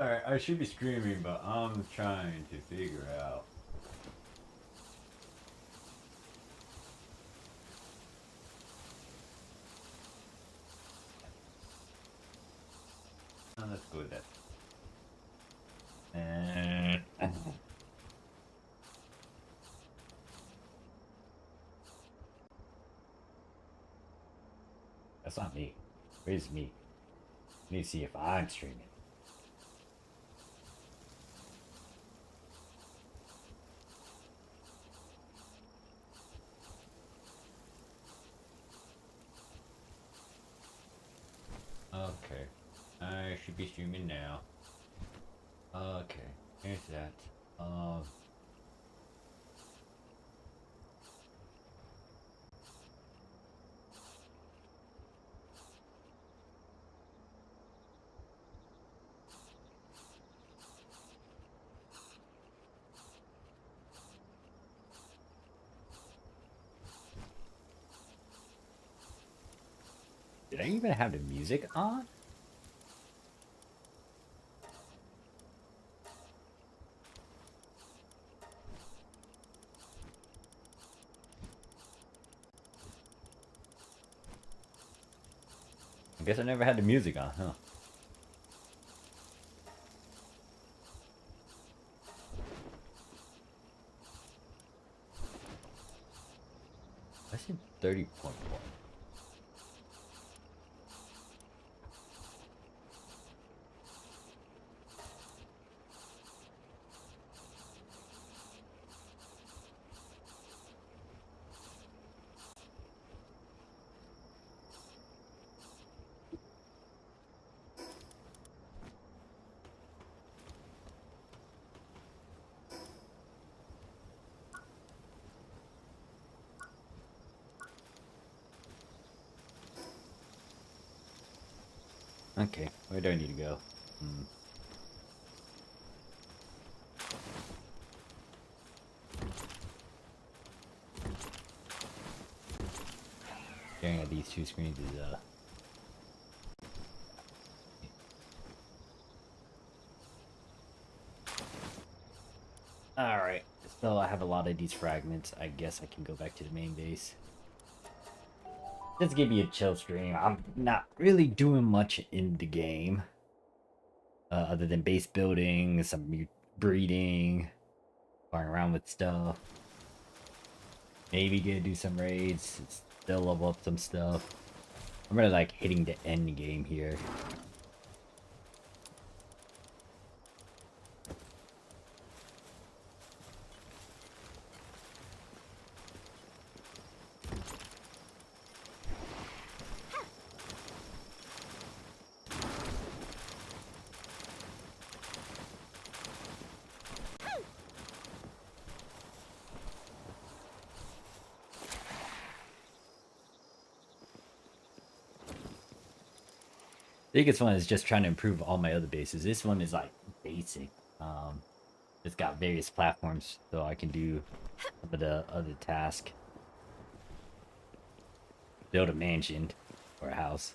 Alright, I should be streaming, but I'm trying to figure out. Let's go with that. And that's not me. Where's me? Let me see if I'm streaming. Okay, I should be streaming now. Okay, here's that. Did I even have the music on? I guess I never had the music on, huh? I see 30.1. Okay, where do I need to go? Staring at these two screens is Alright, so I have a lot of these fragments. I guess I can go back to the main base. Just give me a chill stream. I'm not really doing much in the game. Other than base building, some breeding, going around with stuff. Maybe gonna do some raids, still level up some stuff. I'm really like hitting the end game here. Biggest one is just trying to improve all my other bases. This one is like basic. It's got various platforms, so I can do some of the other tasks. Build a mansion or a house.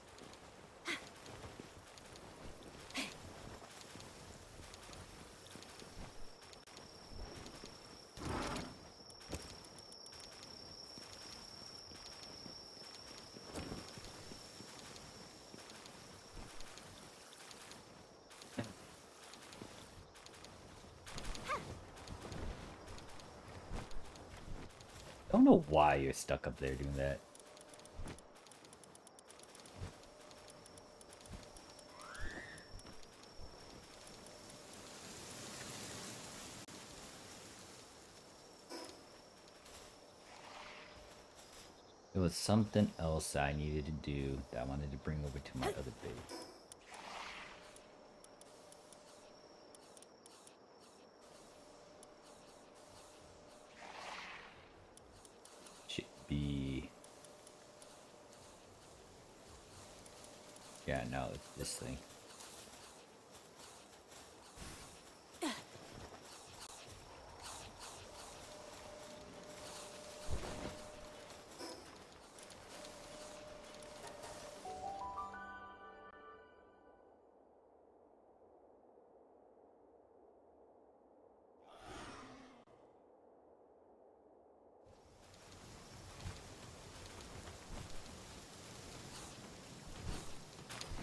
I don't know why you're stuck up there doing that. It was something else I needed to do that I wanted to bring over to my other base. Should be... Yeah, no, it's this thing.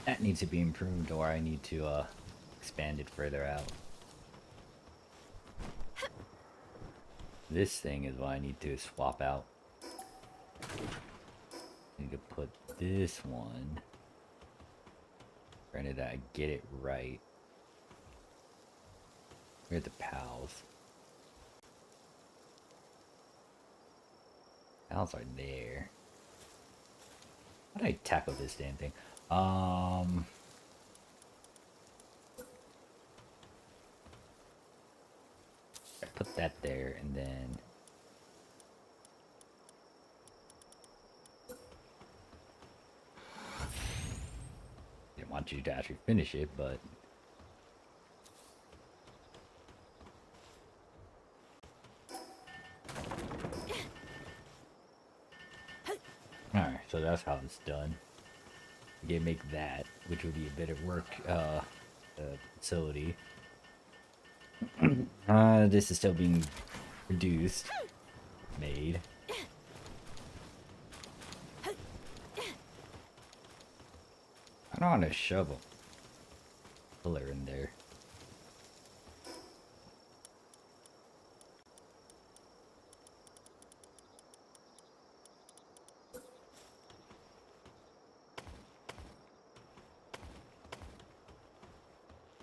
That needs to be improved, or I need to expand it further out. This thing is what I need to swap out. I need to put this one. Granted, I get it right. Where are the pals? Pals are there. How do I tackle this damn thing? I put that there, and then didn't want you to actually finish it, but alright, so that's how it's done. You can make that, which would be a bit of work facility. This is still being produced, made. I don't want to shove a pillar in there.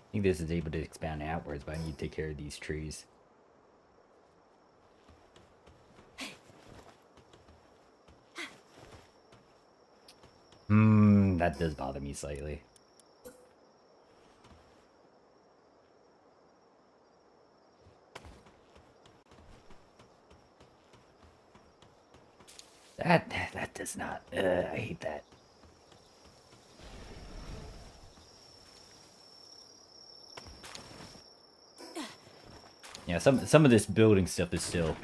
I think this is able to expand outwards, but I need to take care of these trees. That does bother me slightly. That does not. I hate that. Yeah, some of this building stuff is still.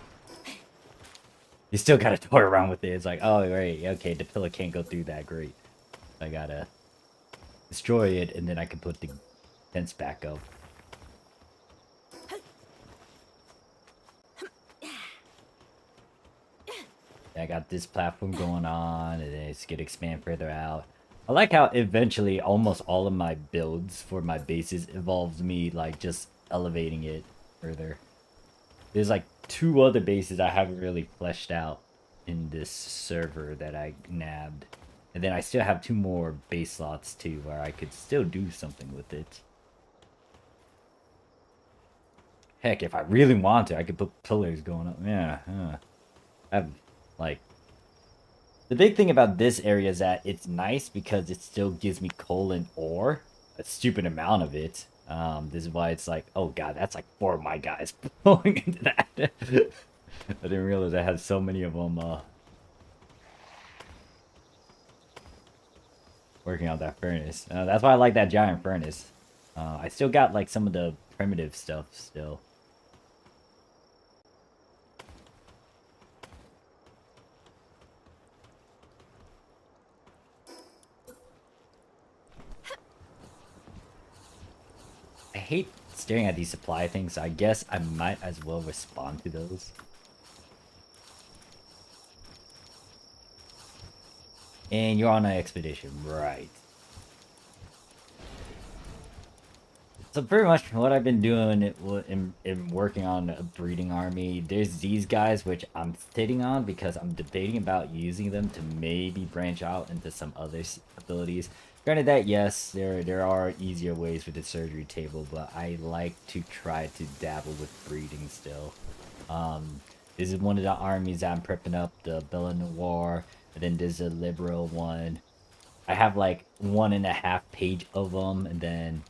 You still gotta toy around with it. It's like, oh right, okay, the pillar can't go through that. Great. I gotta destroy it, and then I can put the fence back up. I got this platform going on, and then it's gonna expand further out. I like how eventually almost all of my builds for my bases involves me like just elevating it further. There's like 2 other bases I haven't really fleshed out in this server that I nabbed. And then I still have 2 more base slots too where I could still do something with it. Heck, if I really want to, I could put pillars going up. Yeah, I've like the big thing about this area is that it's nice because it still gives me coal and ore, a stupid amount of it. This is why it's like, oh god, that's like 4 of my guys going into that. I didn't realize I had so many of them working on that furnace. That's why I like that giant furnace. I still got like some of the primitive stuff still. I hate staring at these supply things, so I guess I might as well respond to those. And you're on an expedition, right? So pretty much what I've been doing in working on a breeding army, there's these guys which I'm sitting on because I'm debating about using them to maybe branch out into some other abilities. Granted that, yes, there are easier ways with the surgery table, but I like to try to dabble with breeding still. This is one of the armies that I'm prepping up, the Bella Noir, and then there's a liberal one. I have like 1.5 page of them, and then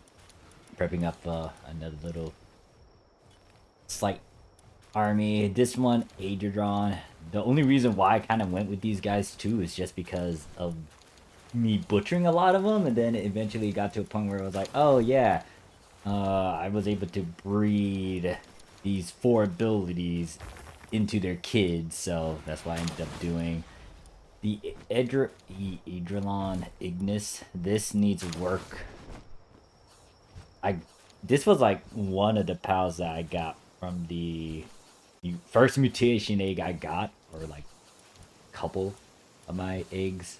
prepping up another little slight army. This one, Adradron. The only reason why I kind of went with these guys too is just because of me butchering a lot of them, and then it eventually got to a point where I was like, oh yeah, I was able to breed these 4 abilities into their kids, so that's why I ended up doing the Adrelon Ignis. This needs work. This was like one of the pals that I got from the first mutation egg I got, or like a couple of my eggs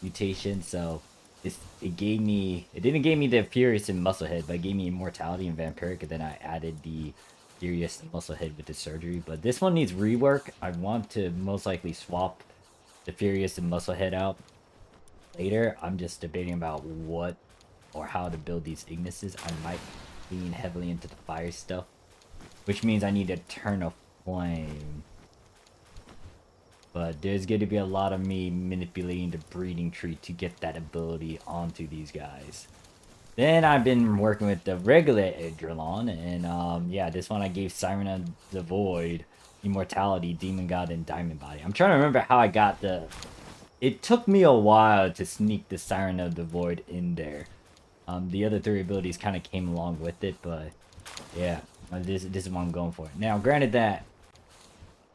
mutation, so it gave me, it didn't give me the Furious and Musclehead, but it gave me Immortality and Vampiric, and then I added the Furious and Musclehead with the surgery. But this one needs rework. I want to most likely swap the Furious and Musclehead out later. I'm just debating about what or how to build these Ignises. I might lean heavily into the fire stuff, which means I need to turn a flame. But there's going to be a lot of me manipulating the breeding tree to get that ability onto these guys. Then I've been working with the regular Edrelon, and yeah, this one I gave Siren of the Void, Immortality, Demon God, and Diamond Body. I'm trying to remember how I got the... It took me a while to sneak the Siren of the Void in there. The other 3 abilities kind of came along with it, but yeah, this is what I'm going for. Now, granted that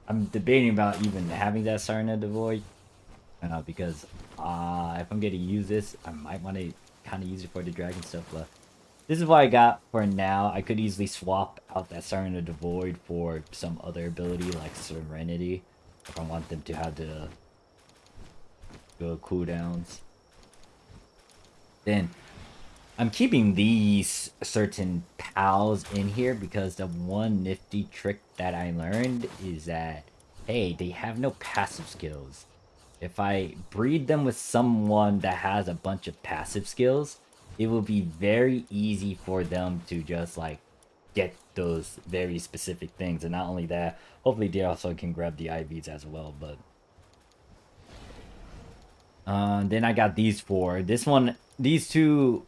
I'm debating about even having that Siren of the Void, because if I'm going to use this, I might want to kind of use it for the dragon stuff, but this is what I got for now. I could easily swap out that Siren of the Void for some other ability like Serenity, if I want them to have the cooldowns. Then I'm keeping these certain pals in here because the one nifty trick that I learned is that, hey, they have no passive skills. If I breed them with someone that has a bunch of passive skills, it will be very easy for them to just like get those very specific things. And not only that, hopefully they also can grab the IVs as well. But then I got these 4. This one, these 2.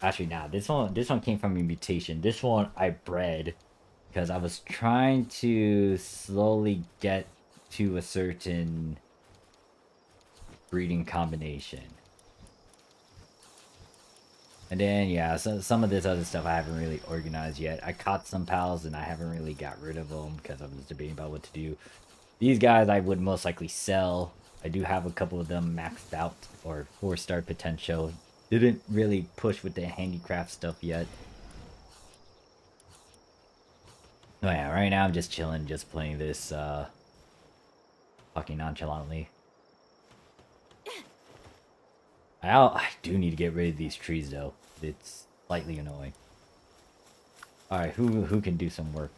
Actually, nah, this one came from a mutation. This one I bred because I was trying to slowly get to a certain breeding combination. And then, yeah, so some of this other stuff I haven't really organized yet. I caught some pals and I haven't really got rid of them because I was debating about what to do. These guys I would most likely sell. I do have a couple of them maxed out or 4-star potential. Didn't really push with the handicraft stuff yet. Oh yeah, right now I'm just chilling, just playing this fucking nonchalantly. I do need to get rid of these trees though. It's slightly annoying. Alright, who can do some work?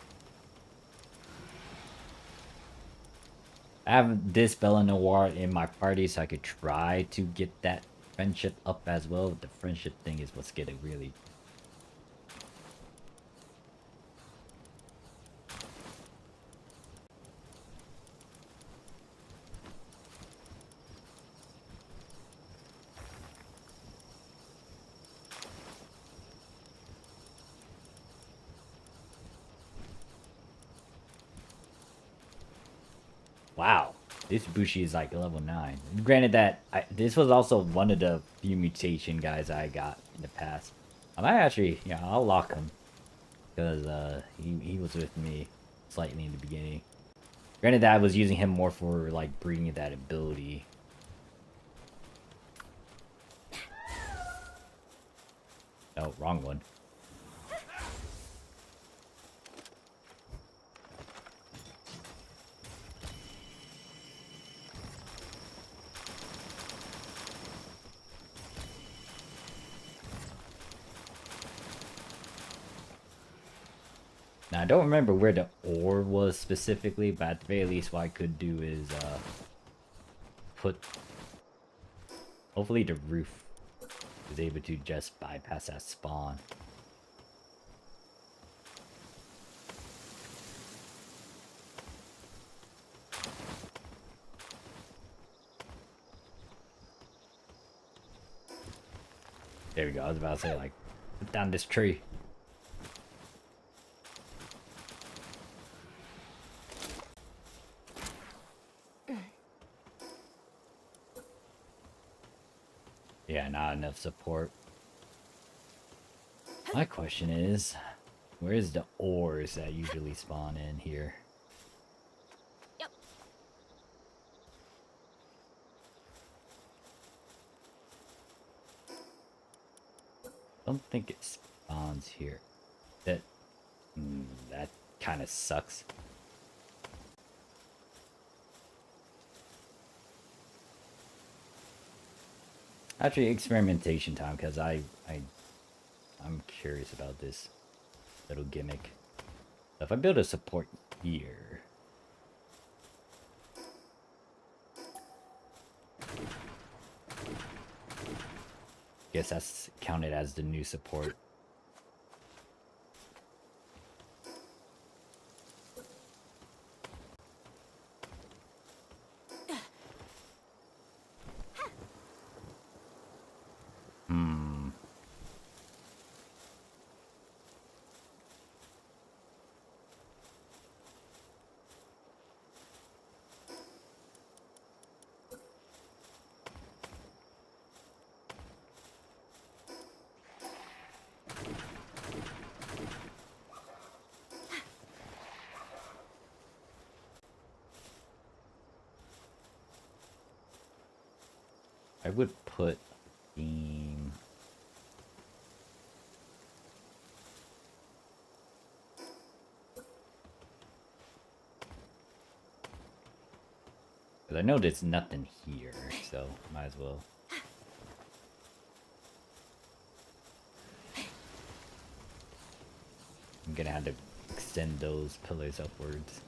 I have this Bella Noir in my party so I could try to get that friendship up as well. The friendship thing is what's getting really... Wow, this Bushi is like level 9. Granted that this was also one of the few mutation guys I got in the past. I might actually, yeah, I'll lock him. Because he was with me slightly in the beginning. Granted that I was using him more for like breeding that ability. Oh, wrong one. Now, I don't remember where the ore was specifically, but at the very least what I could do is put... Hopefully the roof is able to just bypass that spawn. There we go, I was about to say, like, put down this tree. Yeah, not enough support. My question is, where's the ores that usually spawn in here? Yep. Don't think it spawns here. That kind of sucks. Actually, experimentation time, because I'm curious about this little gimmick. So if I build a support here, guess that's counted as the new support. Hmm. I would put beam. Because I know there's nothing here, so might as well. I'm gonna have to extend those pillars upwards.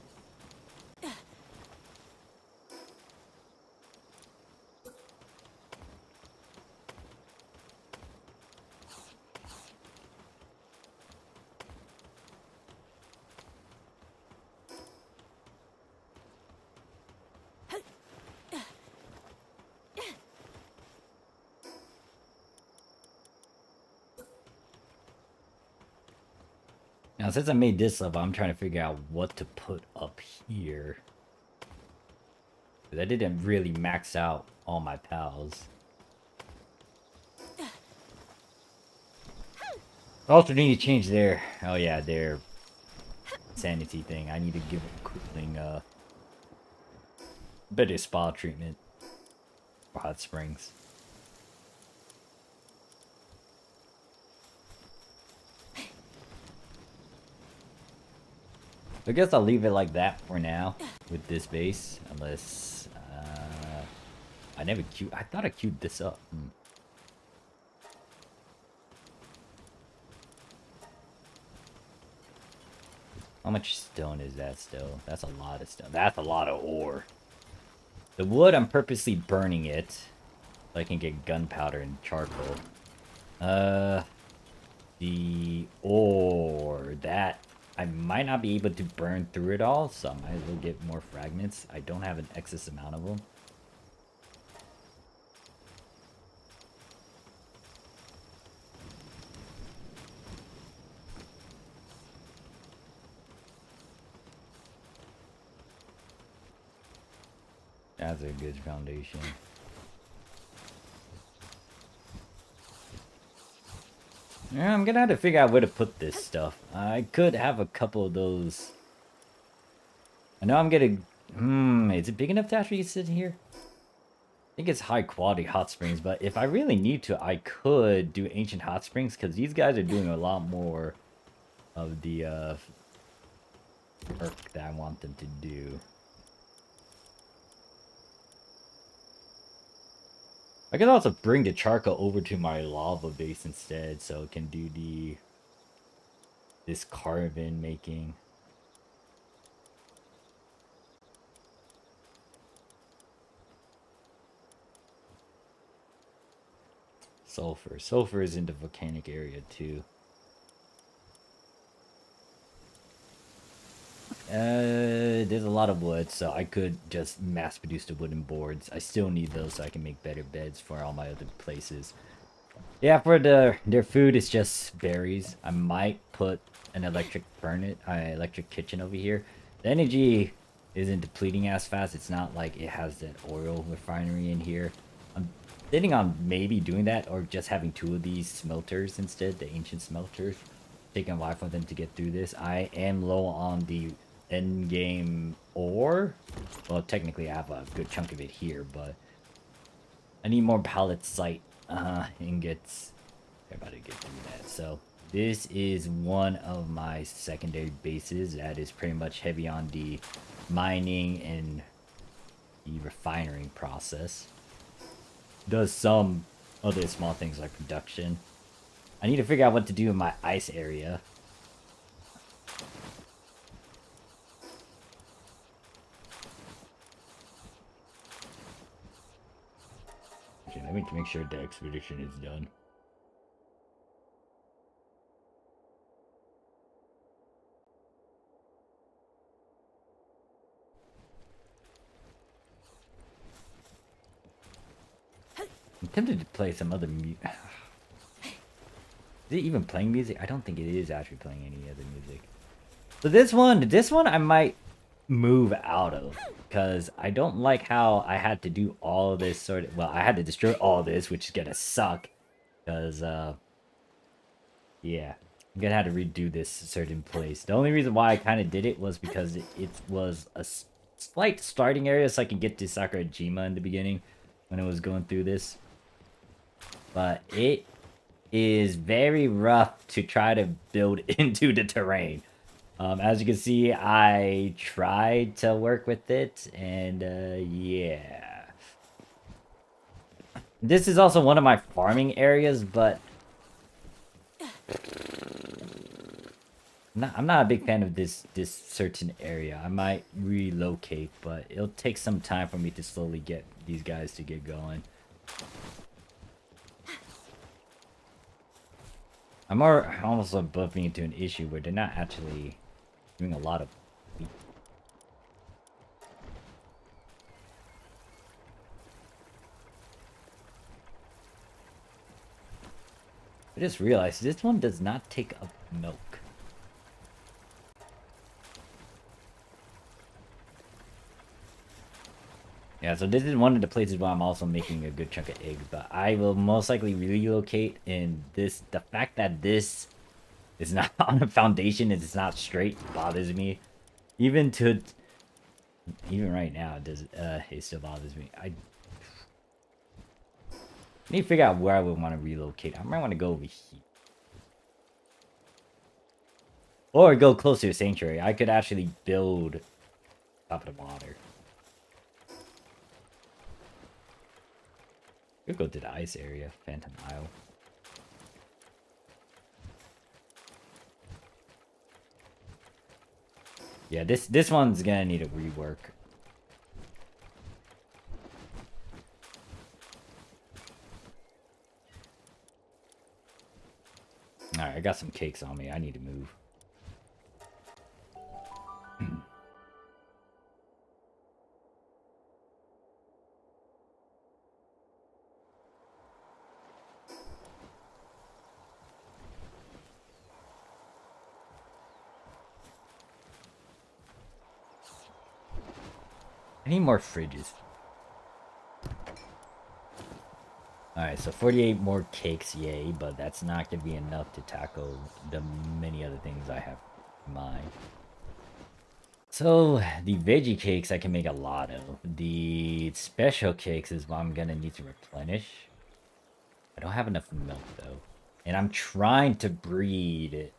Now, since I made this level, I'm trying to figure out what to put up here. Because I didn't really max out all my pals. I also need to change their... Oh yeah, their sanity thing. I need to give it cooling, better spa treatment for hot springs. I guess I'll leave it like that for now with this base, unless I never queued. I thought I queued this up. How much stone is that still? That's a lot of stone. That's a lot of ore. The wood, I'm purposely burning it so I can get gunpowder and charcoal. The ore, that I might not be able to burn through it all, so I might as well get more fragments. I don't have an excess amount of them. That's a good foundation. Yeah, I'm gonna have to figure out where to put this stuff. I could have a couple of those. I know I'm getting... is it big enough to actually sit here? I think it's high quality hot springs, but if I really need to, I could do ancient hot springs, because these guys are doing a lot more of the work that I want them to do. I could also bring the charcoal over to my lava base instead, so it can do this carbon making. Sulfur. Sulfur is in the volcanic area too. There's a lot of wood, so I could just mass produce the wooden boards. I still need those so I can make better beds for all my other places. Yeah, for their food, it's just berries. I might put an electric furnace, electric kitchen over here. The energy isn't depleting as fast. It's not like it has that oil refinery in here. I'm thinking on maybe doing that, or just having 2 of these smelters instead, the ancient smelters. Taking a while for them to get through this. I am low on the end game ore. Well, technically I have a good chunk of it here, but I need more palletsite ingots. I'm about to get through that. So this is one of my secondary bases that is pretty much heavy on the mining and the refining process. Does some other small things like production. I need to figure out what to do in my ice area. Okay, let me make sure the expedition is done. I'm tempted to play some other music. Is it even playing music? I don't think it is actually playing any other music. So this one I might move out of, because I don't like how I had to do all of this sort of, well, I had to destroy all this, which is gonna suck, because yeah, I'm gonna have to redo this certain place. The only reason why I kind of did it was because it was a slight starting area, so I could get to Sakurajima in the beginning when I was going through this, but it is very rough to try to build into the terrain. As you can see, I tried to work with it, and yeah. This is also one of my farming areas, but I'm not a big fan of this certain area. I might relocate, but it'll take some time for me to slowly get these guys to get going. I'm almost bumping into an issue where they're not actually doing a lot of wheat. I just realized this one does not take up milk. Yeah, so this is one of the places where I'm also making a good chunk of eggs, but I will most likely relocate, and the fact that this is not on a foundation, it's not straight, bothers me. Even right now, it still bothers me. I need to figure out where I would want to relocate. I might want to go over here. Or go closer to Sanctuary. I could actually build top of the water. Could go to the ice area, Phantom Isle. Yeah, this one's gonna need a rework. Alright, I got some cakes on me. I need to move. I need more fridges. Alright, so 48 more cakes, yay, but that's not going to be enough to tackle the many other things I have in mind. So, the veggie cakes I can make a lot of. The special cakes is what I'm going to need to replenish. I don't have enough milk, though. And I'm trying to breed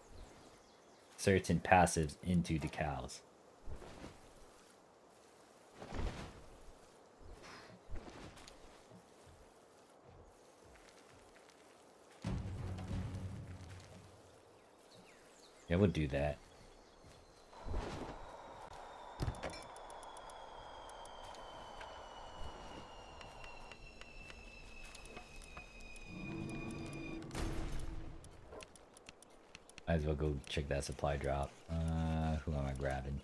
certain passives into the cows. Yeah, we'll do that. Might as well go check that supply drop. Who am I grabbing?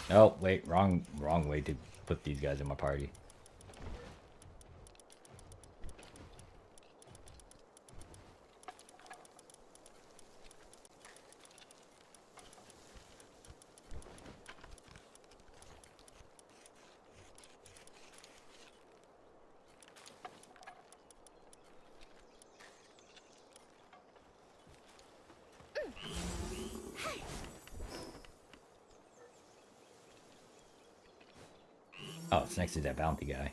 Oh, wait, wrong way to put these guys in my party. Oh, it's next to that bounty guy.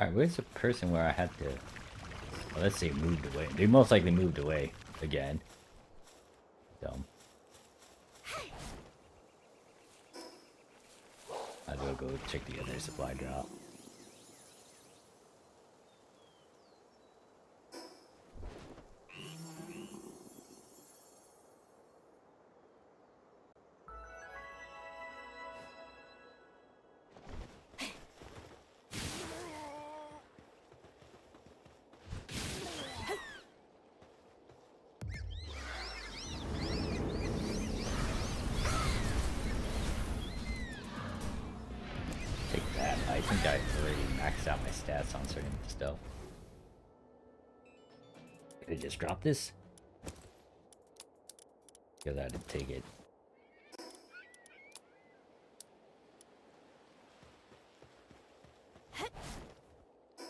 Alright, where's the person where I had to... Well, let's say moved away. They most likely moved away again. Dumb. Might as well go check the other supply drop. Take that. I think I already maxed out my stats on certain stuff. Could I just drop this? Because I had to take it.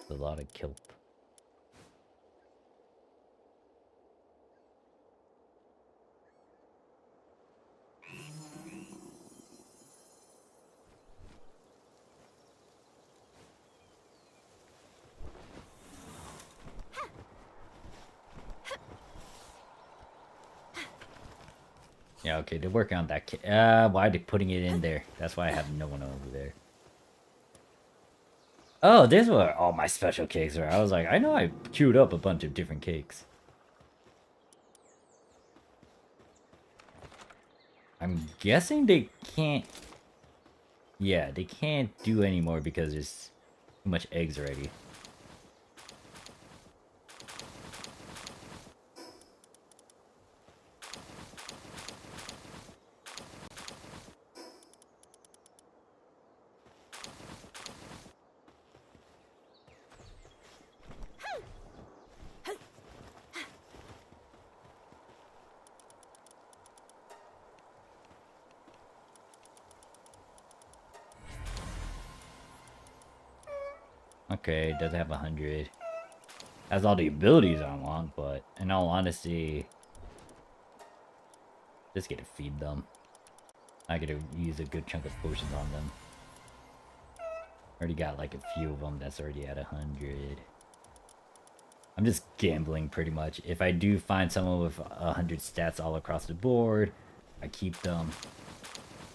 A lot of kelp. Yeah, okay, they're working on that. Why are they putting it in there? That's why I have no one over there. Oh, this is where all my special cakes are. I was like, I know I queued up a bunch of different cakes. I'm guessing they can't... Yeah, they can't do anymore because there's too much eggs already. Okay, it does have 100. Has all the abilities I want, but in all honesty, just get to feed them. I get to use a good chunk of potions on them. Already got like a few of them that's already at 100. I'm just gambling pretty much. If I do find someone with 100 stats all across the board, I keep them.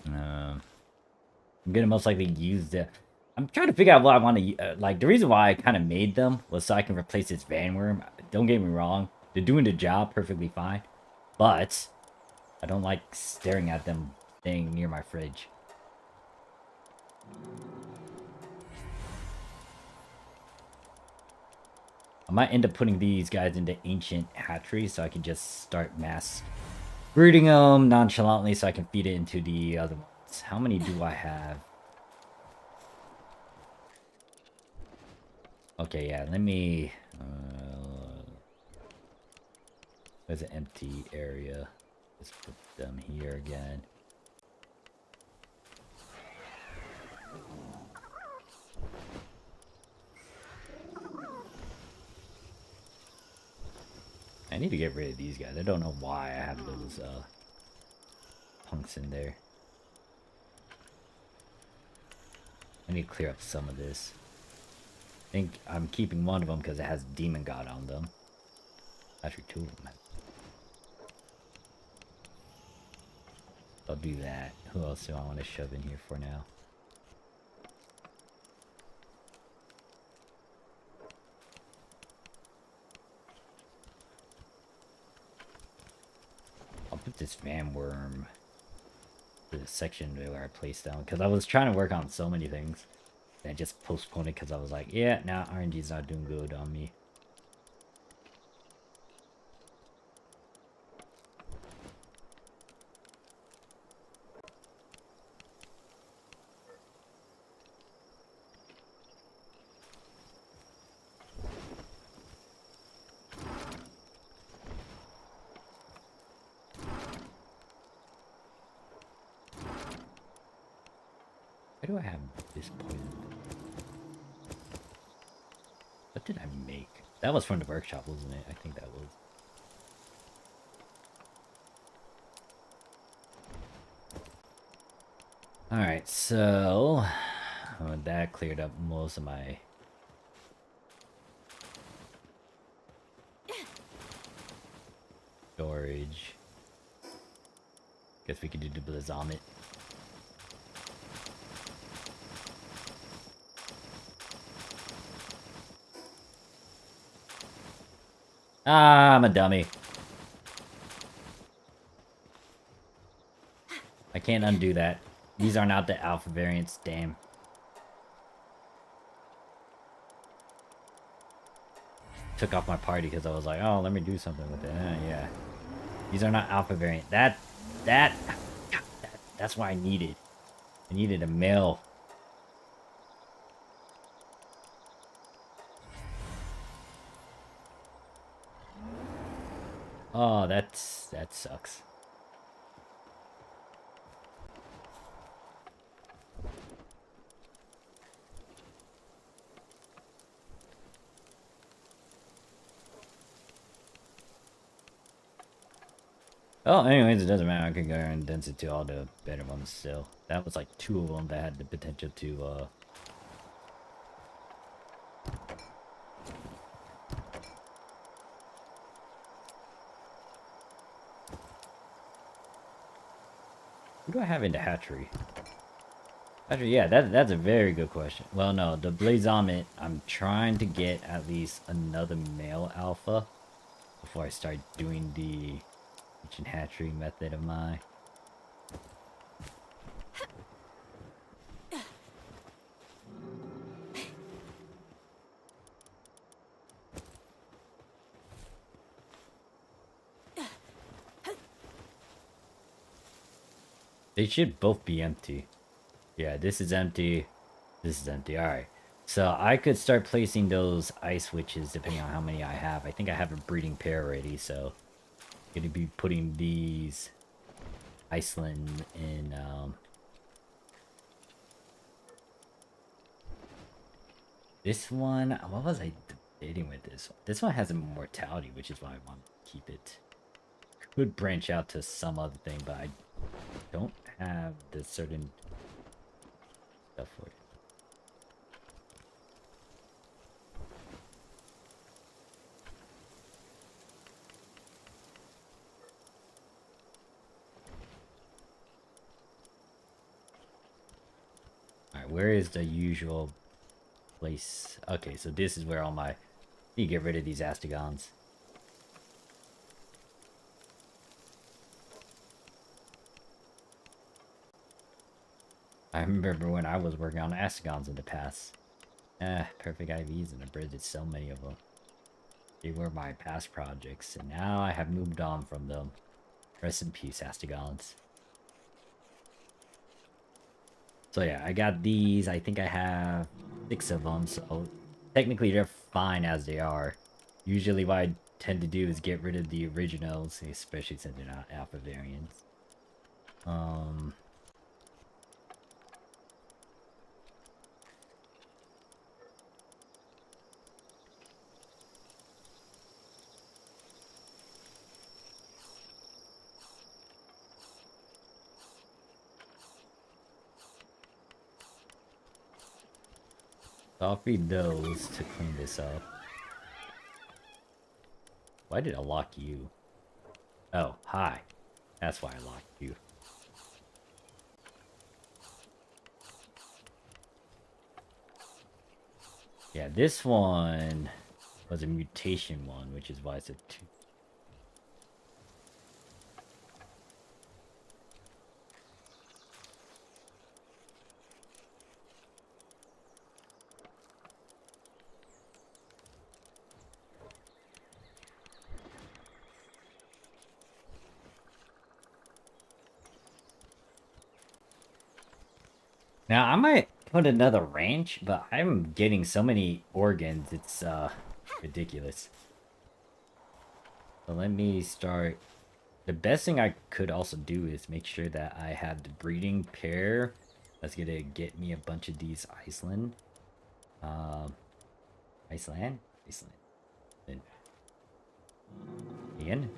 I'm gonna most likely use the... I'm trying to figure out what I want to... like, the reason why I kind of made them was so I can replace this Van Worm. Don't get me wrong. They're doing the job perfectly fine. But I don't like staring at them staying near my fridge. I might end up putting these guys into ancient hatcheries so I can just start mass breeding them nonchalantly so I can feed it into the other ones. How many do I have? Okay, yeah, let me... there's an empty area. Let's put them here again. I need to get rid of these guys. I don't know why I have those punks in there. I need to clear up some of this. I think I'm keeping one of them because it has Demon God on them. Actually, two of them. I'll do that. Who else do I want to shove in here for now? I'll put this Van Worm to the section where I placed down because I was trying to work on so many things. And I just postponed it because I was like, yeah, now RNG's not doing good on me. Why do I have this poison? What did I make? That was from the workshop, wasn't it? I think that was. Alright, so... that cleared up most of my bridge. Guess we could do the Blizzomit. Ah, I'm a dummy. I can't undo that. These are not the alpha variants, damn. Took off my party because I was like, oh, let me do something with it. Yeah. These are not alpha variant. That's what I needed. I needed a male. Oh, that sucks. Oh, anyways, it doesn't matter. I can go and dense it to all the better ones still. That was like 2 of them that had the potential to, Who do I have in the hatchery? Hatchery, yeah, that's a very good question. Well, no, the Blazomit, I'm trying to get at least another male alpha before I start doing the kitchen hatchery method of mine. They should both be empty. Yeah, this is empty. This is empty. Alright. So I could start placing those ice witches depending on how many I have. I think I have a breeding pair already, so I'm gonna be putting these Iceland in this one. What was I debating with this one? This one has immortality, which is why I want to keep it. Could branch out to some other thing, but I don't have the certain stuff for it. Alright, where is the usual place? Okay, so this is where all my... You get rid of these Astigons. I remember when I was working on Astigons in the past. Perfect IVs in the bridge, did so many of them. They were my past projects, and now I have moved on from them. Rest in peace, Astigons. So yeah, I got these. I think I have 6 of them, so technically they're fine as they are. Usually what I tend to do is get rid of the originals, especially since they're not alpha variants. So I'll feed those to clean this up. Why did I lock you? Oh, hi. That's why I locked you. Yeah, this one was a mutation one, which is why it's a 2. Now, I might put another ranch, but I'm getting so many organs, it's ridiculous. So let me start. The best thing I could also do is make sure that I have the breeding pair that's gonna get me a bunch of these Iceland. Iceland? Then Ian?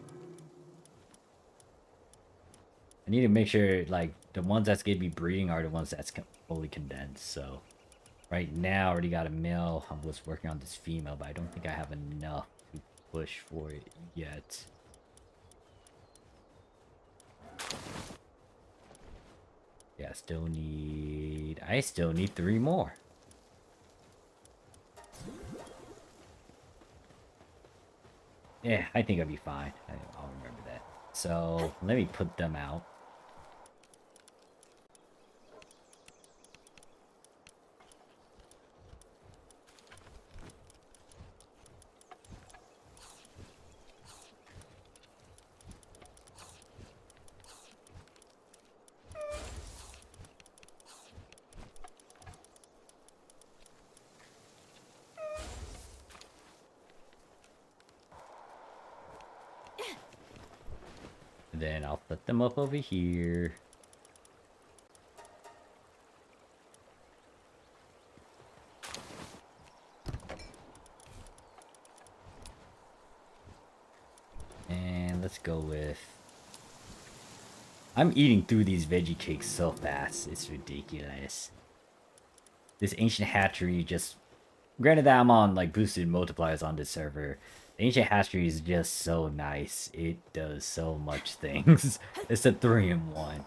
I need to make sure, like, the ones that's gonna be breeding are the ones that's fully condensed, so... Right now, I already got a male. I was working on this female, but I don't think I have enough to push for it yet. Yeah, I still need 3 more. Yeah, I think I'll be fine. I'll remember that. So, let me put them out. Then I'll put them up over here. And let's go with... I'm eating through these veggie cakes so fast. It's ridiculous. This ancient hatchery just... Granted that I'm on like boosted multipliers on this server. The ancient hatchery is just so nice. It does so much things. It's a 3-in-1.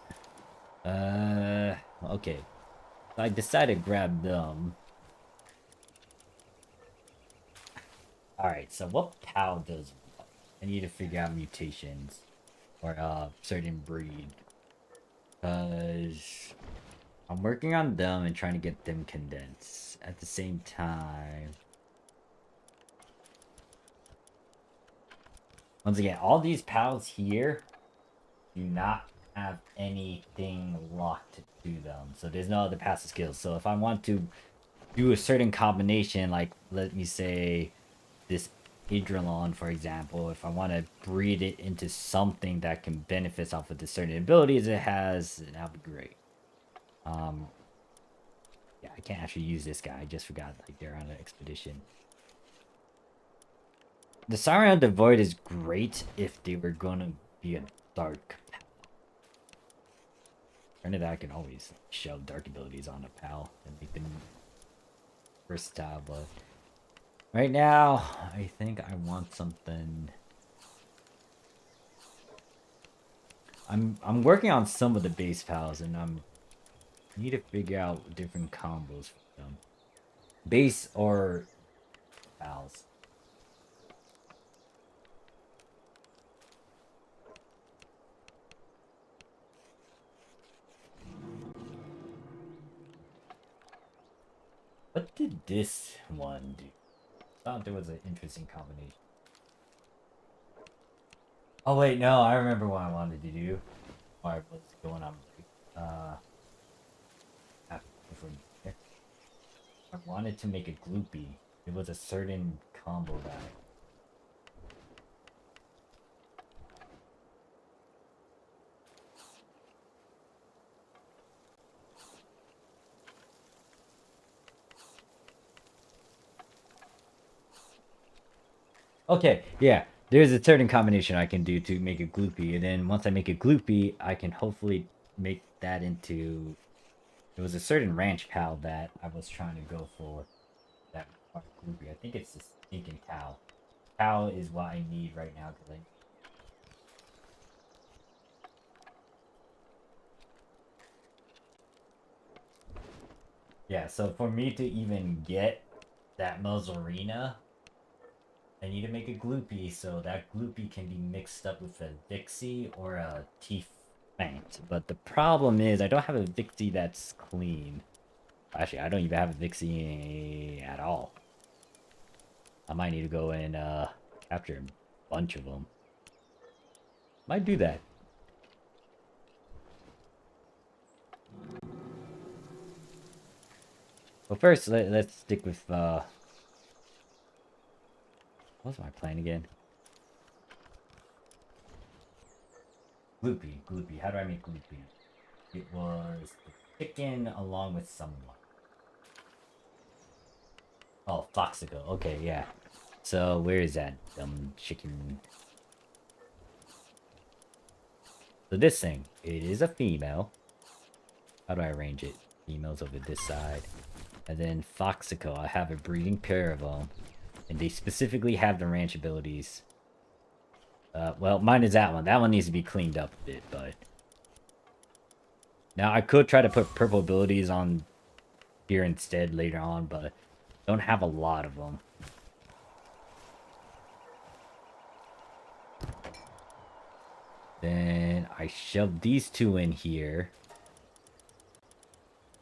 Okay. So I decided to grab them. Alright, so what PAL does what? I need to figure out mutations. Or certain breed. Because I'm working on them and trying to get them condensed. At the same time... Once again, all these PALs here do not have anything locked to them. So there's no other passive skills. So if I want to do a certain combination, like let me say this Hydrolon, for example, if I want to breed it into something that can benefit off of the certain abilities it has, that would be great. Yeah, I can't actually use this guy. I just forgot like they're on an expedition. The Siren of the Void is great if they were gonna be a dark PAL. Granted that I can always shove dark abilities on a PAL and make them versatile, but right now I think I want something. I'm working on some of the base PALs and I need to figure out different combos for them. Base or PALs. What did this one do? I thought there was an interesting combination. Oh wait, no, I remember what I wanted to do. Alright, what's going on? I wanted to make a gloopy. It was a certain combo that okay, yeah. There's a certain combination I can do to make a gloopy, and then once I make a gloopy, I can hopefully make that into... There was a certain ranch pal that I was trying to go for that gloopy. I think it's the stinking cow. Cow is what I need right now because yeah, so for me to even get that Muzzlerina, I need to make a gloopy, so that gloopy can be mixed up with a Vixie or a T-Faint. But the problem is, I don't have a Vixie that's clean. Actually, I don't even have a Vixie at all. I might need to go and capture a bunch of them. Might do that. Well, first, let's stick with... What's my plan again? Gloopy, gloopy. How do I make gloopy? It was the chicken along with someone. Oh, Foxico. Okay, yeah. So where is that dumb chicken? So this thing, it is a female. How do I arrange it? Females over this side. And then Foxico, I have a breeding pair of them. And they specifically have the ranch abilities. Well, mine is that one. That one needs to be cleaned up a bit, but Now I could try to put purple abilities on here instead later on, but don't have a lot of them. Then I shove these two in here.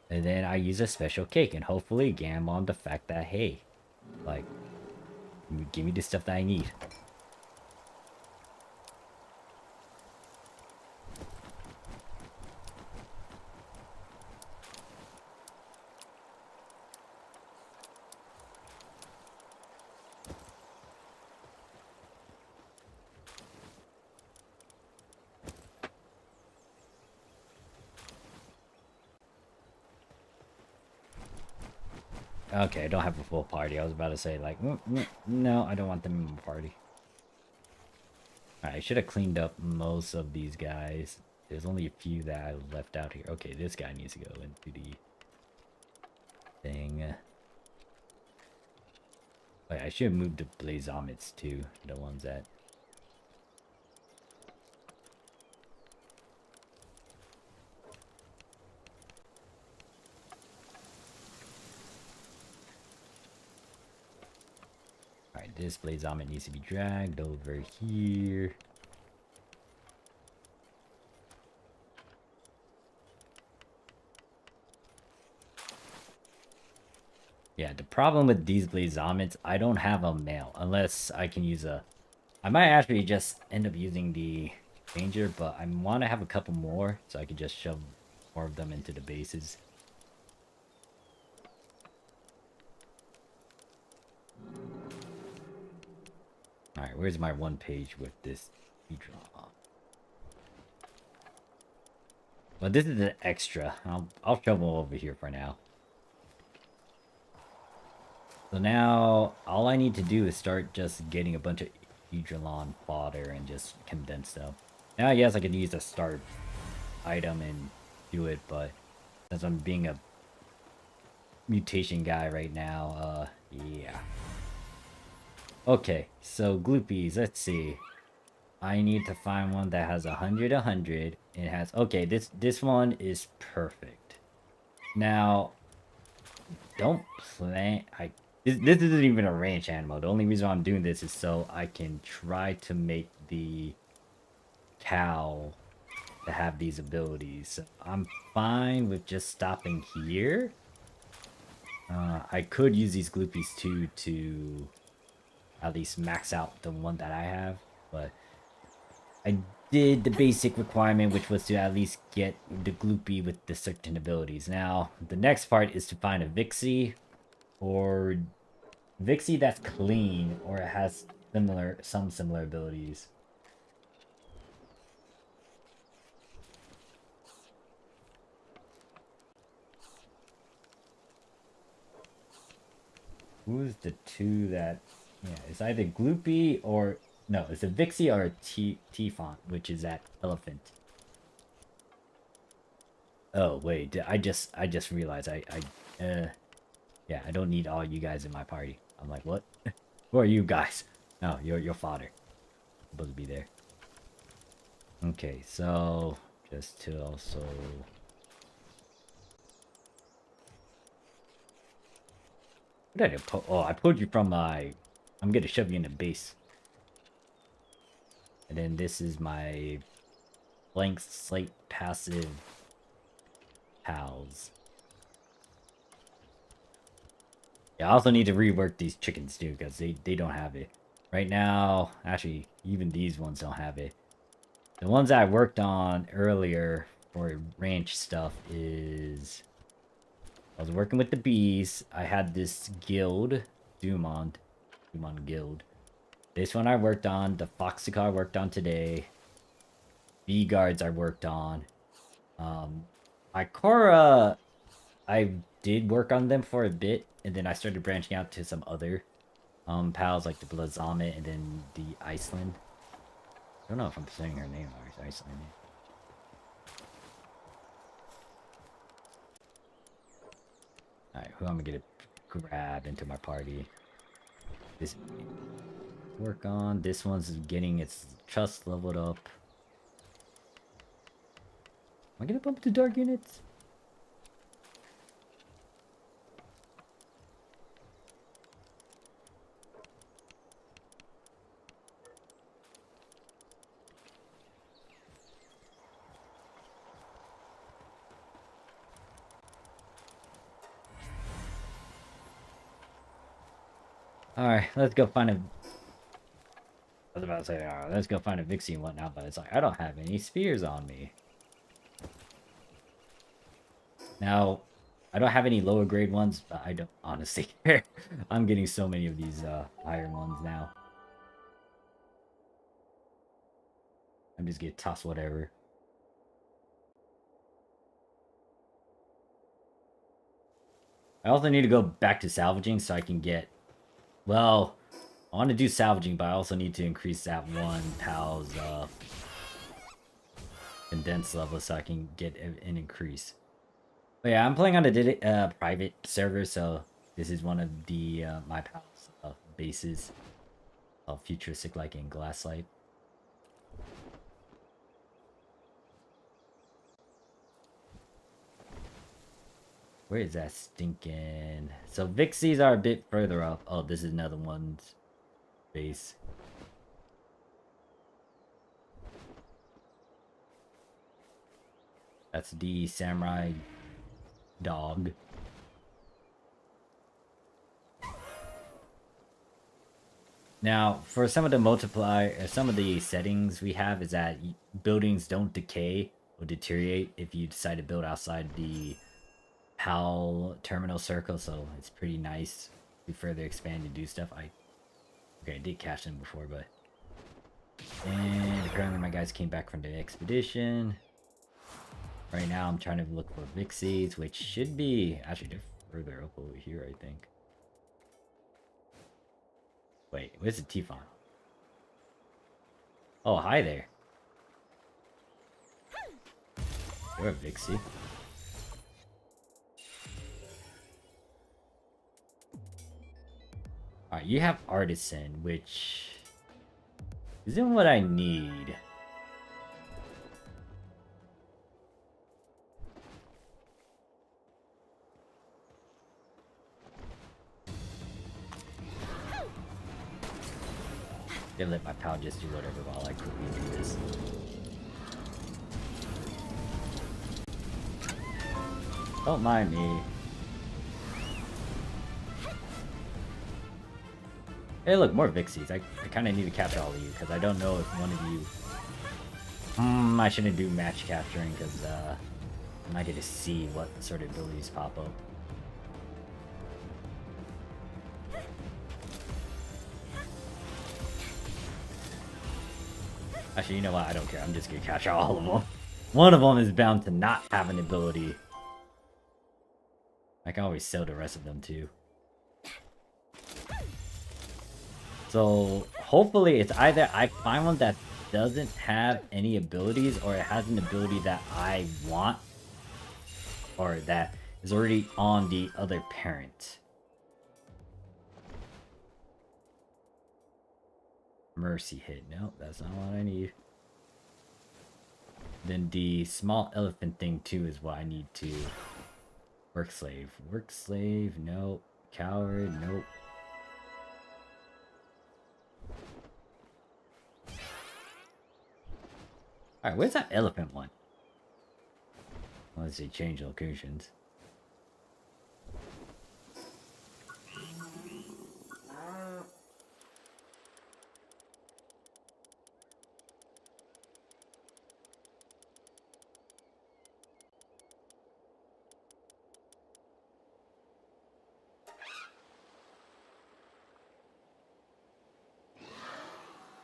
And then I use a special cake and hopefully gam on the fact that, hey, like, give me the stuff that I need. Okay, I don't have a full party. I was about to say, like, no, I don't want them in my party. Alright, I should have cleaned up most of these guys. There's only a few that I left out here. Okay, this guy needs to go into the thing. Wait, I should have moved the Blazomets too. The ones that... Alright, this Blazomet needs to be dragged over here. Yeah, the problem with these Blazomets, I don't have a male. Unless I can use a... I might actually just end up using the Danger, but I want to have a couple more, so I can just shove more of them into the bases. Alright, where's my one page with this draw? Well, this is an extra. I'll shove them over here for now. So now, all I need to do is start just getting a bunch of Eidrillon fodder and just condense them. Now, yes, I could use a start item and do it, but since I'm being a mutation guy right now, yeah. Okay, so Gloopies, let's see. I need to find one that has 100, 100. It has, okay, this one is perfect. Now, don't plan, this isn't even a ranch animal. The only reason I'm doing this is so I can try to make the cow to have these abilities. So I'm fine with just stopping here. I could use these Gloopies too to at least max out the one that I have, but I did the basic requirement, which was to at least get the Gloopy with the certain abilities. Now, the next part is to find a Vixie or Vixie that's clean or it has some similar abilities. Who's the two that... Yeah, it's either Gloopy or... No, it's a Vixie or a T-Font, which is that elephant. Oh, wait, I just realized yeah, I don't need all you guys in my party. I'm like, what? Who are you guys? No, your fodder. Supposed to be there. Okay, so just to also... What did I put? Oh, I pulled you from my... I'm gonna shove you in the base. And then this is my blank slate passive pals. Yeah, I also need to rework these chickens too, because they don't have it. Right now, actually, even these ones don't have it. The ones that I worked on earlier for ranch stuff is... I was working with the bees. I had this guild, Dumont Guild. This one I worked on. The Foxicar I worked on today. Bee guards I worked on. Ikora, I did work on them for a bit, and then I started branching out to some other pals like the Blazomet and then the Iceland. I don't know if I'm saying her name or Iceland. Alright, who am I gonna grab into my party? This work on. This one's getting its trust leveled up. I gonna bump into dark units? Alright, let's go find a... I was about to say, alright, let's go find a Vixie and whatnot, but it's like, I don't have any spears on me. Now, I don't have any lower grade ones, but I don't honestly care. I'm getting so many of these higher ones now. I'm just gonna toss whatever. I also need to go back to salvaging so I can get... Well, I want to do salvaging, but I also need to increase that one pal's condense level so I can get an increase. But yeah, I'm playing on a private server, so this is one of the my pal's bases of futuristic like in Glasslight. Where is that stinking? So Vixies are a bit further up. Oh, this is another one's base. That's the samurai dog. Now, for some of the some of the settings we have is that buildings don't decay or deteriorate if you decide to build outside the PAL terminal circle, so it's pretty nice to further expand and do stuff. Okay, I did catch them before, but... And apparently my guys came back from the expedition. Right now I'm trying to look for Vixies, which should be... Actually, they're further up over here, I think. Wait, where's the Tifon? Oh, hi there. You're a Vixie. Alright, you have Artisan, which isn't what I need. They let my pal just do whatever while I quickly do this. Don't mind me. Hey, look, more Vixies. I kind of need to capture all of you, because I don't know if one of you... I shouldn't do match capturing, because I might get to see what sort of abilities pop up. Actually, you know what? I don't care. I'm just going to capture all of them. One of them is bound to not have an ability. I can always sell the rest of them, too. So, hopefully it's either I find one that doesn't have any abilities, or it has an ability that I want, or that is already on the other parent. Mercy hit. No, that's not what I need. Then the small elephant thing too is what I need to... Work slave. Work slave, nope. Coward, nope. Alright, where's that elephant one? Let's see, change locations.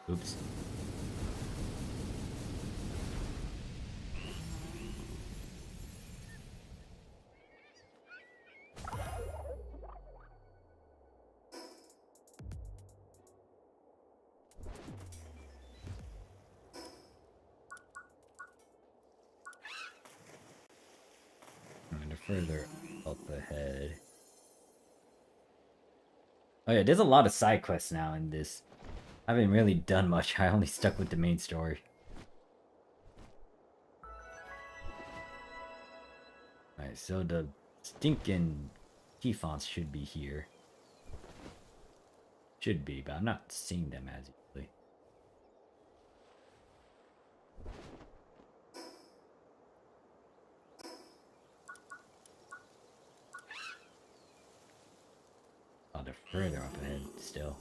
Oops. And further up ahead. Oh yeah, there's a lot of side quests now in this. I haven't really done much. I only stuck with the main story. Alright, so the stinking key fonts should be here. Should be, but I'm not seeing them as easily. Oh, they're further up ahead still.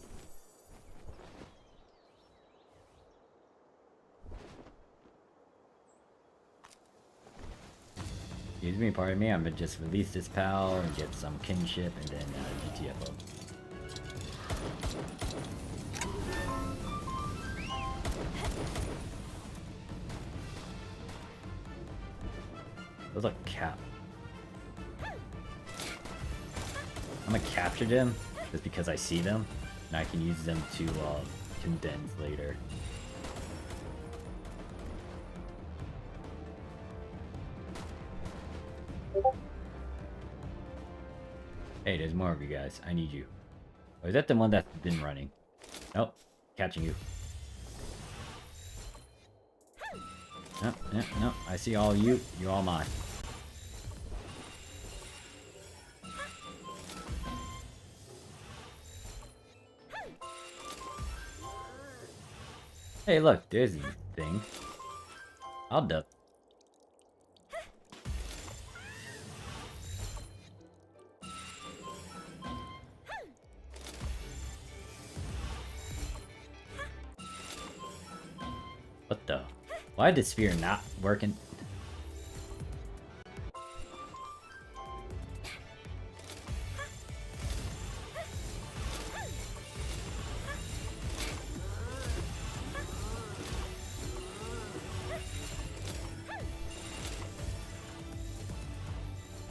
Excuse me, pardon me, I'm gonna just release this pal and get some kinship and then GTFO. Those look cap. I'm gonna capture them just because I see them and I can use them to condense later. Hey, there's more of you guys. I need you. Oh, is that the one that's been running? Nope. Catching you. No, no, no. I see all you. You're all mine. Hey, look. There's the thing. I'll duck. What the? Why did the spear not working?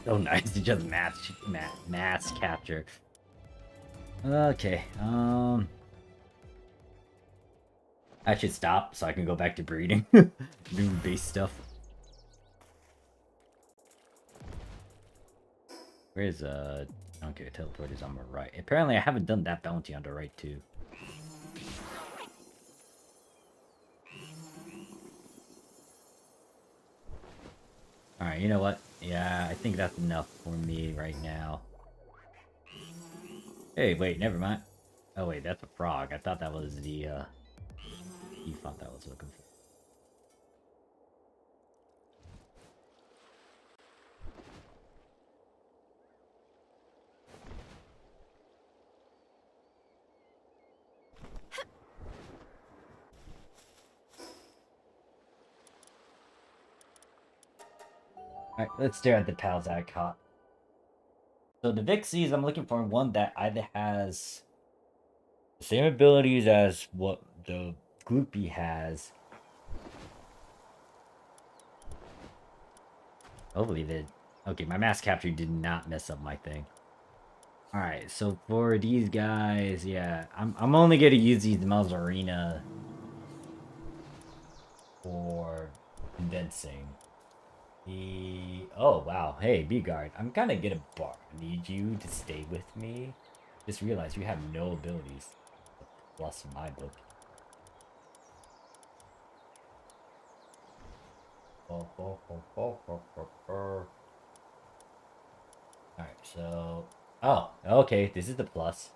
So nice to just mass capture. Okay, I should stop so I can go back to breeding. Do base stuff. Where's okay, teleport is on the right. Apparently I haven't done that bounty on the right too. Alright, you know what? Yeah, I think that's enough for me right now. Hey, wait, never mind. Oh wait, that's a frog. I thought that was the font that I was looking for. Alright, let's stare at the pals that I caught. So the Vixies, I'm looking for one that either has the same abilities as what the Gloopy has. Hopefully they... Okay, my mass capture did not mess up my thing. Alright, so for these guys, yeah, I'm only gonna use these Arena for condensing. Oh wow, hey B-Guard, I'm kinda gonna need you to stay with me. Just realize you have no abilities. Plus in my book. Alright, so... Oh, okay, this is the plus.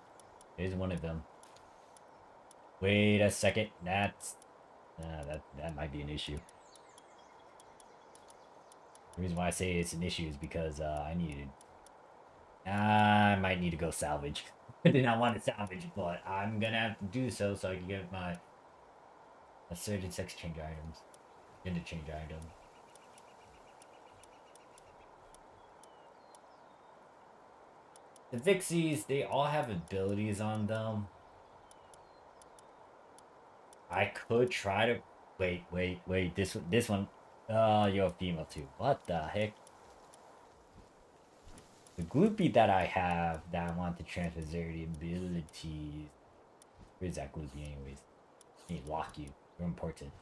Here's one of them. Wait a second, that's... that might be an issue. The reason why I say it's an issue is because I might need to go salvage. I did not want to salvage, but I'm gonna have to do so I can get my asserted sex change items. Interchange item. The Vixies, they all have abilities on them. I could try to... Wait. This one... Oh, you're a female too. What the heck? The Gloopy that I have that I want to transfer their abilities. Where's that Gloopy anyways? I need to lock you. You're important.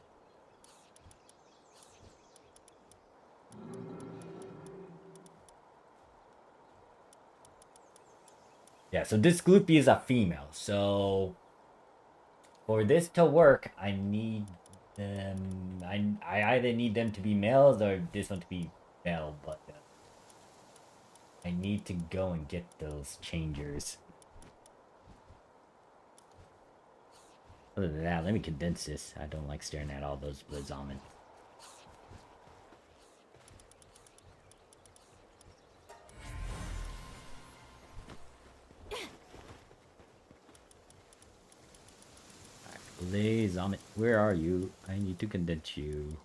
Yeah, so this Gloopy is a female. So for this to work, I need them... I either need them to be males or this one to be male, but... I need to go and get those changers. Other than that, let me condense this. I don't like staring at all those Blizzomen. Blizzomen, where are you? I need to condense you.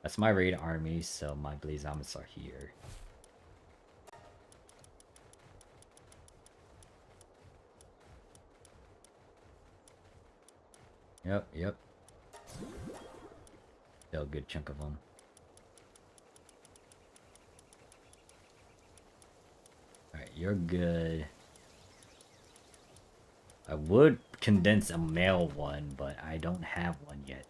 That's my raid army, so my Blizomens are here. Yep. Still a good chunk of them. Alright, you're good. I would condense a male one, but I don't have one yet.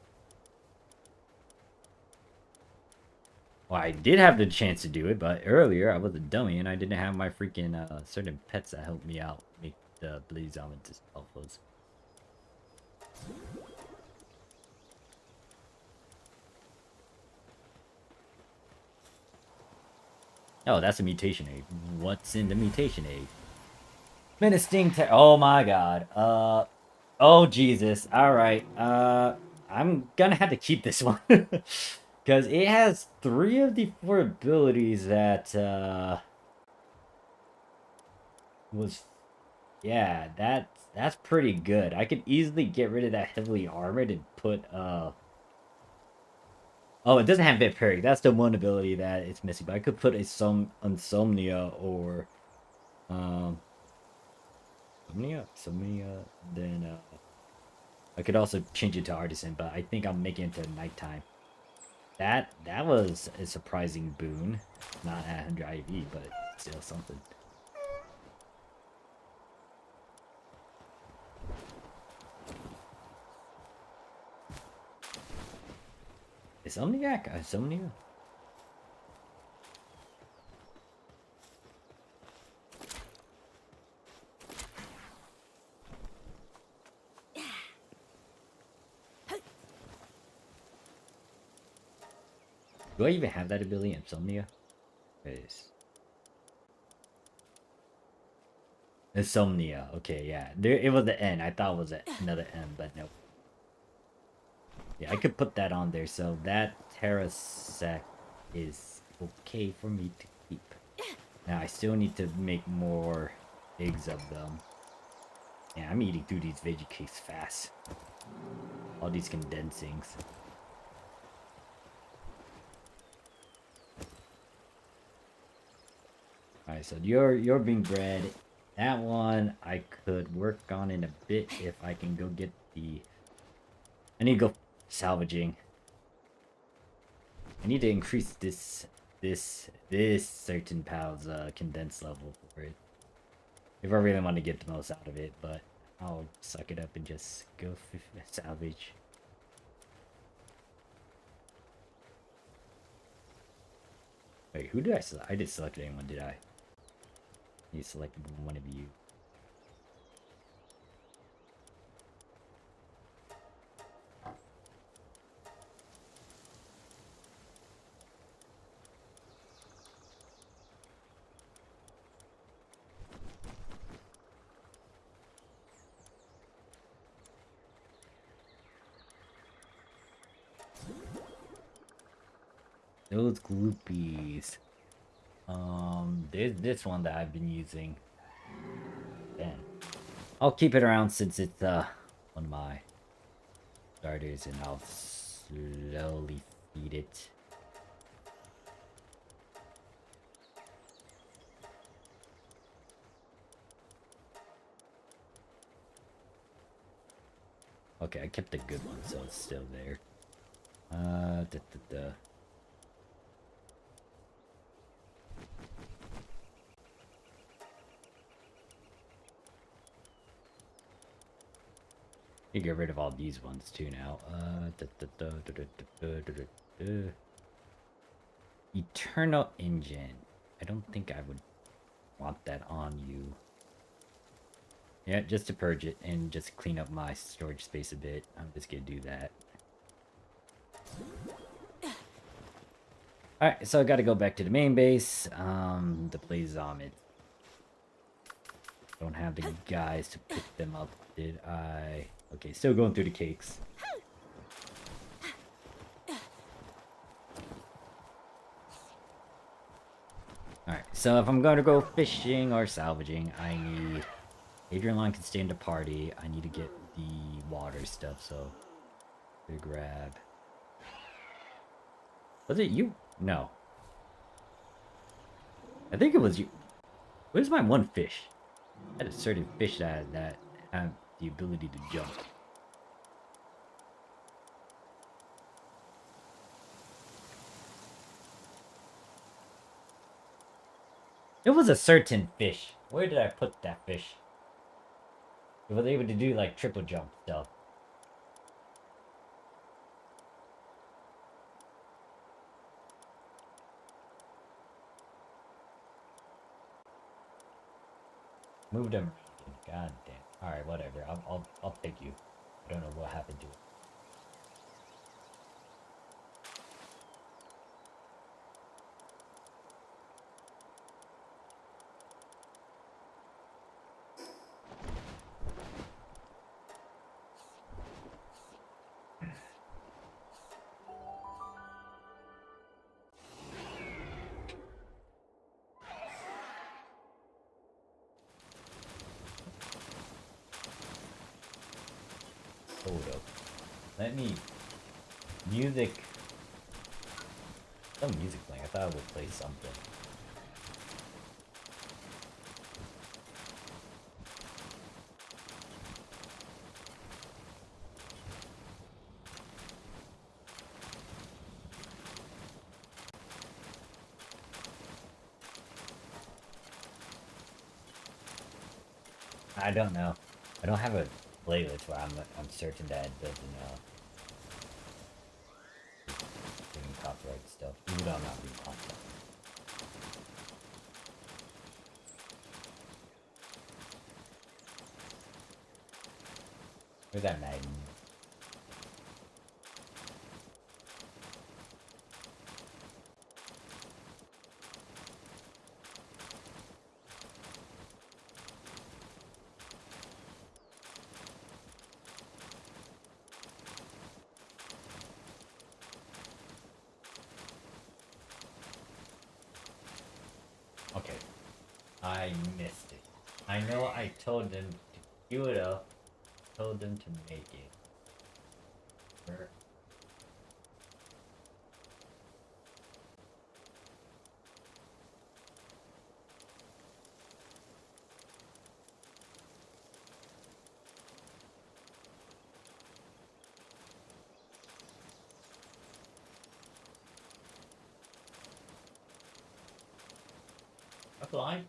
Well, I did have the chance to do it, but earlier I was a dummy and I didn't have my freaking certain pets that helped me out make the Blizzomens into alphas. Oh, that's a mutation egg. What's in the mutation egg? Menacing oh my god. Oh Jesus. Alright. I'm gonna have to keep this one. Because it has 3 of the 4 abilities that, was... Yeah, that's pretty good. I could easily get rid of that heavily armored and put, Oh, it doesn't have Vampiric. That's the one ability that it's missing. But I could put a Insomnia or, Insomnia, then, I could also change it to Artisan, but I think I'm making it to nighttime. That was a surprising boon. Not at 100 IV, but still something. Insomniac? Insomnia? Do I even have that ability, Insomnia? Insomnia. Okay, yeah. It was the N. I thought it was another M, but nope. Yeah, I could put that on there, so that Terrasec is okay for me to keep. Now, I still need to make more eggs of them. Yeah, I'm eating through these veggie cakes fast. All these condensings. Alright, so you're being bred. That one I could work on in a bit if I can go get the... I need to go salvaging. I need to increase this certain pal's condense level for it. If I really want to get the most out of it, but I'll suck it up and just go salvage. Wait, who did I select? I didn't select anyone, did I? You selected one of you. Those groupies. There's this one that I've been using. Damn. I'll keep it around since it's one of my starters, and I'll slowly feed it. Okay, I kept the good one, so it's still there. You get rid of all these ones too now. Eternal Engine. I don't think I would want that on you. Yeah, just to purge it and just clean up my storage space a bit. I'm just gonna do that. Alright, so I gotta go back to the main base, to play Zomid. Don't have the guys to pick them up, did I? Okay, still going through the cakes. Alright, so if I'm gonna go fishing or salvaging, I need... Adrian can stay in the party. I need to get the water stuff, so... to grab... Was it you? No. I think it was you. Where's my one fish? I had a certain fish that have the ability to jump. It was a certain fish. Where did I put that fish? It was able to do like triple jump stuff. Moved him. God damn. All right, whatever. I'll take you. I don't know what happened to it. Hold up. Let me... Music... Some music playing. I thought I would play something. I don't know. I don't have a playlist where I'm certain that it doesn't giving copyright stuff, even though I'm not being content. Where's that Magnum? Okay. I missed it. I know I told them to queue it up. Told them to make it. Where? Apply?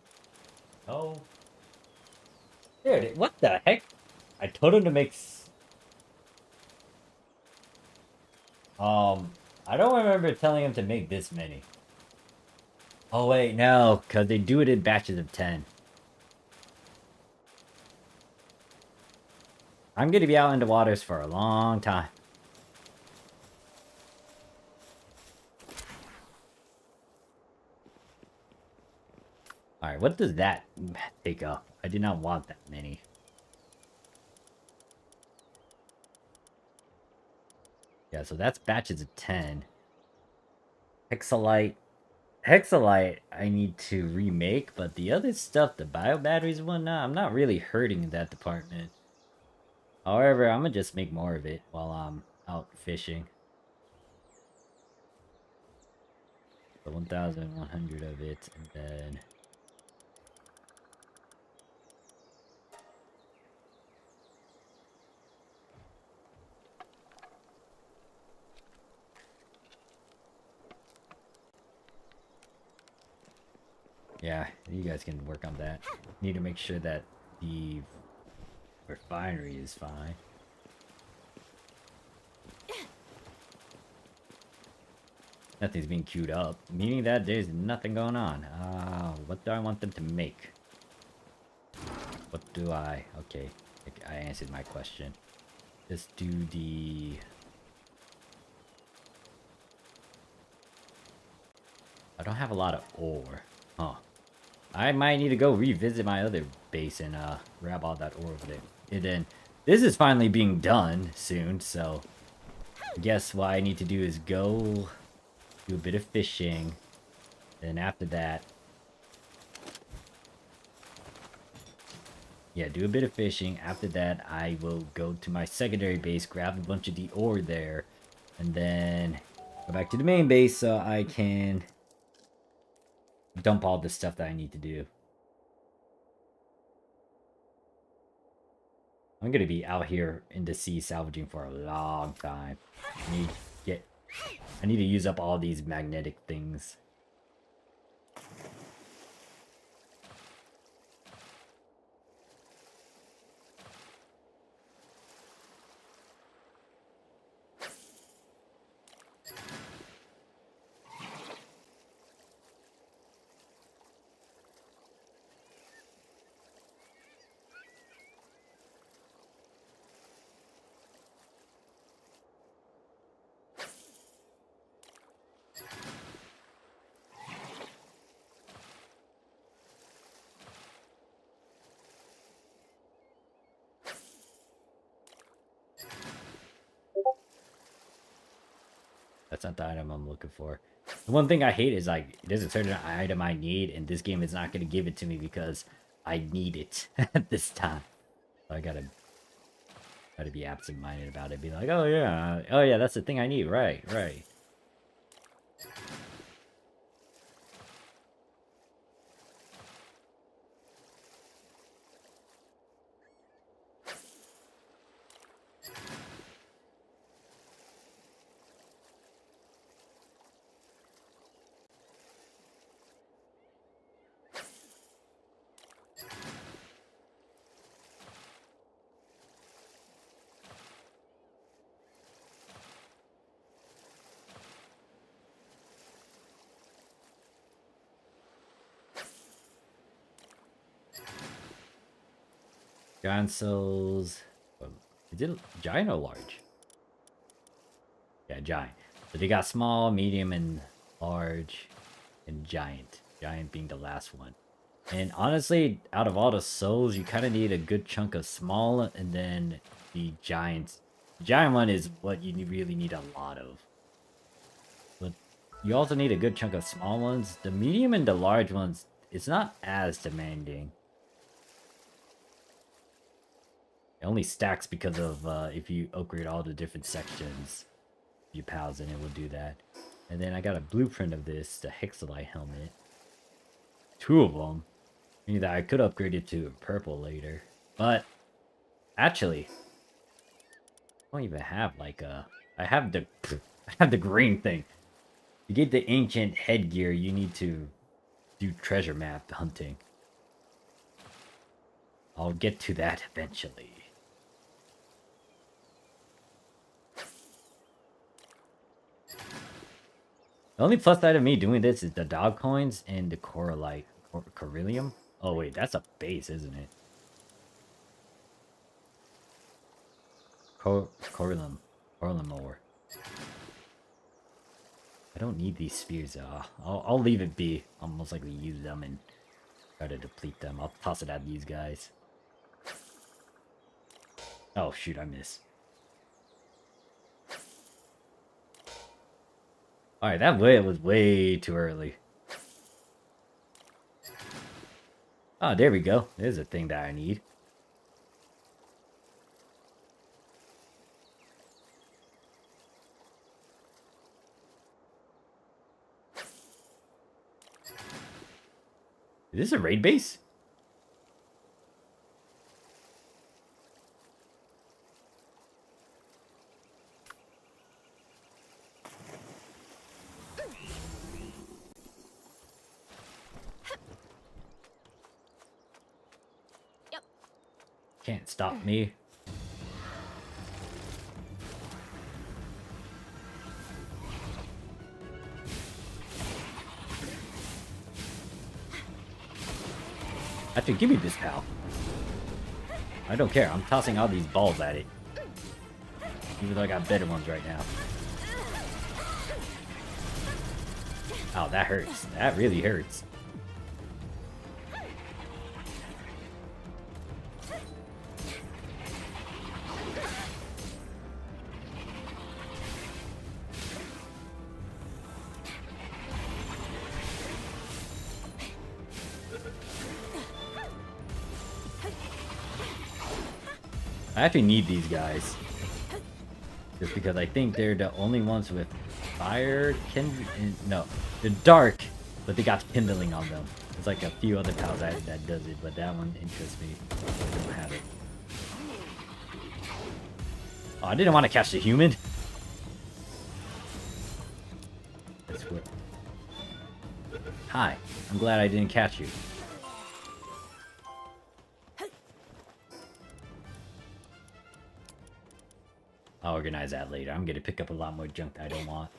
No. Dude, what the heck? I told him to make I don't remember telling him to make this many. Oh wait, no, because they do it in batches of 10. I'm gonna be out in the waters for a long time. Alright, what does that take up? I did not want that many. Yeah, so that's batches of 10. Hexalite. Hexalite I need to remake, but the other stuff, the bio batteries and whatnot, I'm not really hurting in that department. However, I'm gonna just make more of it while I'm out fishing. So 1,100 of it, and then... Yeah, you guys can work on that. Need to make sure that the refinery is fine. Nothing's being queued up, meaning that there's nothing going on. What do I want them to make? What do I... Okay, I answered my question. Just do the... I don't have a lot of ore. Huh. I might need to go revisit my other base and grab all that ore over there. And then this is finally being done soon, so I guess what I need to do is go do a bit of fishing. Then after that, yeah, do a bit of fishing. After that, I will go to my secondary base, grab a bunch of the ore there, and then go back to the main base so I can dump all the stuff that I need to do. I'm gonna be out here in the sea salvaging for a long time. I need to use up all these magnetic things. That's not the item I'm looking for. The one thing I hate is like there's a certain item I need and this game is not going to give it to me because I need it at this time. So I gotta be absent-minded about it. Be like, oh yeah, that's the thing I need. Right. Giant cells. Is it giant or large? Yeah, giant. So they got small, medium, and large, and giant. Giant being the last one. And honestly, out of all the souls, you kind of need a good chunk of small, and then the giant. The giant one is what you really need a lot of. But you also need a good chunk of small ones. The medium and the large ones, it's not as demanding. It only stacks because of if you upgrade all the different sections. Your pals, and it will do that. And then I got a blueprint of this, the Hexalite helmet. 2 of them. Meaning that I could upgrade it to purple later. But actually, I don't even have like a. I have the green thing. To get the ancient headgear, you need to do treasure map hunting. I'll get to that eventually. The only plus side of me doing this is the dog coins and the coralite. Coryllium? Oh wait, that's a base, isn't it? Coryllium ore. I don't need these spheres. I'll leave it be. I'll most likely use them and try to deplete them. I'll toss it at these guys. Oh shoot, I missed. Alright, that way it was way too early. Oh, there we go. There's a thing that I need. Is this a raid base? Can't stop me. Actually, give me this, pal. I don't care. I'm tossing all these balls at it. Even though I got better ones right now. Oh, that hurts. That really hurts. I actually need these guys. Just because I think they're the only ones with fire no, they're dark, but they got kindling on them. There's like a few other pals that does it, but that one interests me. I don't have it. Oh, I didn't want to catch the human. Hi, I'm glad I didn't catch you. I'll organize that later. I'm gonna pick up a lot more junk that I don't want.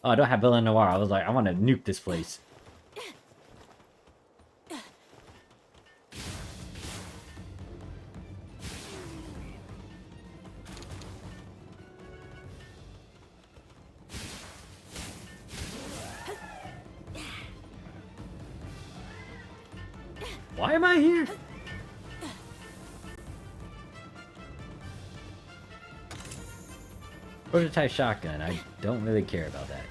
Oh, I don't have Villain Noir. I was like, I want to nuke this place. Why am I here? Prototype shotgun. I don't really care about that.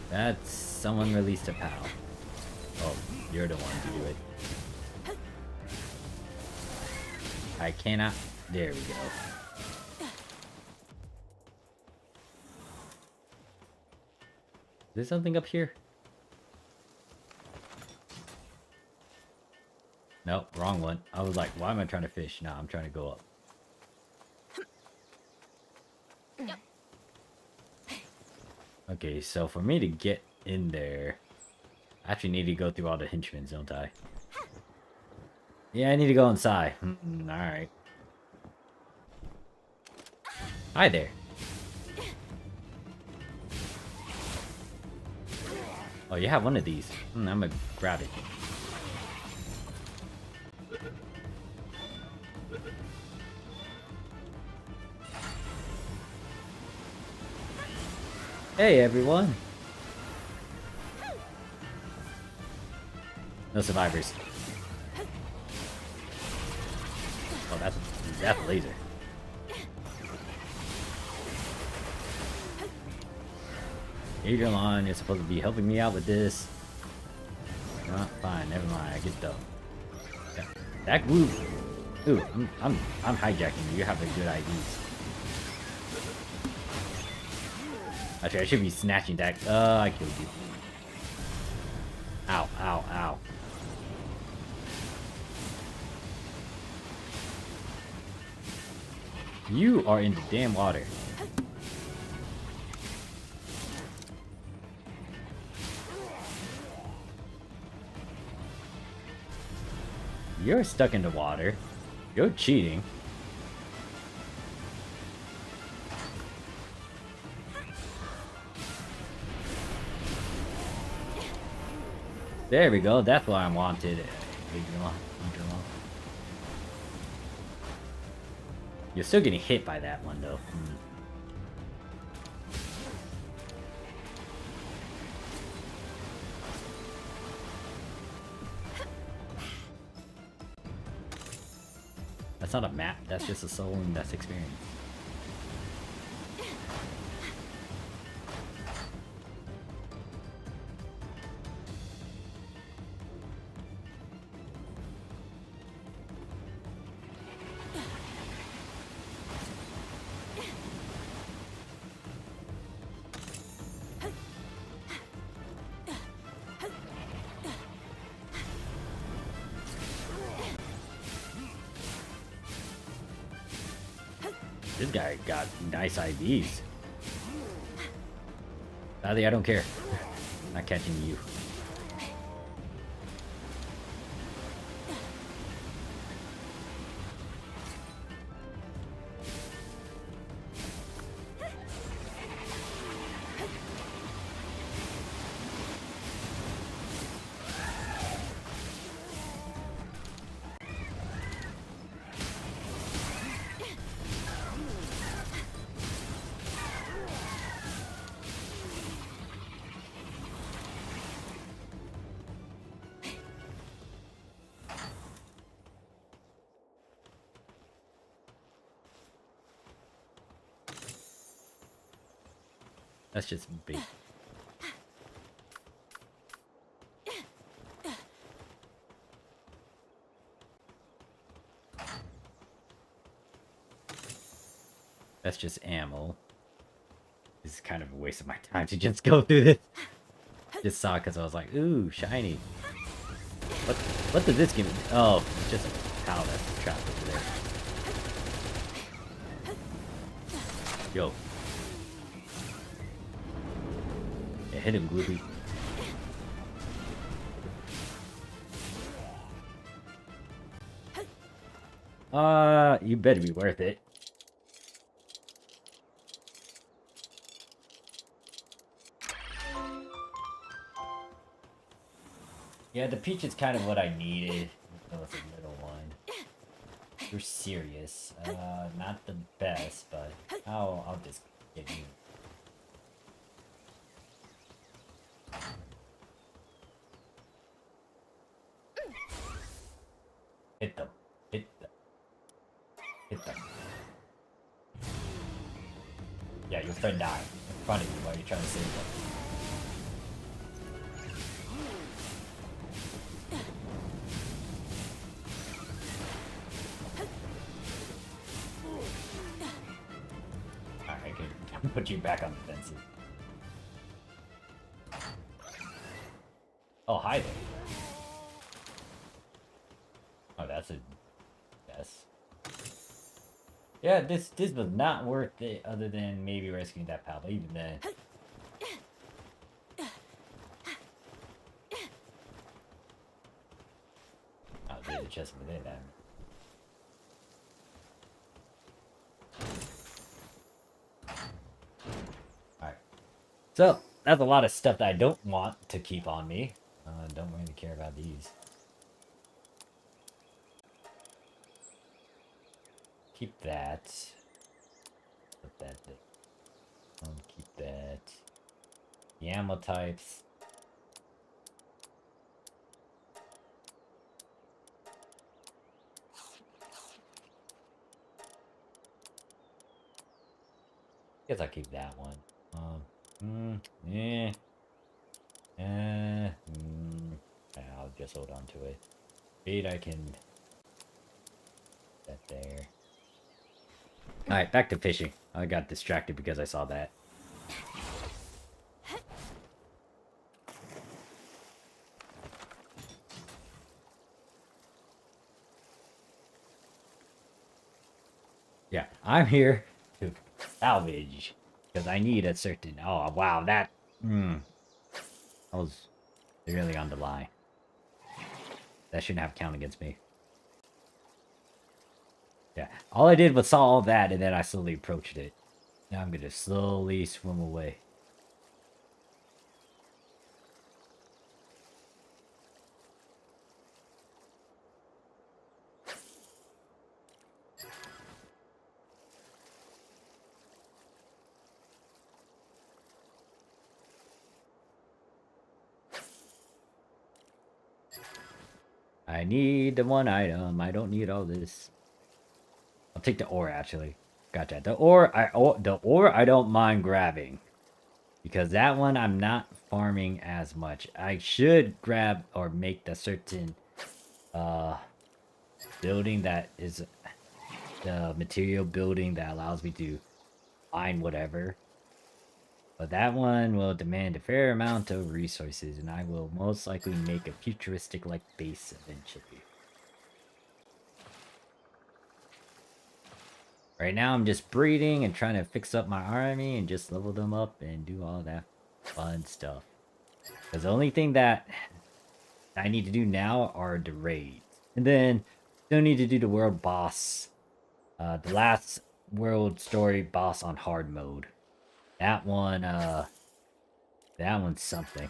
That's someone released a pal. Oh, you're the one to do it. I cannot. There we go. Is there something up here? Nope, wrong one. I was like, why am I trying to fish? Nah, I'm trying to go up. Okay, so for me to get in there, I actually need to go through all the henchmen, don't I? Yeah, I need to go inside. Alright. Hi there. Oh, you have one of these. I'm gonna grab it. Hey everyone! No survivors. Oh, that's a laser. Adrian, you're supposed to be helping me out with this. Oh, fine, never mind. I get done. That glue. Ooh, I'm hijacking you. You have a good IDs. Actually, I should be snatching that. I killed you. Ow, ow, ow. You are in the damn water. You're stuck in the water. You're cheating. There we go. That's why I'm wanted. You're still getting hit by that one, though. That's not a map. That's just a soul and that's experience. This guy got nice IVs. Sadly, I don't care. Not catching you. That's just bait. That's just ammo. This is kind of a waste of my time to just go through this. Just saw it because I was like, ooh, shiny. What did this give me? Oh, it's just a cow that's trapped over there. Yo. Yeah, hit him, Gloopy. You better be worth it. Yeah, the peach is kind of what I needed. Oh, it's a little one. You're serious. Not the best, but I'll just give you. Hit them. Hit them. Hit them. Yeah, your friend died in front of you while you're trying to save them. Alright, I can put you back on the defensive. Oh, hi there. Oh, that's a yes. Yeah, this was not worth it other than maybe rescuing that pal, but even then. Oh, there's a chest within that. Alright. So, that's a lot of stuff that I don't want to keep on me. Don't really care about these. Keep that. Put that there. Keep that. The ammo types. Guess I'll keep that one. I'll just hold on to it. Bait I can that there. Alright, back to fishing. I got distracted because I saw that. Yeah, I'm here to salvage because I need a certain. Oh wow, that was really on the line. That shouldn't have count against me. Yeah, all I did was saw all that and then I slowly approached it. Now I'm gonna slowly swim away. I need the one item. I don't need all this. I'll take the ore actually. Gotcha. The ore I don't mind grabbing. Because that one I'm not farming as much. I should grab or make the certain building that is the material building that allows me to mine whatever. But that one will demand a fair amount of resources, and I will most likely make a futuristic-like base eventually. Right now, I'm just breeding and trying to fix up my army and just level them up and do all that fun stuff. Because the only thing that I need to do now are the raids. And then, still need to do the world boss. The last world story boss on hard mode. That one's something.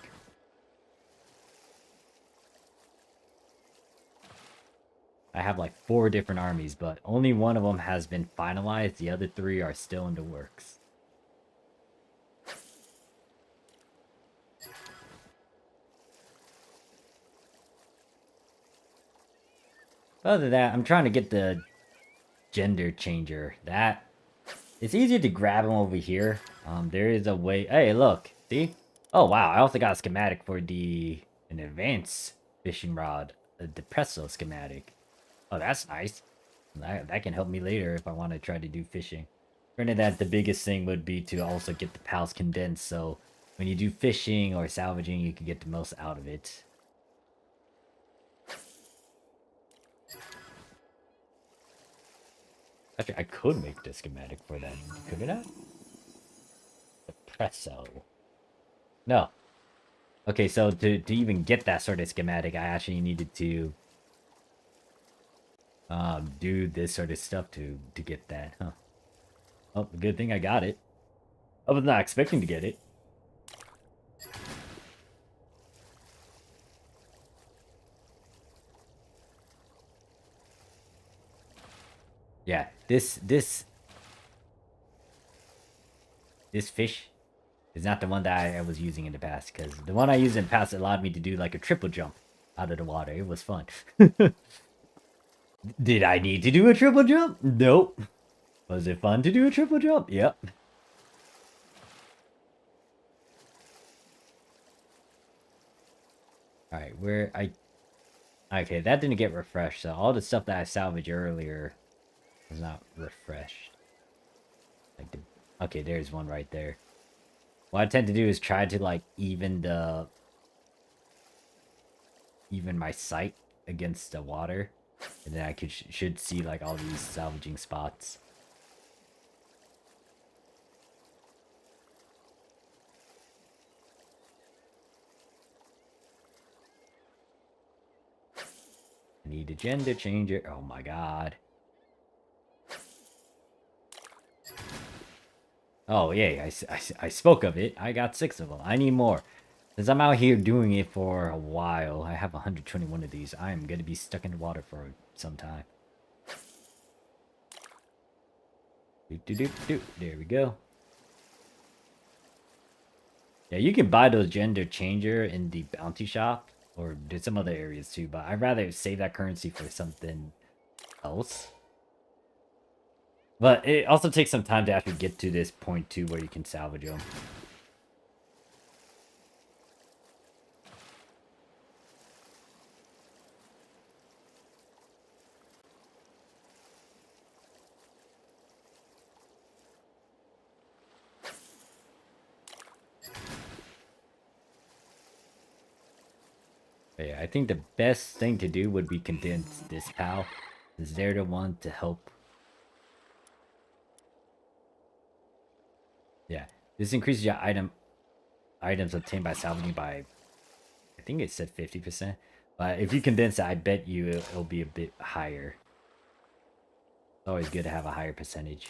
I have like 4 different armies, but only one of them has been finalized. The other 3 are still in the works. Other than that, I'm trying to get the gender changer. That It's easier to grab them over here. There is a way. Hey, look. See? Oh, wow. I also got a schematic for an advanced fishing rod. A depresso schematic. Oh, that's nice. That can help me later if I want to try to do fishing. Granted that the biggest thing would be to also get the pals condensed, so when you do fishing or salvaging, you can get the most out of it. Actually, I could make the schematic for that. Could I not? Depresso. No. Okay, so to even get that sort of schematic, I actually needed to do this sort of stuff to get that, huh? Oh, good thing I got it. I was not expecting to get it. Yeah, this fish is not the one that I was using in the past, because the one I used in the past allowed me to do like a triple jump out of the water. It was fun. Did I need to do a triple jump? Nope. Was it fun to do a triple jump? Yep. Alright, okay, that didn't get refreshed, so all the stuff that I salvaged earlier was not refreshed. Okay, there's one right there. What I tend to do is try to like even my sight against the water, and then I should see like all these salvaging spots. I need a gender changer. Oh my god. Oh, yay, I spoke of it. I got 6 of them. I need more. Since I'm out here doing it for a while, I have 121 of these. I am going to be stuck in the water for some time. There we go. Yeah, you can buy those gender changer in the bounty shop, or there's some other areas too, but I'd rather save that currency for something else. But it also takes some time to actually get to this point too where you can salvage them. But yeah, I think the best thing to do would be condense this pal. Is they're the one to help. Yeah, this increases your items obtained by salvaging by, I think it said 50%. But if you condense it, I bet you it'll be a bit higher. It's always good to have a higher percentage.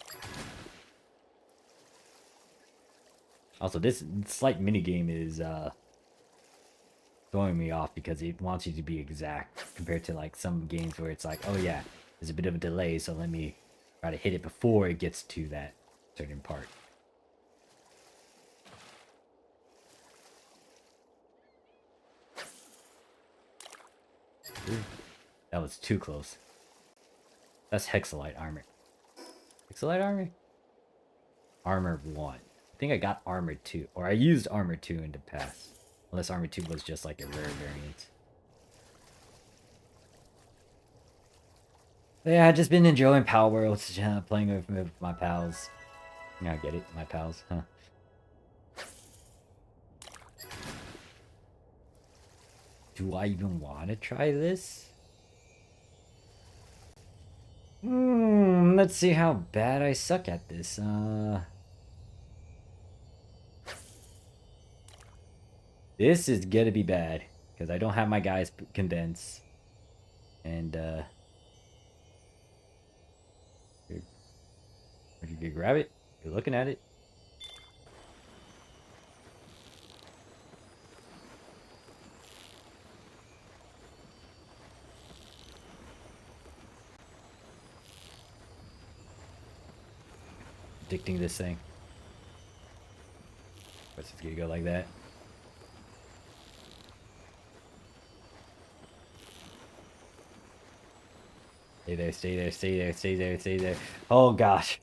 Also, this slight minigame is throwing me off because it wants you to be exact compared to like some games where it's like, oh yeah, there's a bit of a delay, so let me try to hit it before it gets to that certain part. Ooh, that was too close. That's Hexalite armor. Hexalite armor? Armor 1. I think I got armor 2. Or I used armor 2 in the past. Unless armor 2 was just like a rare variant. But yeah, I've just been enjoying Palworlds, playing with my pals. Yeah, I get it, my pals, huh? Do I even want to try this? Let's see how bad I suck at this. This is gonna be bad because I don't have my guys condense, and if you could grab it, you're looking at it. Addicting this thing. What's it's gonna go like that? Stay there, stay there, stay there, stay there, stay there. Oh gosh.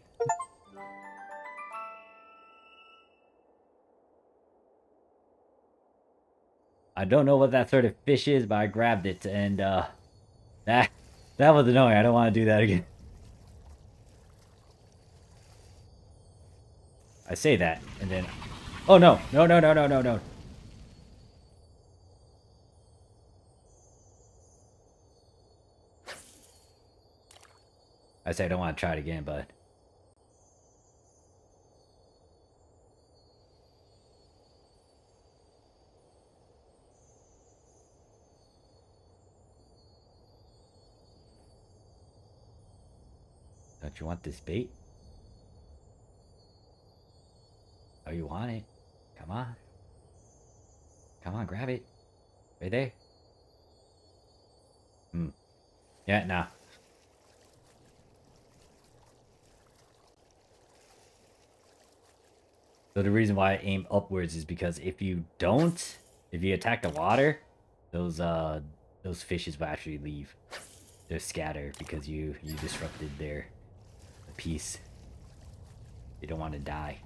I don't know what that sort of fish is, but I grabbed it, and that was annoying. I don't want to do that again. I say that, and then, oh no, no, no, no, no, no, no. I say I don't want to try it again, but don't you want this bait? Oh, you want it? Come on. Come on, grab it. Right there. Hmm. Yeah, nah. So the reason why I aim upwards is because if you don't, if you attack the water, those fishes will actually leave. They'll scatter because you disrupted their peace. They don't want to die.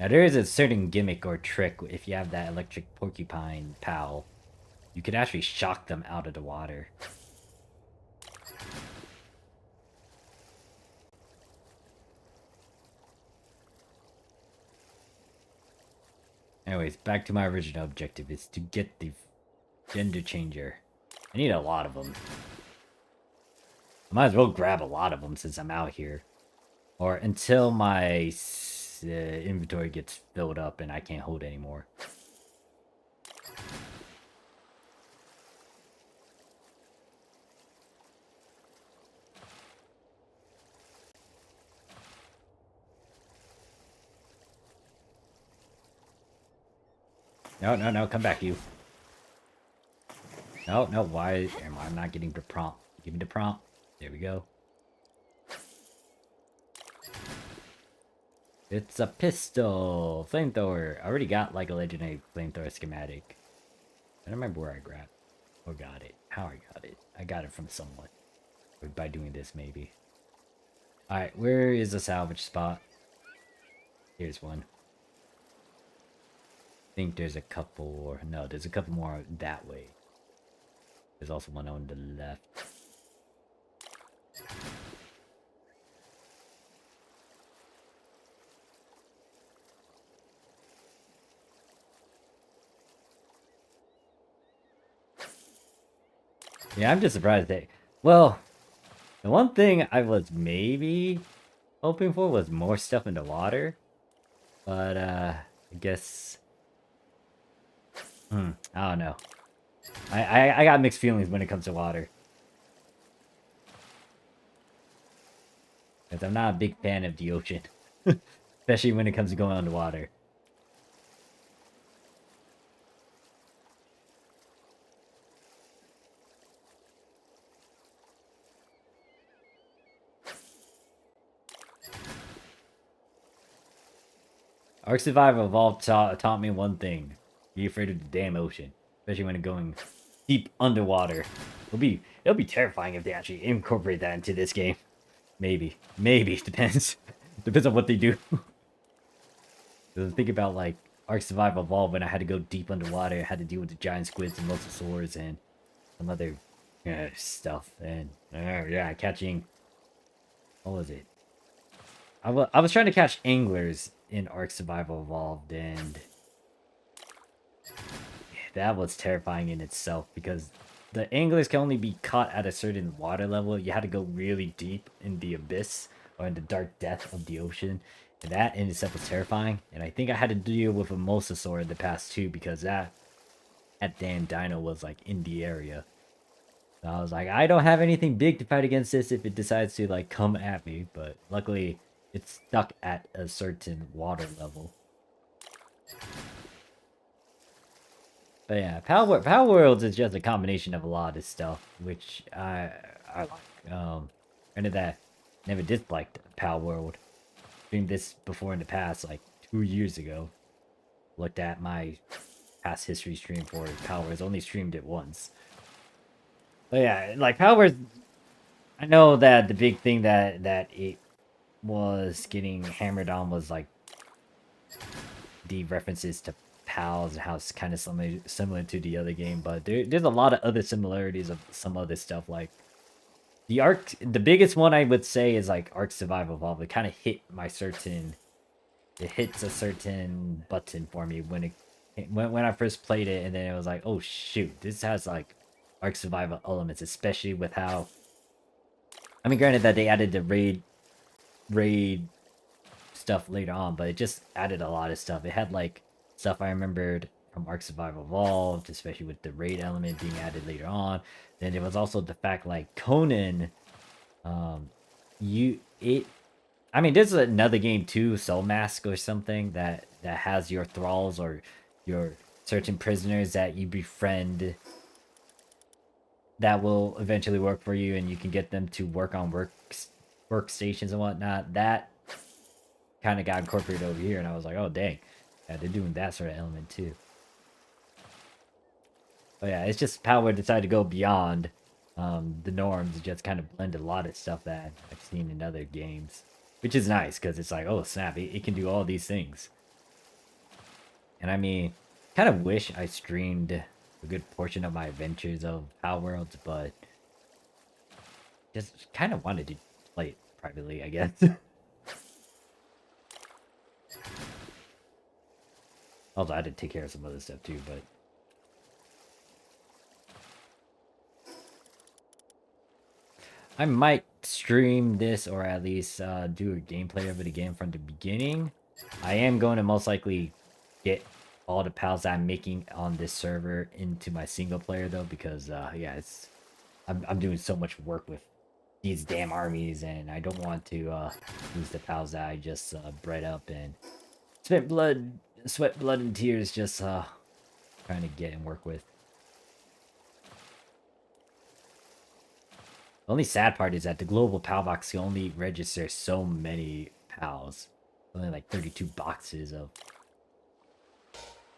Now there is a certain gimmick or trick if you have that electric porcupine pal. You could actually shock them out of the water. Anyways, back to my original objective is to get the gender changer. I need a lot of them. I might as well grab a lot of them since I'm out here. Or until my inventory gets filled up and I can't hold anymore. No, no, no, come back, you. No, no, why am I not getting the prompt? Give me the prompt. There we go. It's a pistol! Flamethrower! I already got like a legendary flamethrower schematic. I don't remember where I grabbed or got it. How I got it. I got it from someone. Or by doing this, maybe. Alright, where is the salvage spot? Here's one. I think there's a couple, or no, there's a couple more that way. There's also one on the left. Yeah, I'm just surprised that... Well, the one thing I was maybe hoping for was more stuff in the water. But, I guess... I don't know. I got mixed feelings when it comes to water. Because I'm not a big fan of the ocean. Especially when it comes to going underwater. Ark Survival Evolved taught me one thing. Be afraid of the damn ocean. Especially when it's going deep underwater. It'll be terrifying if they actually incorporate that into this game. Maybe. Maybe. Depends. Depends on what they do. Think about like Ark Survival Evolved when I had to go deep underwater. I had to deal with the giant squids and mosasaurs and some other stuff. And yeah, catching... What was it? I was trying to catch anglers in Ark Survival Evolved, and that was terrifying in itself because the anglers can only be caught at a certain water level. You had to go really deep in the abyss or in the dark depth of the ocean, and that in itself was terrifying. And I think I had to deal with a mosasaur in the past too because that damn dino was like in the area. So I was like, I don't have anything big to fight against this if it decides to like come at me, but luckily it's stuck at a certain water level. But yeah, Palworlds is just a combination of a lot of stuff, which I like. Granted that never disliked Palworld. Streamed this before in the past, like 2 years ago. Looked at my past history stream for Palworlds, only streamed it once. But yeah, like Palworlds, I know that the big thing that it was getting hammered on was like the references to pals and how it's kind of similar to the other game, but there's a lot of other similarities of some other stuff. Like the biggest one I would say is like Ark Survival Evolved. It kind of it hits a certain button for me when I first played it, and then it was like, oh shoot, this has like Ark Survival elements, especially with how. I mean, granted that they added the raid stuff later on, but it just added a lot of stuff. It had like stuff I remembered from Ark Survival Evolved, especially with the raid element being added later on. Then there was also the fact like Conan, I mean, there's another game too, Soul Mask or something that has your thralls or your certain prisoners that you befriend that will eventually work for you, and you can get them to work on workstations and whatnot. That kind of got incorporated over here, and I was like, oh dang, yeah, they're doing that sort of element too. But yeah, it's just Power decided to go beyond the norms, just kind of blend a lot of stuff that I've seen in other games, which is nice because it's like, oh snap, it can do all these things. And I mean, kind of wish I streamed a good portion of my adventures of Palworlds, but just kind of wanted to play it privately, I guess. Also, I had to take care of some other stuff too, but I might stream this or at least do a gameplay of it again from the beginning. I am going to most likely get all the pals that I'm making on this server into my single player though, because yeah, I'm doing so much work with these damn armies, and I don't want to lose the pals that I just bred up and spent sweat, blood, and tears just trying to get and work with. The only sad part is that the global PAL box can only register so many PALs. Only like 32 boxes of.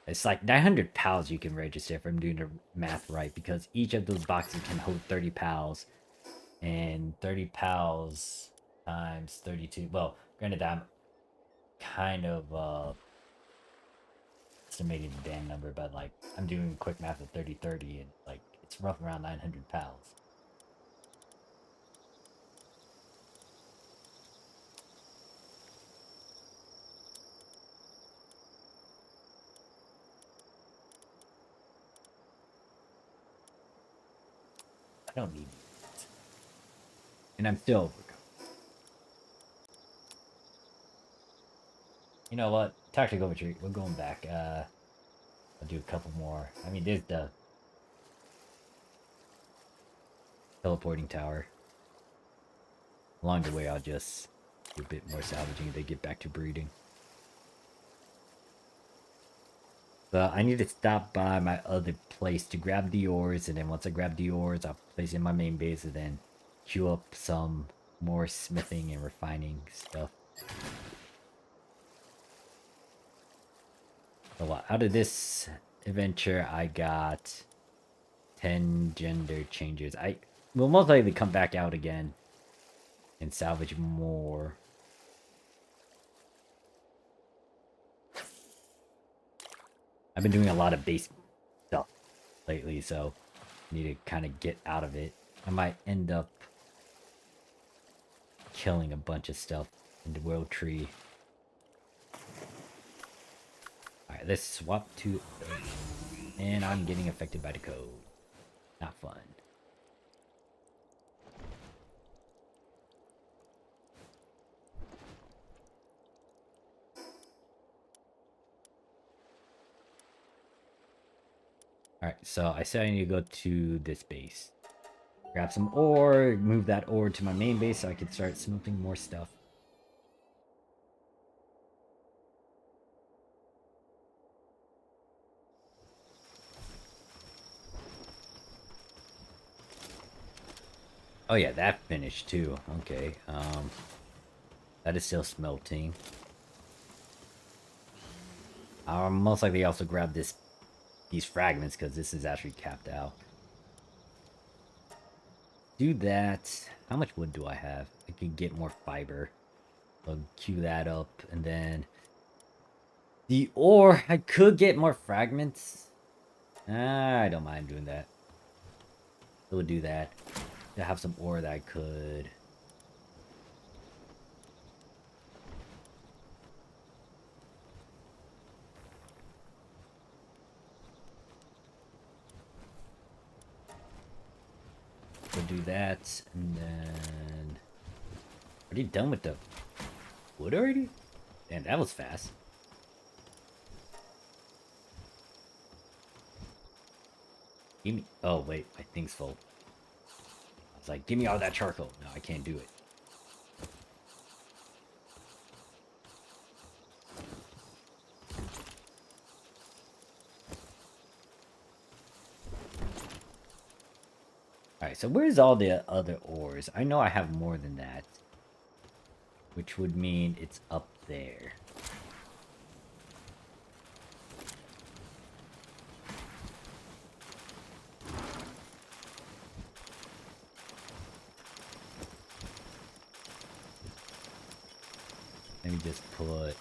It's like 900 PALs you can register if I'm doing the math right, because each of those boxes can hold 30 PALs. And 30 PALs times 32. Well, granted, I'm kind of estimating the damn number, but like I'm doing quick math at 30/30, and like it's rough around 900 PALs. I don't need these. And I'm still overcome. You know what? Tactical retreat. We're going back. I'll do a couple more. I mean, there's the teleporting tower. Along the way, I'll just do a bit more salvaging. They get back to breeding. But I need to stop by my other place to grab the ores, and then once I grab the ores, I'll place it in my main base, and then queue up some more smithing and refining stuff. So out of this adventure, I got 10 gender changes. I will most likely come back out again and salvage more. I've been doing a lot of base stuff lately, so I need to kind of get out of it. I might end up killing a bunch of stuff in the world tree. Alright, let's swap to... And I'm getting affected by the code. Not fun. Alright, so I said I need to go to this base. Grab some ore, move that ore to my main base so I can start smelting more stuff. Oh yeah, that finished too. Okay, that is still smelting. I'll most likely also grab these fragments because this is actually capped out. Do that. How much wood do I have? I can get more fiber. I'll queue that up, and then The ore, I could get more fragments. I don't mind doing that. I would do that. To have some ore that I could. We'll do that, and then... Are you done with the wood already? Damn, that was fast. Give me... Oh, wait, my thing's full. I was like, give me all that charcoal. No, I can't do it. Alright, so where's all the other ores? I know I have more than that. Which would mean it's up there. Let me just put...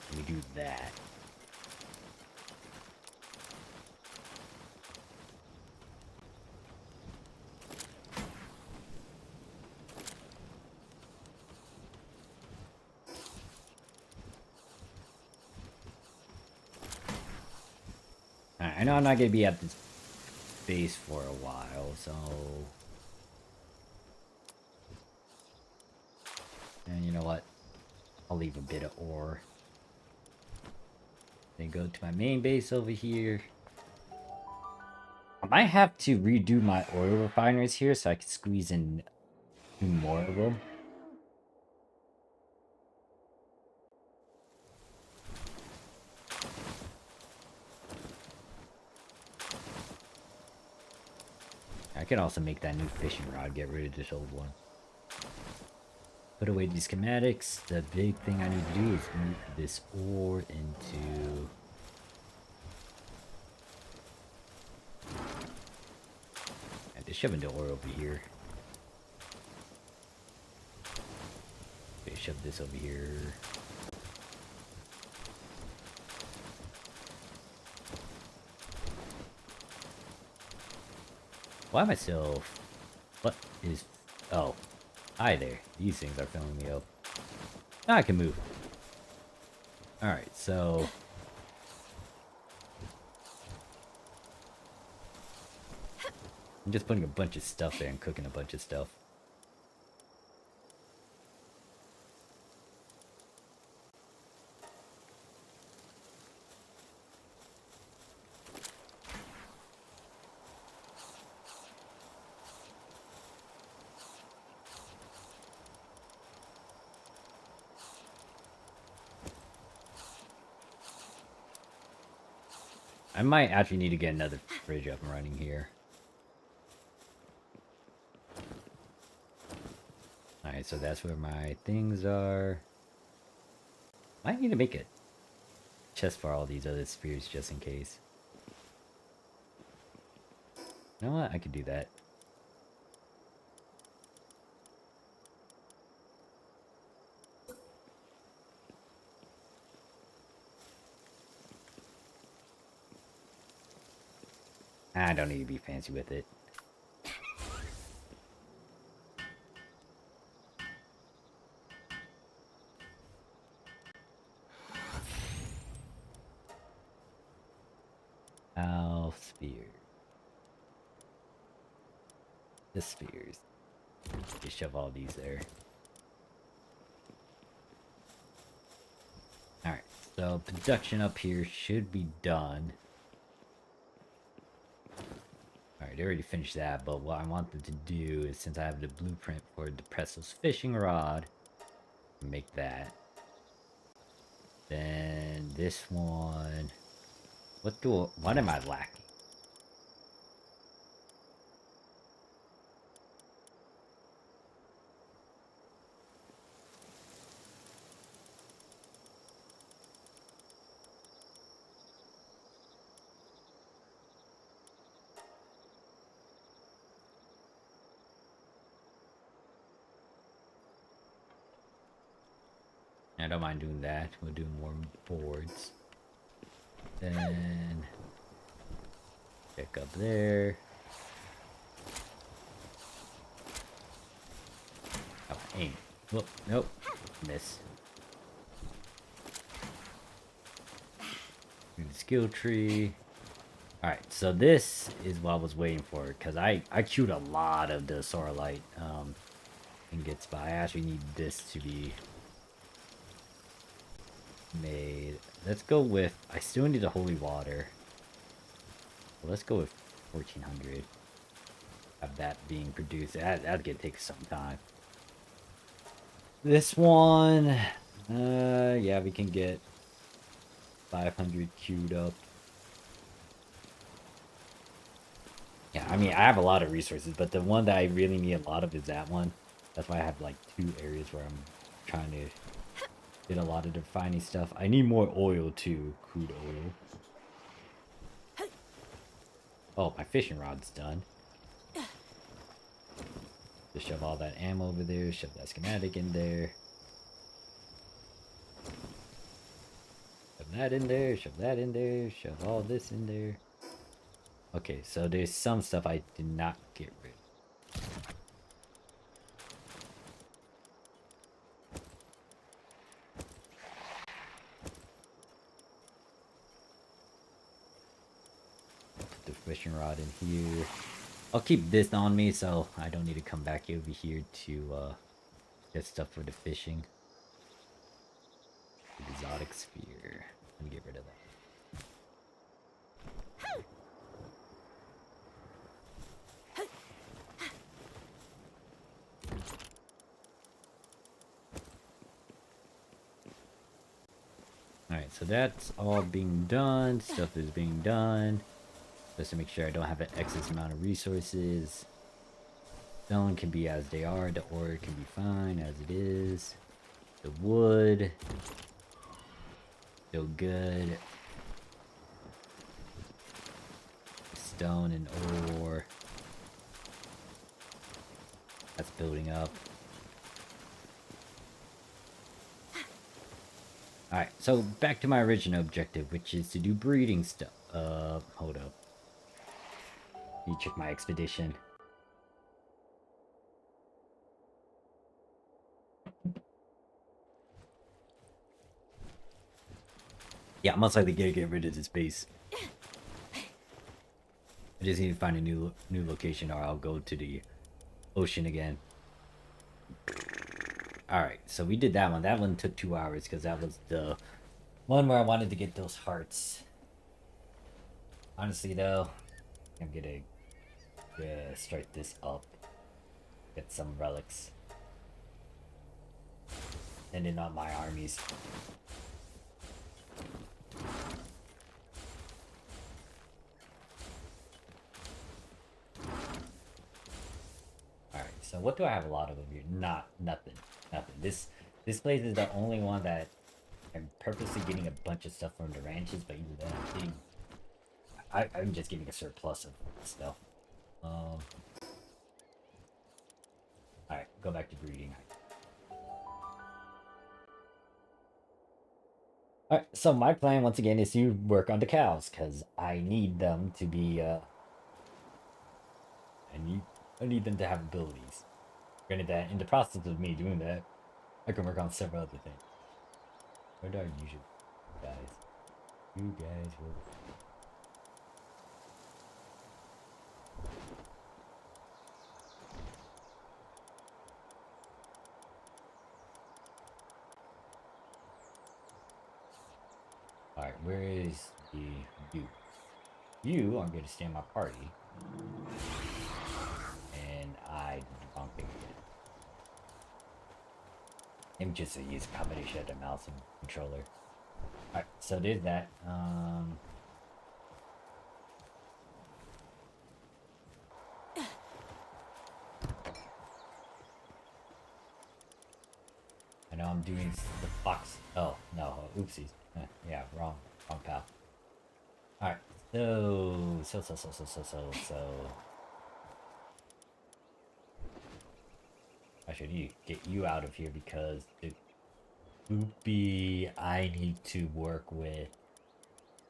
Let me do that. Alright, I know I'm not gonna be at this base for a while, so... And you know what? I'll leave a bit of ore. Then go to my main base over here. I might have to redo my oil refineries here so I can squeeze in 2 more of them. I can also make that new fishing rod, get rid of this old one. Put away these schematics. The big thing I need to do is move this ore into... And just shoving the ore over here. Okay, shove this over here. Why am I still... What is... Oh. Hi there. These things are filling me up. Now I can move. Alright, so... I'm just putting a bunch of stuff there and cooking a bunch of stuff. I might actually need to get another fridge up and running here. Alright, so that's where my things are. Might need to make a chest for all these other spears just in case. You know what? I could do that. I don't need to be fancy with it. Spears. The spears. Just shove all these there. Alright, so production up here should be done. Alright, I already finished that, but what I wanted to do is, since I have the blueprint for the Presso's fishing rod, make that. Then this one... What am I lacking? I don't mind doing that. We'll do more boards. Then check up there. Oh, aim. Whoop, nope. Miss. Do the skill tree. Alright, so this is what I was waiting for, because I queued a lot of the Sorrelite ingots, but I actually need this to be made. Let's go with, I still need the holy water. Let's go with 1400. Have that being produced. That's gonna take some time. This one, yeah, we can get 500 queued up. Yeah, I mean, I have a lot of resources, but the one that I really need a lot of is that one. That's why I have like 2 areas where I'm trying to get a lot of the refining stuff. I need more oil too, crude oil. Oh, my fishing rod's done. Just shove all that ammo over there, shove that schematic in there. Shove that in there, shove that in there, shove all this in there. Okay, so there's some stuff I did not get rid of. Put the fishing rod in here. I'll keep this on me so I don't need to come back over here to get stuff for the fishing. The exotic sphere. Let me get rid of that. Alright, so that's all being done. Stuff is being done. Just to make sure I don't have an excess amount of resources. Stone can be as they are. The ore can be fine as it is. The wood. Still good. Stone and ore. That's building up. Alright, so back to my original objective, which is to do breeding stuff. Hold up. Let me check my expedition. Yeah, I'm most likely gonna get rid of this base. I just need to find a new location, or I'll go to the ocean again. Alright, so we did that one. That one took 2 hours because that was the one where I wanted to get those hearts. Honestly though, I'm gonna start this up. Get some relics. And then on my armies. Alright, so what do I have a lot of over here? Nothing. This place is the only one that I'm purposely getting a bunch of stuff from the ranches, but even then I'm just getting a surplus of stuff. Alright, go back to breeding. Alright, so my plan once again is to work on the cows, because I need them to be I need them to have abilities. Granted that in the process of me doing that, I can work on several other things. Where do I usually guys? You guys will. Alright, where is the you? You are going to stay in my party. And I did the wrong thing again. I'm just a use a combination of the mouse and controller. Alright, so there's that. I know I'm doing the fox. Oh, no. Oopsies. Yeah, wrong pal. Alright, so. I should get you out of here because Oopie, I need to work with.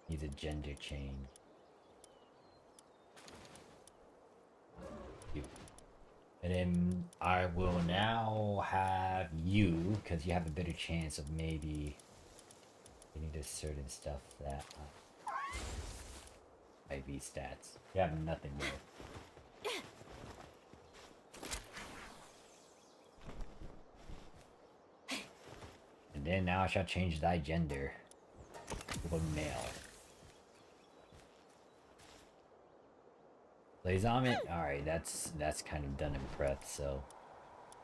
Needs a gender change. You. And then I will now have you, because you have a better chance of maybe getting to certain stuff that IV stats. You have nothing there. And then now I shall change thy gender to a male. Blazomit? Alright, that's kind of done in prep, so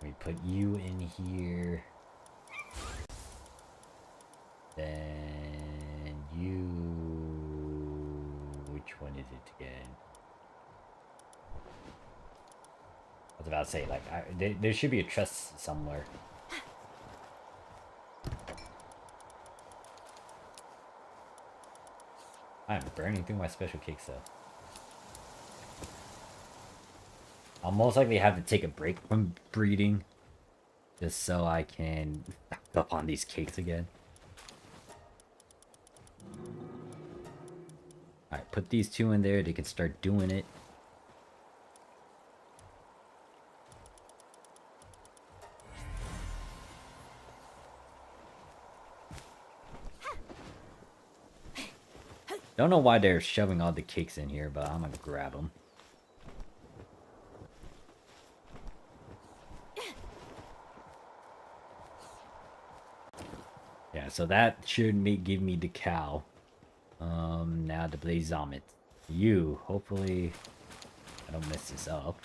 let me put you in here. Then you... Which one is it again? I was about to say, like, there should be a trust somewhere. I'm burning through my special cakes, though. I'll most likely have to take a break from breeding, just so I can stock up on these cakes again. Alright, put these two in there, they can start doing it. Don't know why they're shoving all the cakes in here, but I'm gonna grab them. Yeah, so that should give me the cow. Now the Blazomit. You, hopefully I don't mess this up.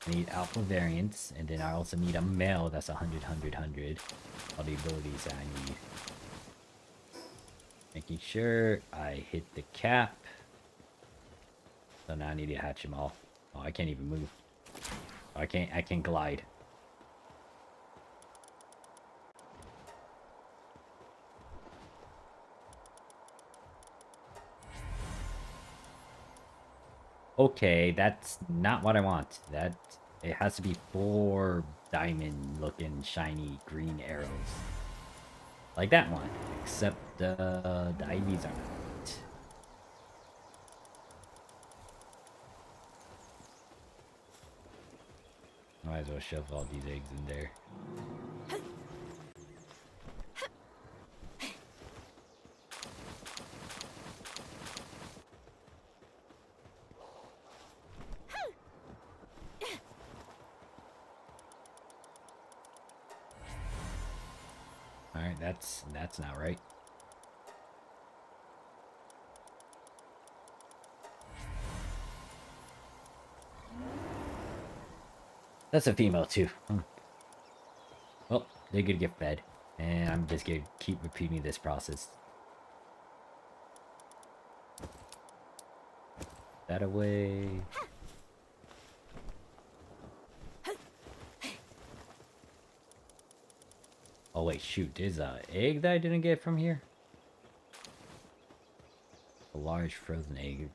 I need alpha variants, and then I also need a male that's 100, 100, 100. All the abilities that I need. Making sure I hit the cap. So now I need to hatch them all. Oh, I can't even move. Oh, I can't glide. Okay, that's not what I want. It has to be 4 diamond looking shiny green arrows. Like that one. Except the IVs are not. Might as well shove all these eggs in there. Alright, that's not right. That's a female too. Well, they're gonna get fed. And I'm just gonna keep repeating this process. That away. Oh wait, shoot, there's an egg that I didn't get from here. A large frozen egg.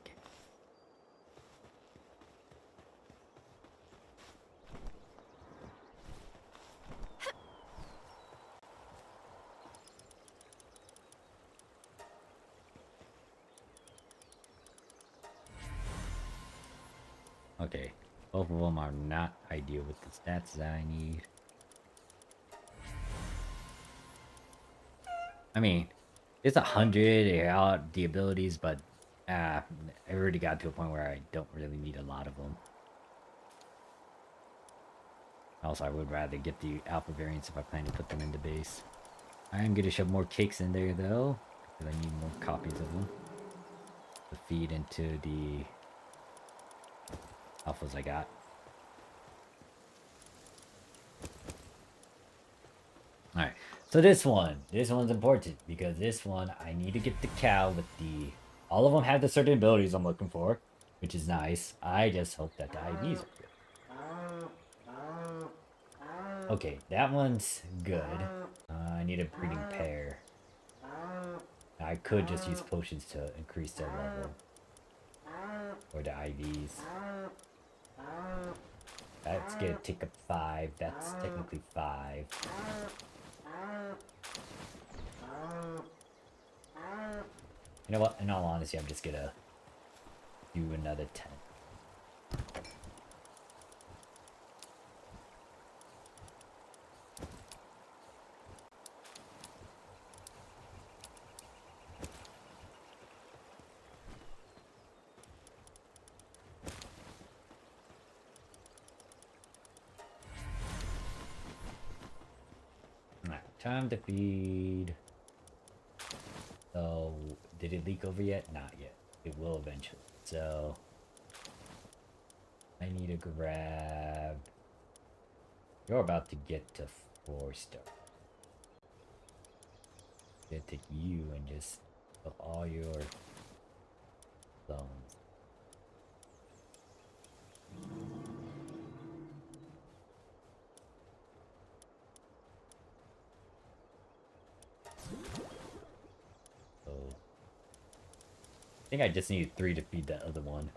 Okay, both of them are not ideal with the stats that I need. I mean, it's 100 out the abilities, but I already got to a point where I don't really need a lot of them. Also, I would rather get the alpha variants if I plan to put them in the base. I am going to shove more cakes in there though, because I need more copies of them to feed into the alphas I got. Alright, so this one's important because this one I need to get the cow with the... All of them have the certain abilities I'm looking for, which is nice. I just hope that the IVs are good. Okay, that one's good. I need a breeding pair. I could just use potions to increase their level. Or the IVs. That's gonna take up 5. That's technically 5. You know what? In all honesty, I'm just gonna do another 10. Alright, time to feed. So, did it leak over yet? Not yet. It will eventually. So, I need to grab... You're about to get to 4 star. Get to you and just fill all your zones. So, I think I just need 3 to feed that other one.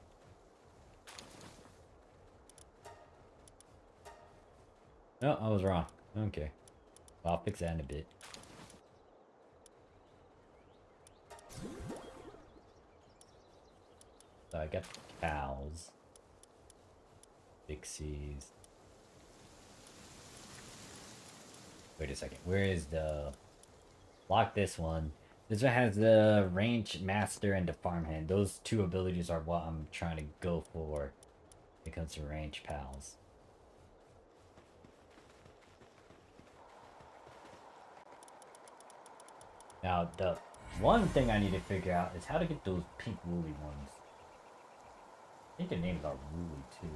No, I was wrong. Okay. Well, I'll fix that in a bit. So I got the cows. Pixies. Wait a second. Where is the... Lock this one. This one has the range master and the farmhand. Those 2 abilities are what I'm trying to go for when it comes to range pals. Now, the one thing I need to figure out is how to get those pink woolly ones. I think their names are woolly too.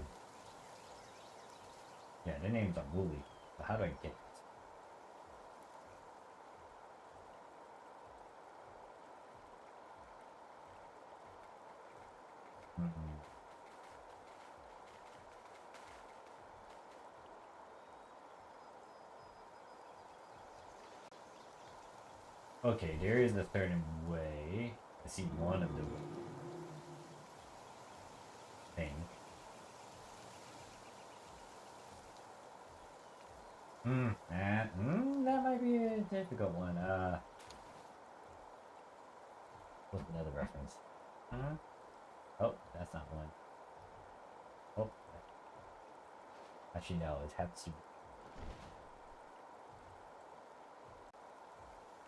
Yeah, their names are woolly. But how do I get it? Okay, there is a certain way. I see one of the thing. That might be a difficult one. What's another reference? Oh, that's not one. Oh, actually no, it has to.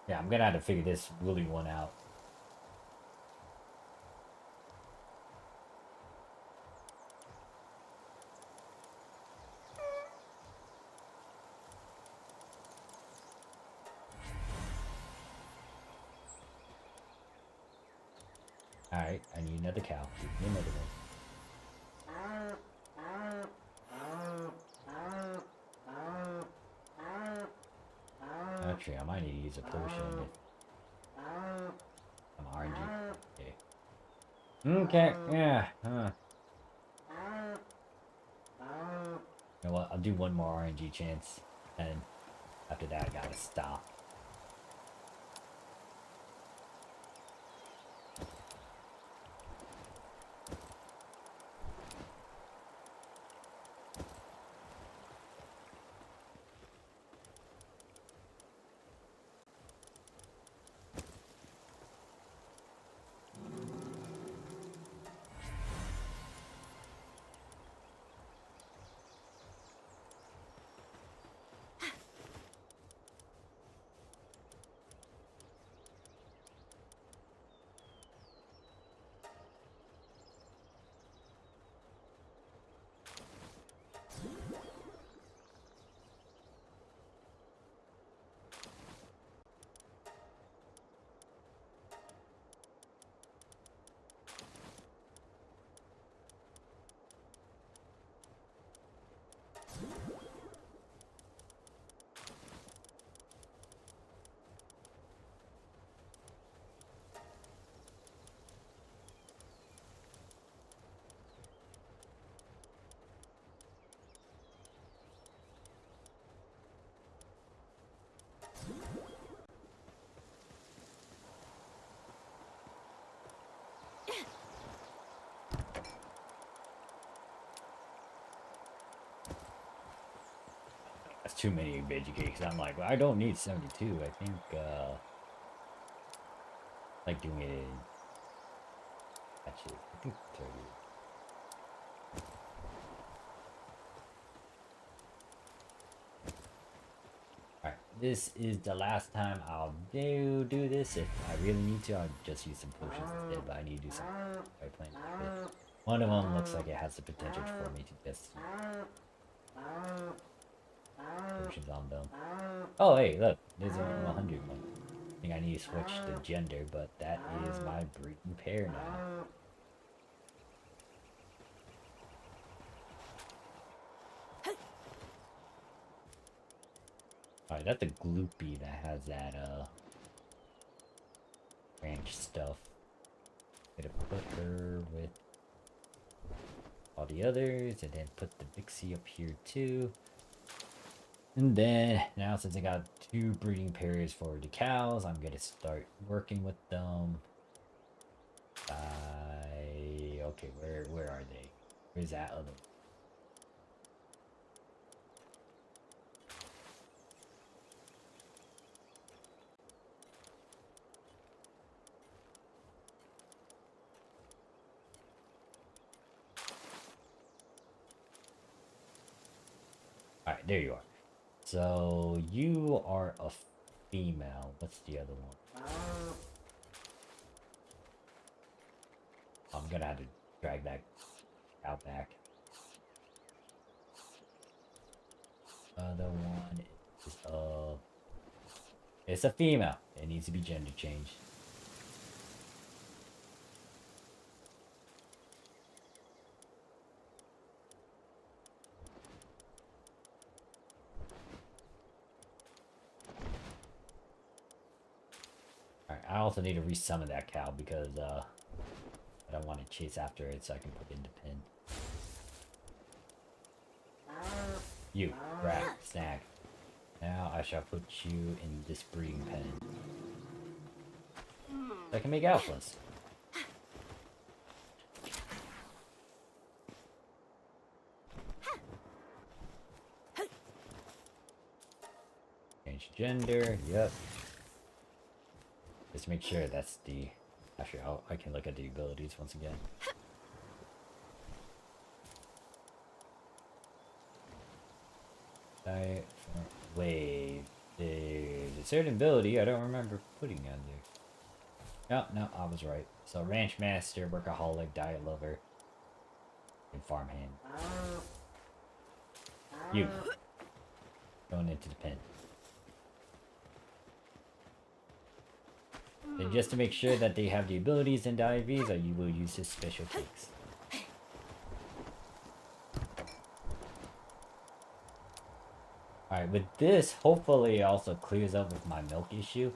Yeah, I'm gonna have to figure this woolly one out. Alright, I need another cow. Give me another one. Actually, I might need to use a potion. Some RNG. Okay. Okay, yeah. You know what? I'll do one more RNG chance. And after that, I gotta stop. too many veggie cakes. I'm like, well, I don't need 72. I think, like doing it in batches. I think 30. Alright, this is the last time I'll do this. If I really need to, I'll just use some potions instead, but I need to do something by playing with it. One of them looks like it has the potential for me to just potions on them. Oh, hey, look, there's a 100 one. I think I need to switch the gender, but that is my breeding pair now. Alright, that's a gloopy that has that, ranch stuff. I'm gonna put her with all the others, and then put the Vixie up here too. And then, now since I got 2 breeding pairs for the cows, I'm gonna start working with them. Okay, where are they? Where's that other one? Alright, there you are. So, you are a female. What's the other one? I'm gonna have to drag that out back. Other one is, it's a female. It needs to be gender changed. I also need to resummon that cow because I don't want to chase after it, so I can put it in the pen. You, rat, snack. Now I shall put you in this breeding pen. So I can make alphas. Change gender, yep. Just make sure that's the... Actually, I can look at the abilities once again. Wait, there's a certain ability I don't remember putting on there. No, I was right. So ranch master, workaholic, diet lover, and farmhand. You. Going into the pen. And just to make sure that they have the abilities and the IVs, or you will use his special cakes. Alright, with this, hopefully it also clears up with my milk issue.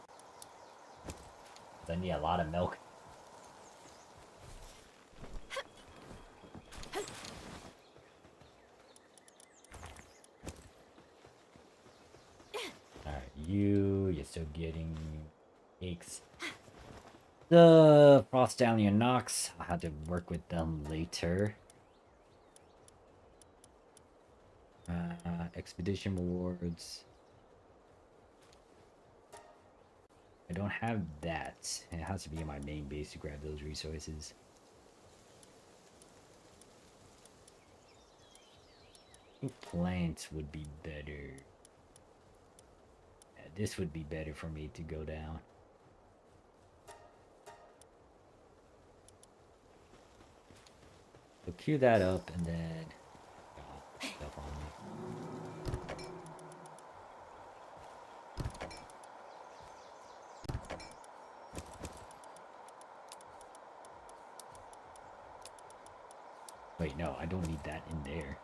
I need a lot of milk. Alright, you're still getting cakes. The Frost Stallion Nox, I'll have to work with them later. Expedition rewards. I don't have that. It has to be in my main base to grab those resources. I think plants would be better. Yeah, this would be better for me to go down. So queue that up and then stuff on me. Wait, no, I don't need that in there.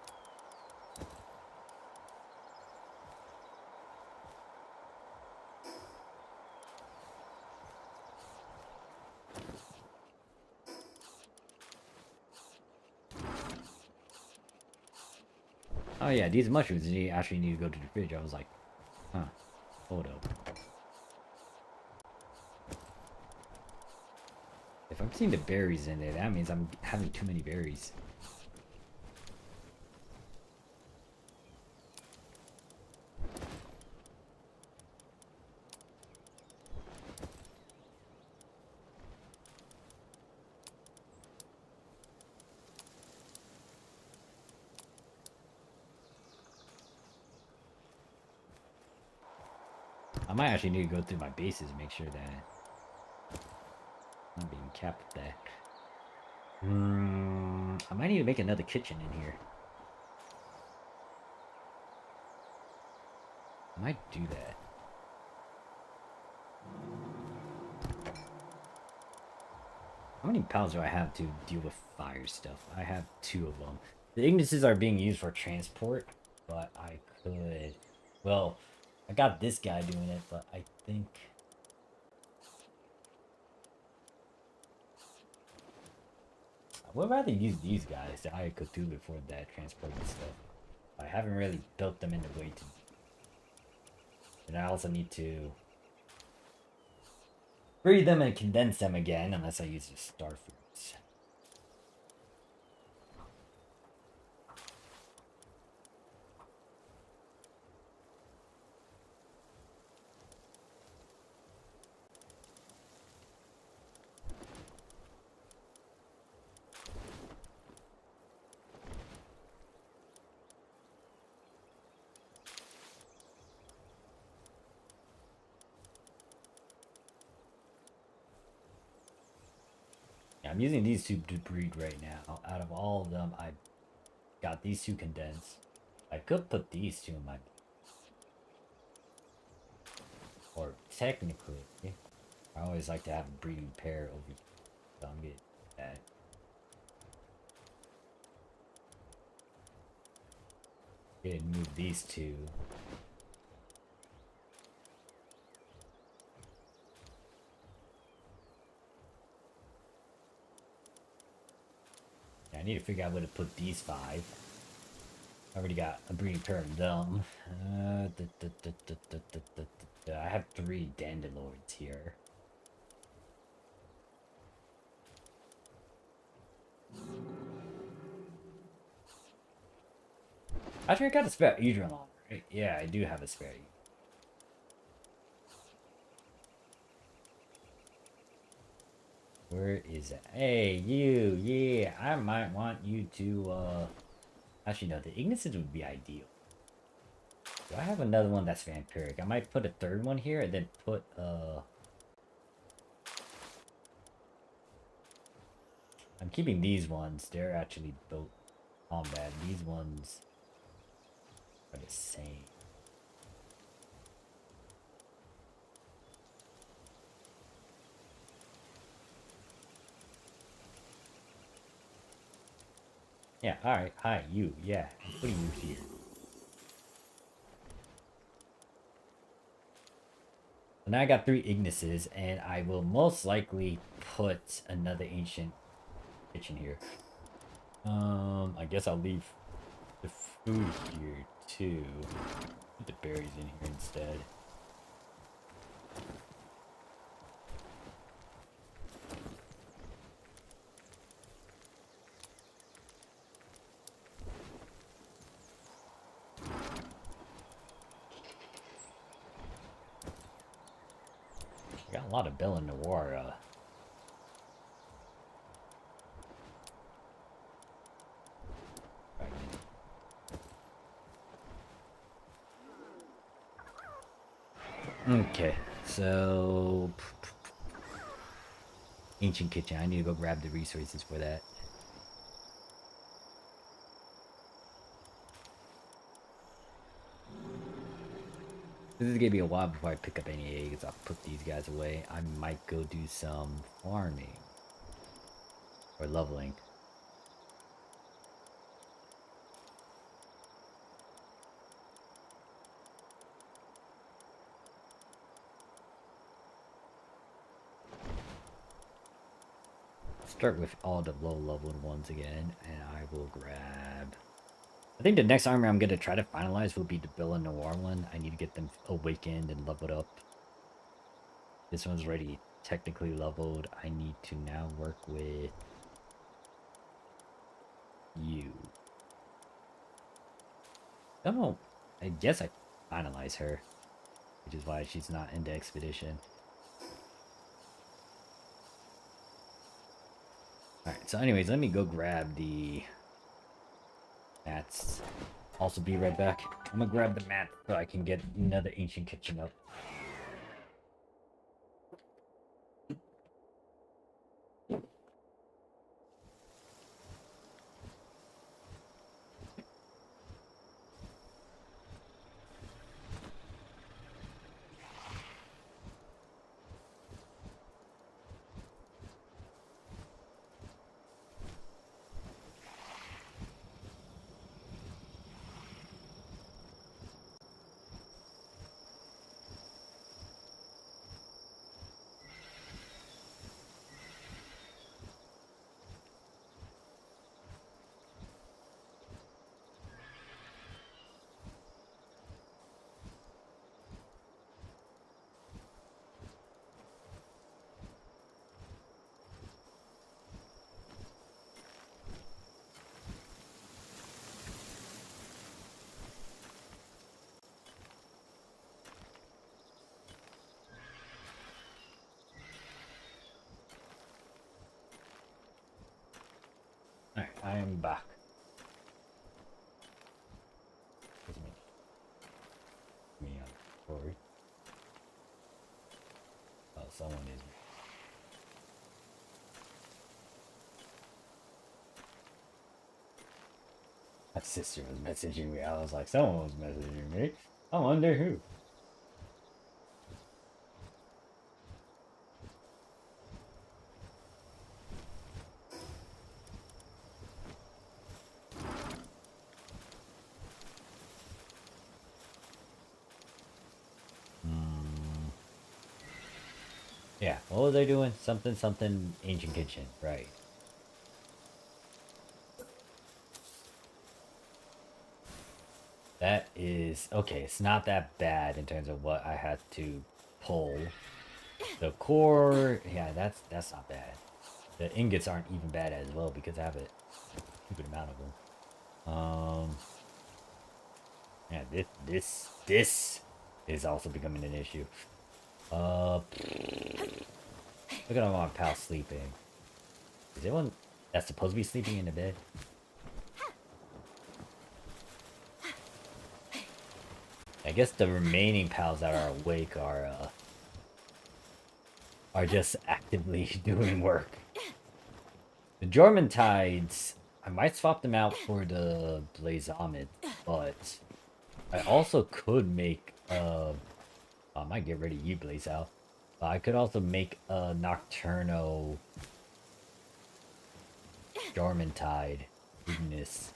Oh yeah, these mushrooms, they actually need to go to the fridge. I was like, huh, hold up. If I'm seeing the berries in there, that means I'm having too many berries. I might actually need to go through my bases and make sure that I'm not being capped with that. I might need to make another kitchen in here. I might do that. How many pals do I have to deal with fire stuff? I have 2 of them. The Ignises are being used for transport, but I could... Well, I got this guy doing it, but I think... I would rather use these guys that I could do for that transporting stuff. I haven't really built them in the way to... And I also need to... breed them and condense them again, unless I use the star fruits. I'm using these 2 to breed right now. Out of all of them, I got these 2 condensed. I could put these 2 in my... Or technically, I always like to have a breeding pair over here. So I'm getting that. Gonna move these 2. I need to figure out where to put these 5. I already got a breeding pair of them. I have 3 Dandelions here. Actually, I got a spare Adrian, right? Yeah, I do have a spare Adrian. Where is it? Hey, you, yeah, I might want you to, actually, no, the Ignises would be ideal. Do I have another one that's vampiric? I might put a 3rd one here and then put, I'm keeping these ones. They're actually built combat. These ones are the same. Yeah, alright. Hi, you. Yeah. I'm putting you here. So now I got 3 Ignises, and I will most likely put another ancient kitchen here. I guess I'll leave the food here too. Put the berries in here instead. I got a lot of Bella Noir. Okay, so ancient kitchen. I need to go grab the resources for that. This is gonna be a while before I pick up any eggs. I'll put these guys away. I might go do some farming or leveling. Start with all the low leveled ones again, and I will grab... I think the next armor I'm gonna try to finalize will be the Bella Noir one. I need to get them awakened and leveled up. This one's already technically leveled. I need to now work with you. Oh, I guess I finalize her, which is why she's not in the expedition. Alright, so anyways, let me go grab the mats. Also be right back. I'm gonna grab the mat so I can get another ancient kitchen up. I'm back. Where's me on forward. Oh, someone is. My sister was messaging me. I was like, someone was messaging me. I wonder who. Yeah, what was I doing? Something ancient kitchen, right? That is okay. It's not that bad in terms of what I had to pull. The core, yeah, that's not bad. The ingots aren't even bad as well because I have a stupid amount of them. Yeah, this is also becoming an issue. Look at all my pals sleeping. Is anyone that's supposed to be sleeping in the bed? I guess the remaining pals that are awake are just actively doing work. The Jorman Tides, I might swap them out for the Blazomid, but I also could make I might get rid of you, Blaze out. I could also make a Nocturno Jormantide Ignis.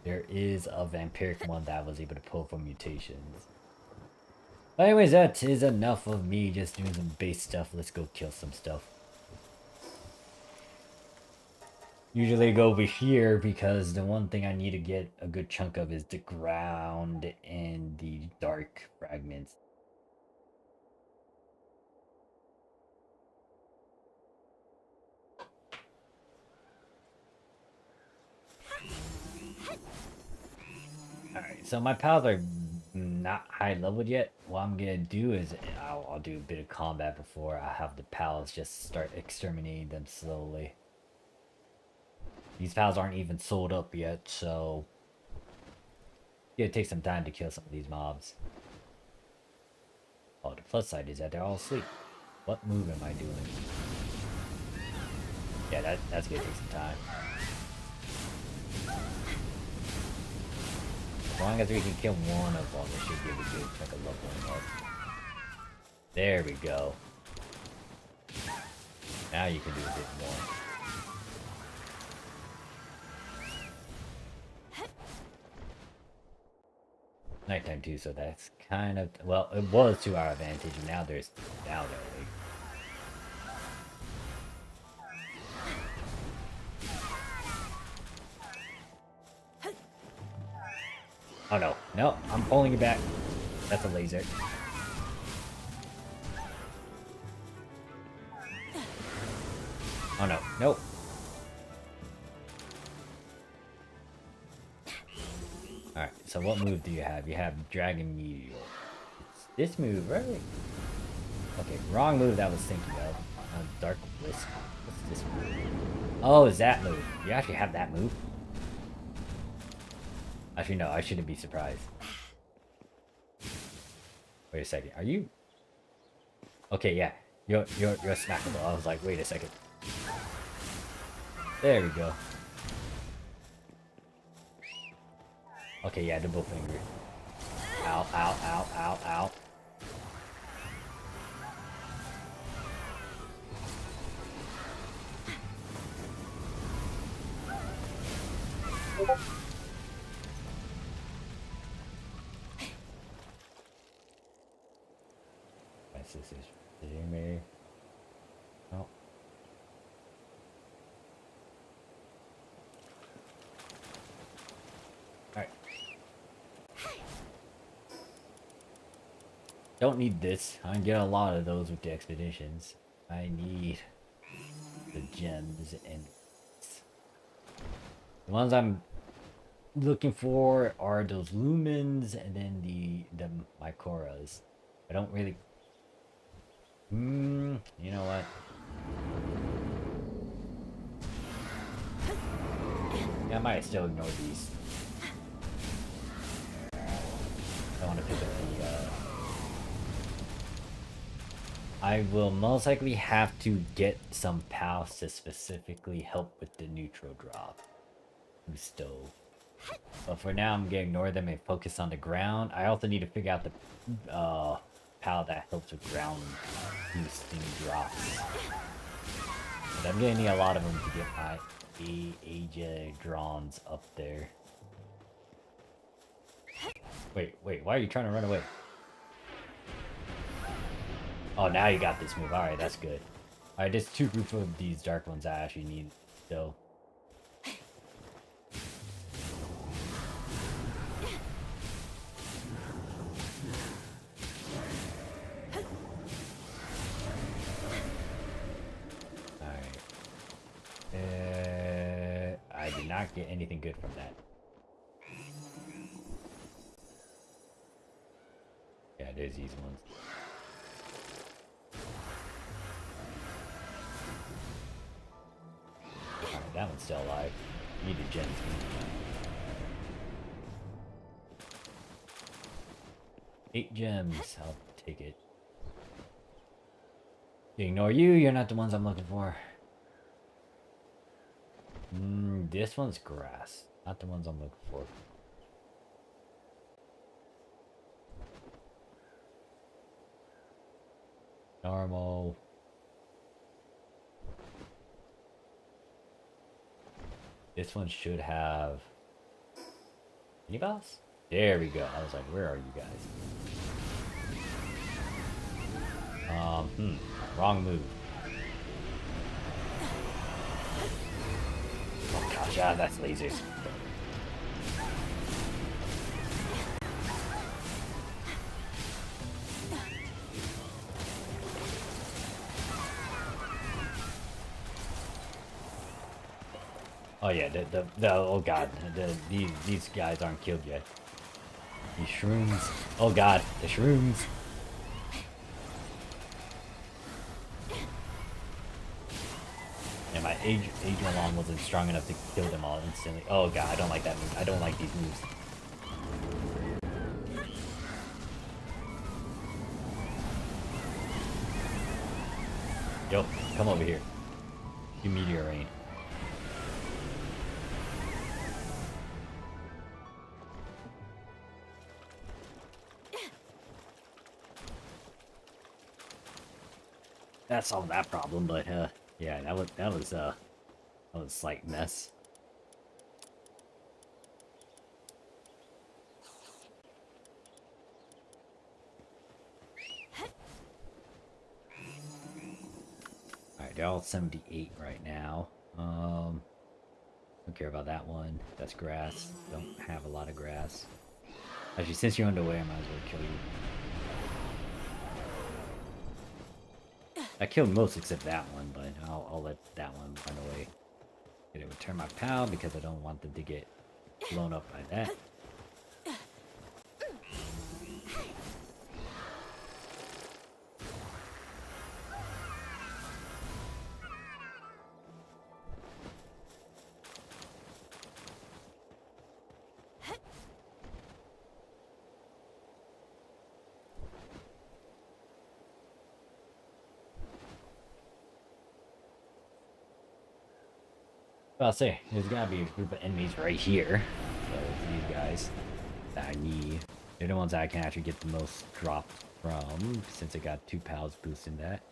There is a vampiric one that I was able to pull from mutations. But anyways, that is enough of me just doing some base stuff. Let's go kill some stuff. Usually I go over here because the one thing I need to get a good chunk of is the ground and the dark fragments. Alright, so my pals are not high leveled yet. What I'm gonna do is I'll do a bit of combat before I have the pals just start exterminating them slowly. These pals aren't even sold up yet, so it's gonna take some time to kill some of these mobs. Oh, the plus side is that they're all asleep. What move am I doing? Yeah, that's gonna take some time. As long as we can kill one of them, it should give a good chunk of leveling up. There we go. Now you can do a bit more. Nighttime too, so that's kind of, well, it was 2-hour advantage, and now they're awake. Oh no, no, I'm pulling you back. That's a laser. Oh no, nope. Alright, so what move do you have? You have Dragon Meteor. It's this move, right? Okay, wrong move that I was thinking of. Dark Wisp. What's this move? Oh, is that move? You actually have that move? Actually, no, I shouldn't be surprised. Wait a second, are you? Okay, yeah, you're smackable. I was like, wait a second. There we go. Okay, yeah, double finger. Ow, ow, ow, ow, ow. My sister's hitting me. Oh. Alright. Don't need this. I can get a lot of those with the expeditions. I need the gems and the ones I'm looking for are those lumens and then the mycoras. I don't really. You know what? might still ignore these. I want to pick up the, I will most likely have to get some pals to specifically help with the neutral drop. Stove. But for now, I'm gonna ignore them and focus on the ground. I also need to figure out the pal that helps with ground boosting drops. But I'm gonna need a lot of them to get my AJ drawns up there. Wait, why are you trying to run away? Oh, now you got this move. Alright, that's good. Alright, there's 2 groups of these dark ones I actually need, though. I did not get anything good from that. Yeah, there's these ones. Alright, that one's still alive. Need a gems. 8 gems. I'll take it. Ignore you. You're not the ones I'm looking for. This one's grass. Not the ones I'm looking for. Normal. This one should have... Any boss? There we go. I was like, where are you guys? Wrong move. Oh gosh, that's lasers. Oh yeah, oh god, these guys aren't killed yet. These shrooms. Oh god, the shrooms. Yeah, my Adrian wasn't strong enough to kill them all instantly. Oh god, I don't like that move. I don't like these moves. Yo, come over here. You meteor rain. That solved that problem, but yeah, that was a slight mess. Alright, they're all 78 right now. Don't care about that one. That's grass. Don't have a lot of grass. Actually, since you're underway, I might as well kill you. I killed most except that one, but I'll let that one run away. Gonna return my pal because I don't want them to get blown up by that. I'll say, there's gotta be a group of enemies right here. So these guys that I need. They're the ones that I can actually get the most drops from, since I got 2 pals boosting that.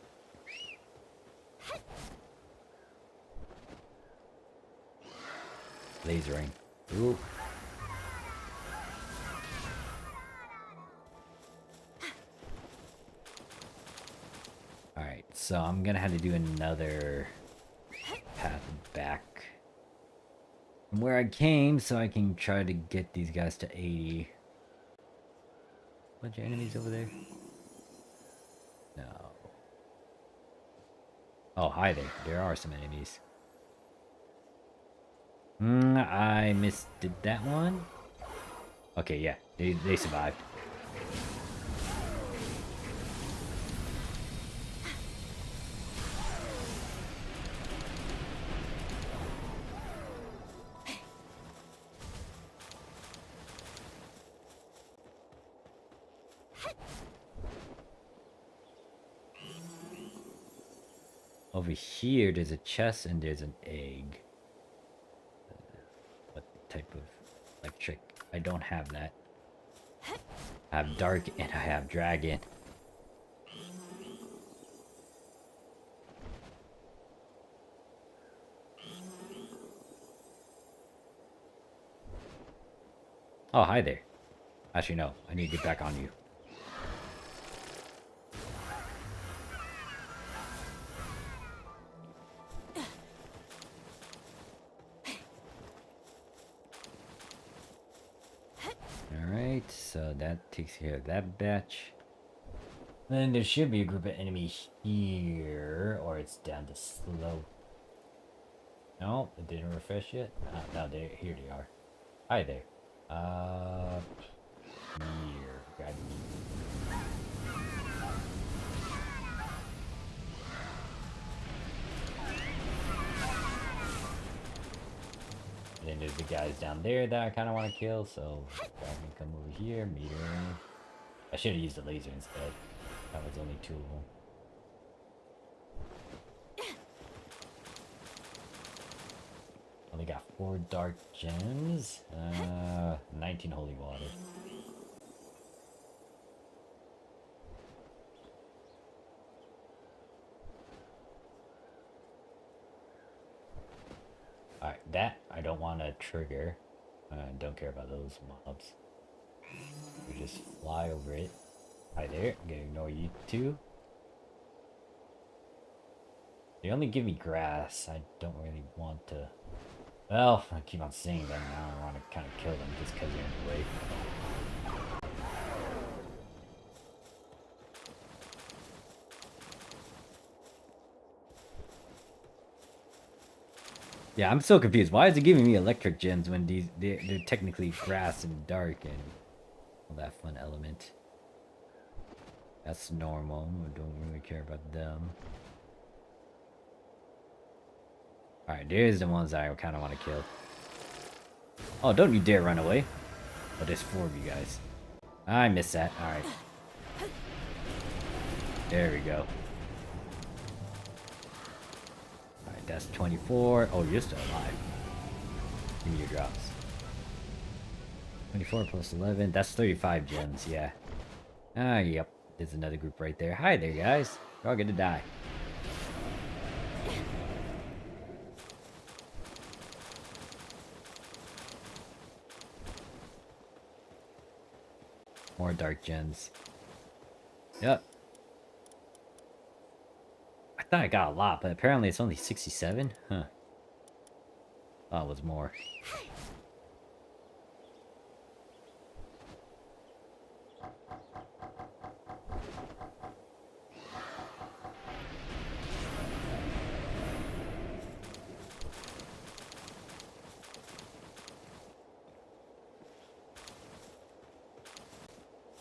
Lasering. Ooh. Alright, so I'm gonna have to do another path back from where I came so I can try to get these guys to 80. Bunch of enemies over there? No. Oh, hi there. There are some enemies. I missed that one. Okay, yeah. They survived. Over here, there's a chest and there's an egg. What type of electric? I don't have that. I have dark and I have dragon. Oh, hi there. Actually, no. I need to get back on you. Alright, so that takes care of that batch. Then there should be a group of enemies here, or it's down the slope. No, it didn't refresh yet. No, here they are. Hi there. Here, grab me. And then there's the guys down there that I kind of want to kill, so grab me, come over here, meter. I should have used the laser instead. That was only 2 of them. Only got 4 dark gems, 19 holy water. Alright, that I don't want to trigger. Don't care about those mobs. We just fly over it. Hi there, I'm gonna ignore you too. They only give me grass. I don't really want to. Well, I keep on seeing them now. I want to kind of kill them just because they're in the way. Yeah, I'm so confused. Why is it giving me electric gems when they're technically grass and dark and all that fun element? That's normal. I don't really care about them. Alright, there's the ones I kind of want to kill. Oh, don't you dare run away. Oh, there's 4 of you guys. I missed that. Alright. There we go. Alright, that's 24. Oh, you're still alive. Give me your drops. 24 plus 11. That's 35 gems, yeah. Ah, yep. There's another group right there. Hi there, guys. You're all gonna die. More dark gems. Yep. I thought I got a lot, but apparently it's only 67? Huh. Thought it was more.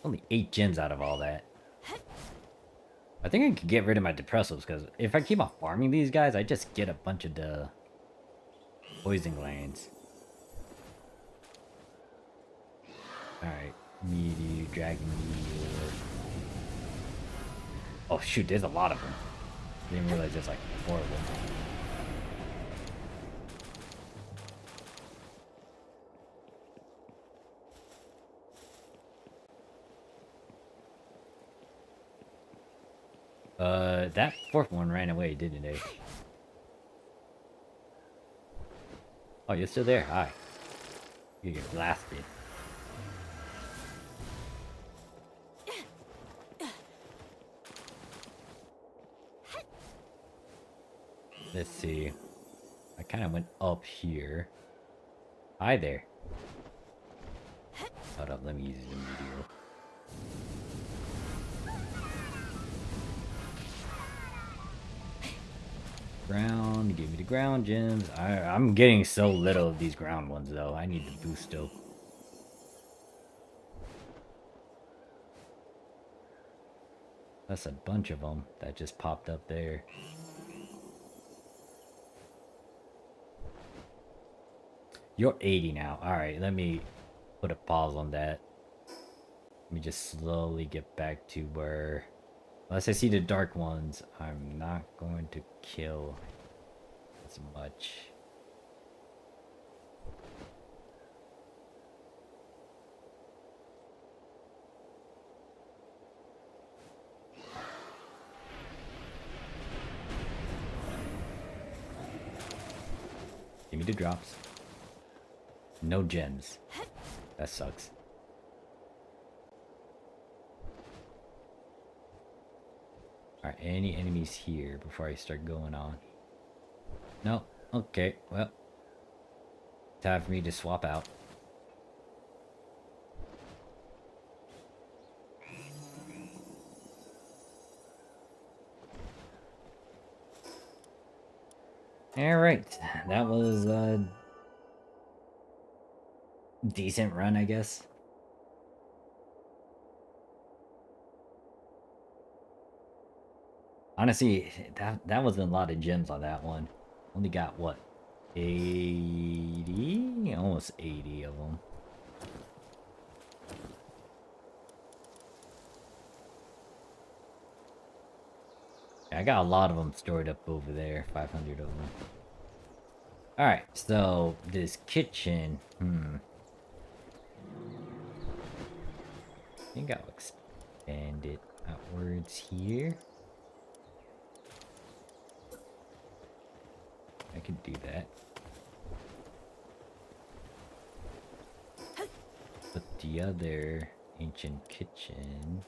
Only 8 gems out of all that. I think I could get rid of my depressors, because if I keep on farming these guys, I just get a bunch of the poison glands. Alright, meteor, dragon meteor. Oh shoot, there's a lot of them. I didn't realize there's like 4 of them. That 4th one ran away, didn't it? Oh, you're still there? Hi. You get blasted. Let's see. I kind of went up here. Hi there. Hold up, let me use the meteor. Ground, give me the ground gems. I'm getting so little of these ground ones though. I need to boost still. That's a bunch of them that just popped up there. You're 80 now. Alright, let me put a pause on that. Let me just slowly get back to where Unless I see the dark ones, I'm not going to kill as much. Give me the drops. No gems. That sucks. Alright, any enemies here before I start going on? No? Okay, well. Time for me to swap out. Alright, that was a decent run, I guess. Honestly, that wasn't a lot of gems on that one. Only got, what, 80? Almost 80 of them. I got a lot of them stored up over there, 500 of them. Alright, so this kitchen, I think I'll expand it outwards here. I could do that. But the other ancient kitchen...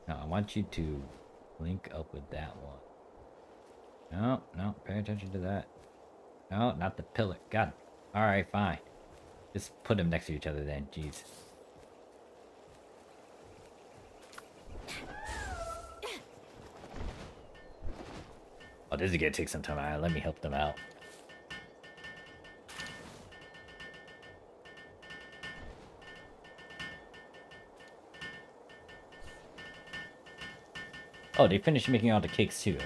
Now, I want you to link up with that one. No, no, pay attention to that. No, not the pillar. God. Alright, fine. Just put them next to each other then, jeez. Oh, this is gonna take some time. Alright, let me help them out. Oh, they finished making all the cakes too.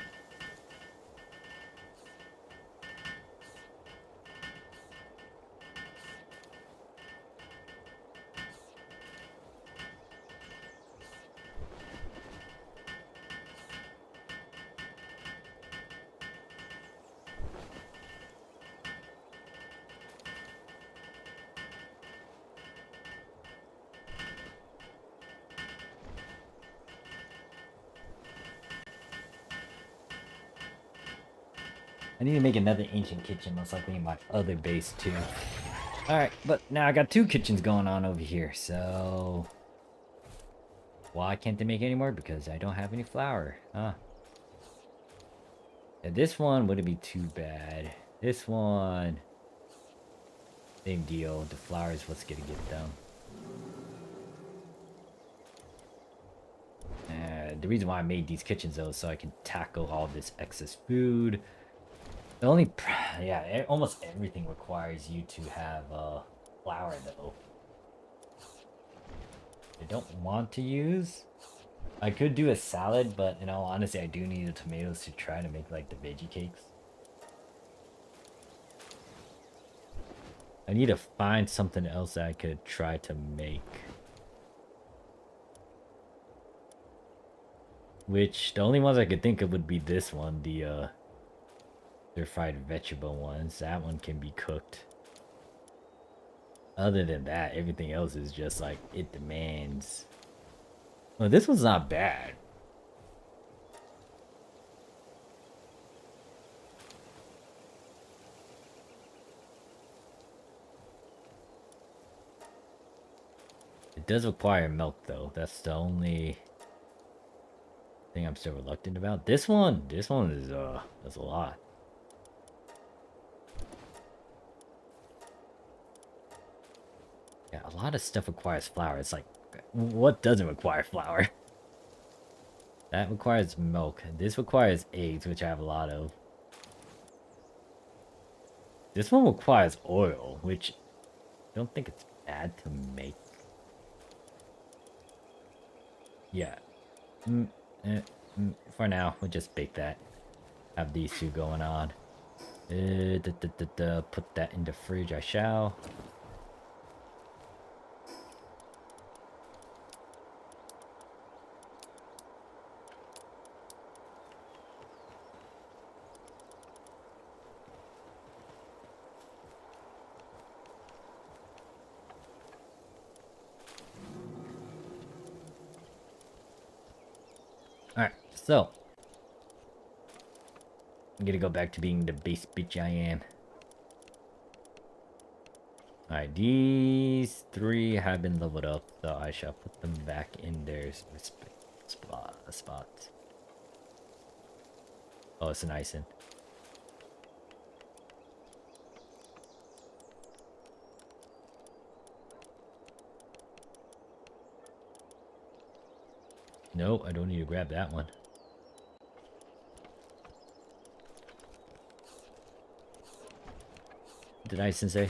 I need to make another ancient kitchen, most likely in my other base too. Alright, but now I got two kitchens going on over here, so... Why can't they make any more? Because I don't have any flour. Huh. Yeah, this one wouldn't be too bad. This one... Same deal. The flour is what's gonna get them. The reason why I made these kitchens though is so I can tackle all this excess food. The only, yeah, almost everything requires you to have flour though. I don't want to use. I could do a salad, but in all honesty, I do need the tomatoes to try to make like the veggie cakes. I need to find something else that I could try to make. Which, the only ones I could think of would be this one, the stir-fried vegetable ones. That one can be cooked. Other than that, everything else is just like, it demands. Well, this one's not bad. It does require milk though. That's the only thing I'm still reluctant about. This one is that's a lot. Yeah, a lot of stuff requires flour. It's like, what doesn't require flour? That requires milk. This requires eggs, which I have a lot of. This one requires oil, which I don't think it's bad to make. Yeah. For now, we'll just bake that. Have these two going on. Put that in the fridge, I shall. Alright, so. I'm gonna go back to being the base bitch I am. Alright, these 3 have been leveled up, so I shall put them back in their spots. Oh, it's an icing. No, I don't need to grab that one. Did I say?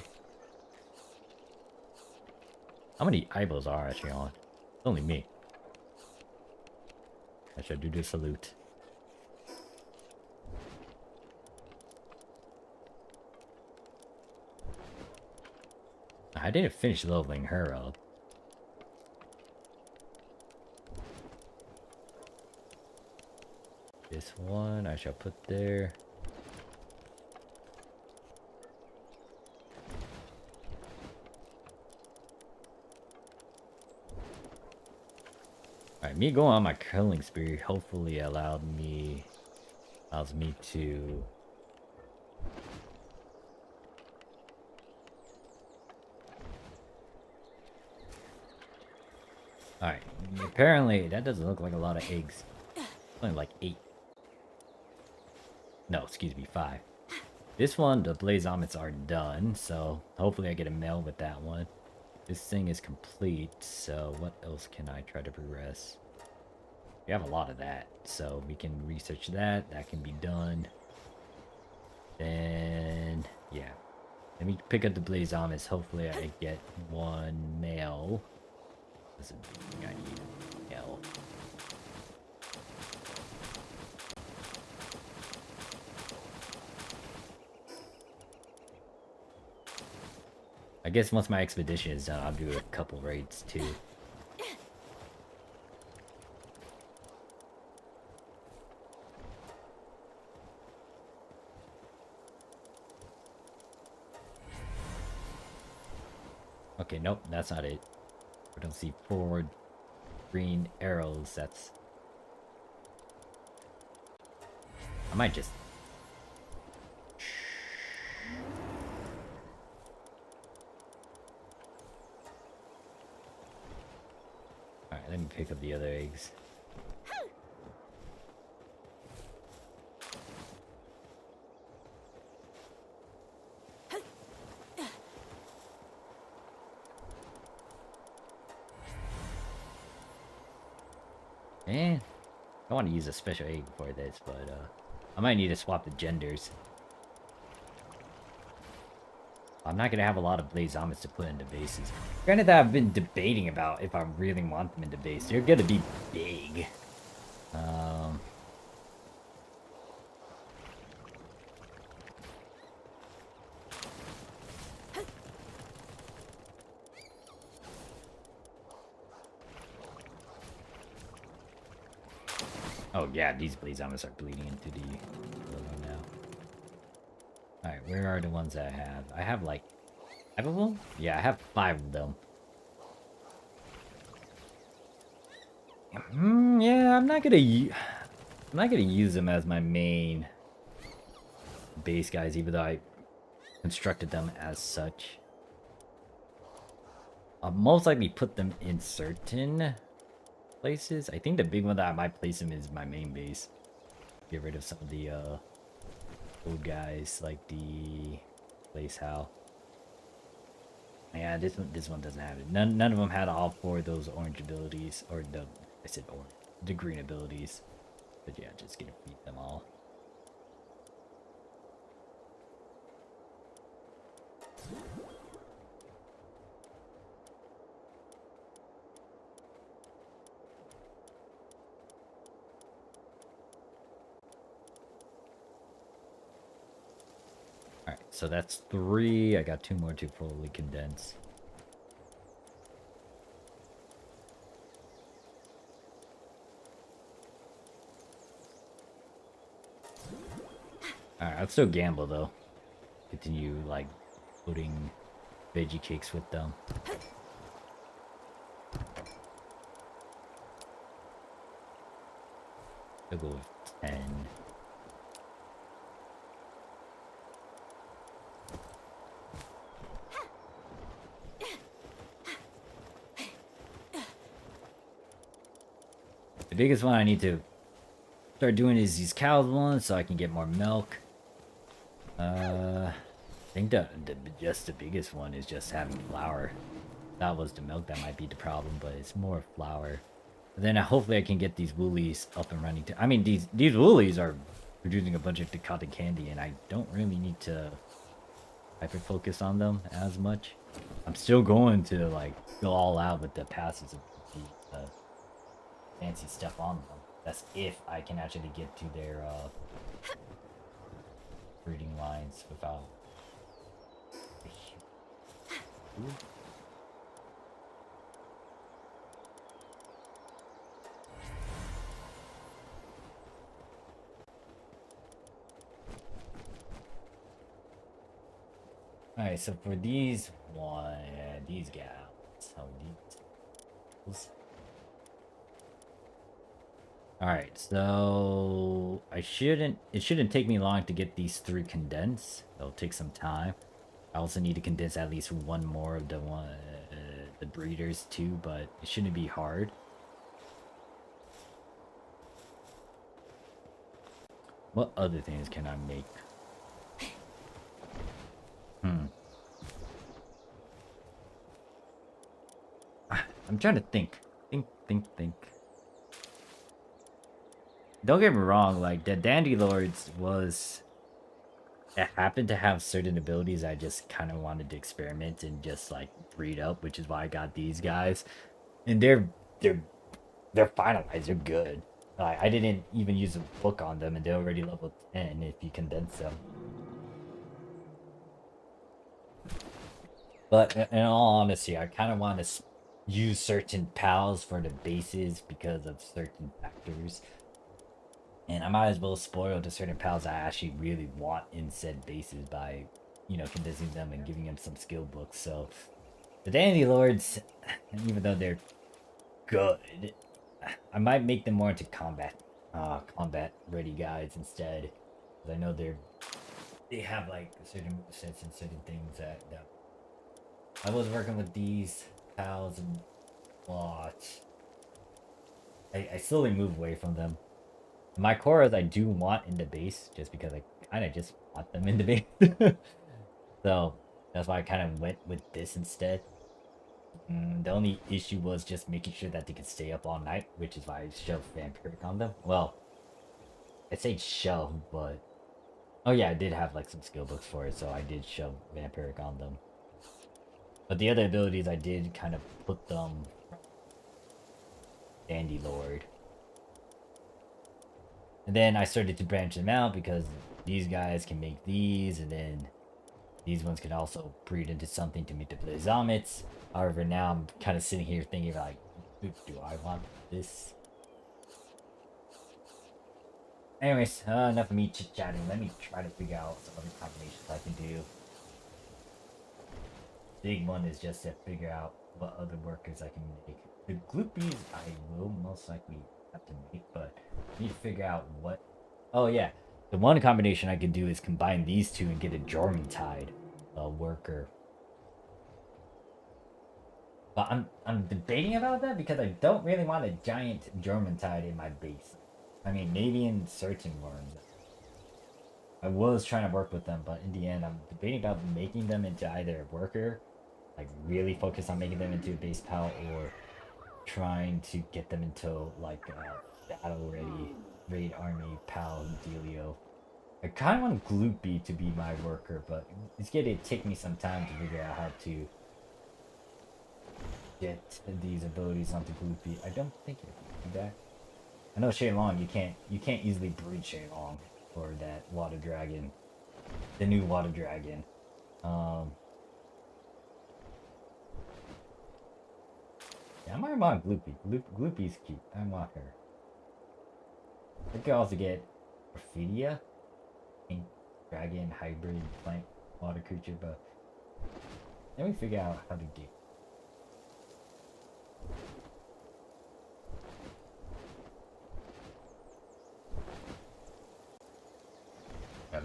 How many eyeballs are actually on? It's only me. I should do the salute. I didn't finish leveling her up. This one I shall put there. Alright, me going on my killing spree hopefully allows me to Alright, apparently that doesn't look like a lot of eggs. Only like 8. No, excuse me, 5. This one, the blaze omits are done, so hopefully I get a mail with that one. This thing is complete, so what else can I try to progress? We have a lot of that, so we can research that. That can be done. Then, yeah. Let me pick up the blaze omits. Hopefully I get 1 mail. Doesn't mean I need a mail. I guess once my expedition is done, I'll do a couple raids too. Okay, nope, that's not it. I don't see 4 green arrows. That's... I might just... Alright, let me pick up the other eggs. Man, I want to use a special egg for this, but I might need to swap the genders. I'm not gonna have a lot of blaze omits to put into bases. Granted that I've been debating about if I really want them into base. They're gonna be big. Oh yeah, these blaze omits are bleeding into the logo now. Alright, where are the ones that I have? I have like 5 of them? Yeah, I have 5 of them. Yeah, I'm not gonna use them as my main base guys, even though I constructed them as such. I'll most likely put them in certain places. I think the big one that I might place them is my main base. Get rid of some of the old guys like the place how. Yeah, this one doesn't have it. None of them had all 4 of those orange abilities, or I said orange, the green abilities. But yeah, just gonna beat them all. Alright, so that's 3. I got 2 more to fully condense. Alright, I'll still gamble though. Continue like putting veggie cakes with them. I'll go with 10. The biggest one I need to start doing is these cows ones so I can get more milk. I think just the biggest one is just having flour. That was the milk that might be the problem, but it's more flour. And then hopefully I can get these woolies up and running. I mean, these woolies are producing a bunch of the cotton candy, and I don't really need to hyper focus on them as much. I'm still going to like go all out with the passes of the fancy stuff on them. That's if I can actually get to their breeding lines without. Ooh. Alright, so for these gals, alright, so it shouldn't take me long to get these 3 condensed. It'll take some time. I also need to condense at least one more of the breeders too, but it shouldn't be hard. What other things can I make? I'm trying to think. Think. Don't get me wrong, like, the Dandy Lords was... It happened to have certain abilities I just kind of wanted to experiment and just, like, breed up, which is why I got these guys. And they're finalized, they're good. Like, I didn't even use a book on them, and they're already level 10 if you condense them. But in all honesty, I kind of want to use certain pals for the bases because of certain factors. And I might as well spoil the certain pals I actually really want in said bases by, you know, condensing them and giving them some skill books. So the Dandy Lords, even though they're good, I might make them more into combat ready guys instead. Because I know they have like certain movesets and certain things that I was working with these pals a lot. I slowly move away from them. My Koras I do want in the base, just because I kind of just want them in the base. So, that's why I kind of went with this instead. The only issue was just making sure that they could stay up all night, which is why I shoved Vampiric on them. Well, I say shove, but... Oh yeah, I did have like some skill books for it, so I did shove Vampiric on them. But the other abilities, I did kind of put them... Dandy Lord. And then I started to branch them out because these guys can make these, and then these ones can also breed into something to make the Blazomets. However, now I'm kind of sitting here thinking like, do I want this? Anyways, enough of me chit-chatting. Let me try to figure out some other combinations I can do. Big one is just to figure out what other workers I can make. The Gloopies I will most likely have to make, but I need to figure out what... Oh yeah, the one combination I can do is combine these two and get a Jormuntide worker. But I'm debating about that because I don't really want a giant Jormuntide in my base. I mean, maybe in certain worms. I was trying to work with them, but in the end, I'm debating about making them into either a worker, like really focus on making them into a base pal, or trying to get them into like battle ready raid army pal dealio. I kind of want Gloopy to be my worker, but it's gonna take me some time to figure out how to get these abilities onto Gloopy. I don't think you can do that. I know Shenlong, you can't easily breed Shenlong or that water dragon, the new water dragon. Yeah, I might want Gloopy. Gloopy's cute. I want her. I could also get Ophidia, pink dragon hybrid plant water creature, but let me figure out how to do.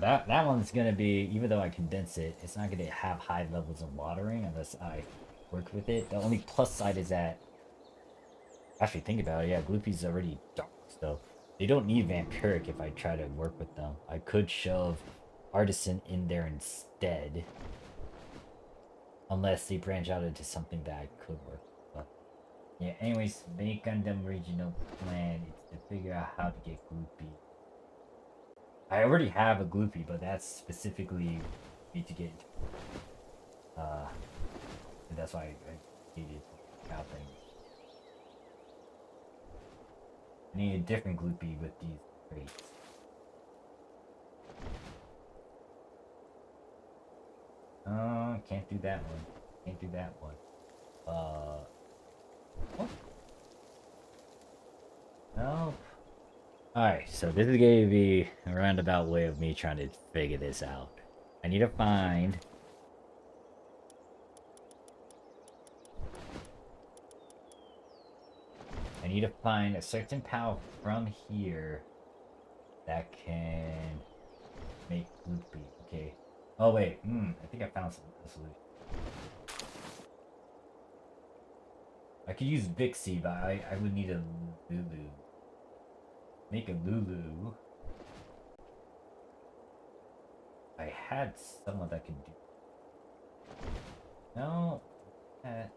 that one's gonna be, even though I condense it, it's not gonna have high levels of watering unless I work with it. The only plus side is that, actually think about it, yeah, Gloopy's already dark, so they don't need Vampiric if I try to work with them. I could shove Artisan in there instead. Unless they branch out into something that I could work with. But yeah, anyways, main Gundam regional plan is to figure out how to get Gloopy. I already have a Gloopy, but that's specifically need to get and that's why I needed out things. I need a different Gloopy with these traits. Can't do that one. Can't do that one. What? No. Alright, so this is gonna be a roundabout way of me trying to figure this out. I need to find... I need to find a certain PAL from here that can make Gloopy. Okay. Oh wait, I think I found a solution. I could use Vixie, but I would need a Lulu. Make a Lulu. I had someone that could do. No. Man.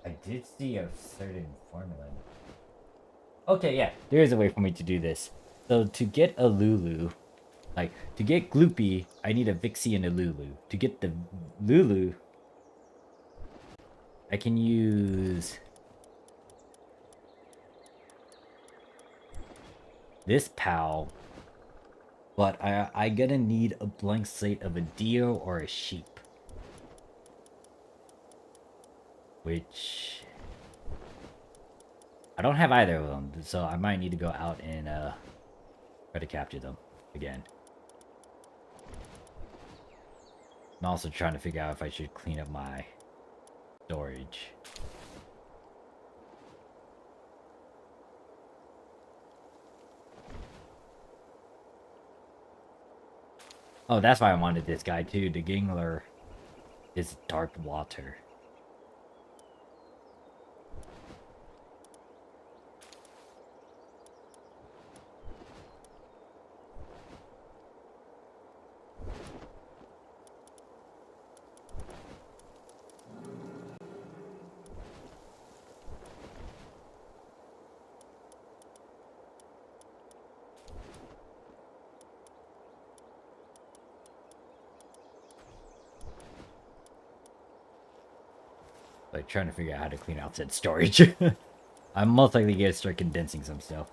I did see a certain formula. Okay, yeah, there is a way for me to do this. So to get a Lulu, like to get Gloopy, I need a Vixie and a Lulu. To get the Lulu, I can use this PAL, but I gonna need a blank slate of a Dio or a Sheep. Which I don't have either of them, so I might need to go out and try to capture them again. I'm also trying to figure out if I should clean up my storage. Oh, that's why I wanted this guy too. The Gingler is dark water. Like trying to figure out how to clean out said storage. I'm most likely gonna start condensing some stuff.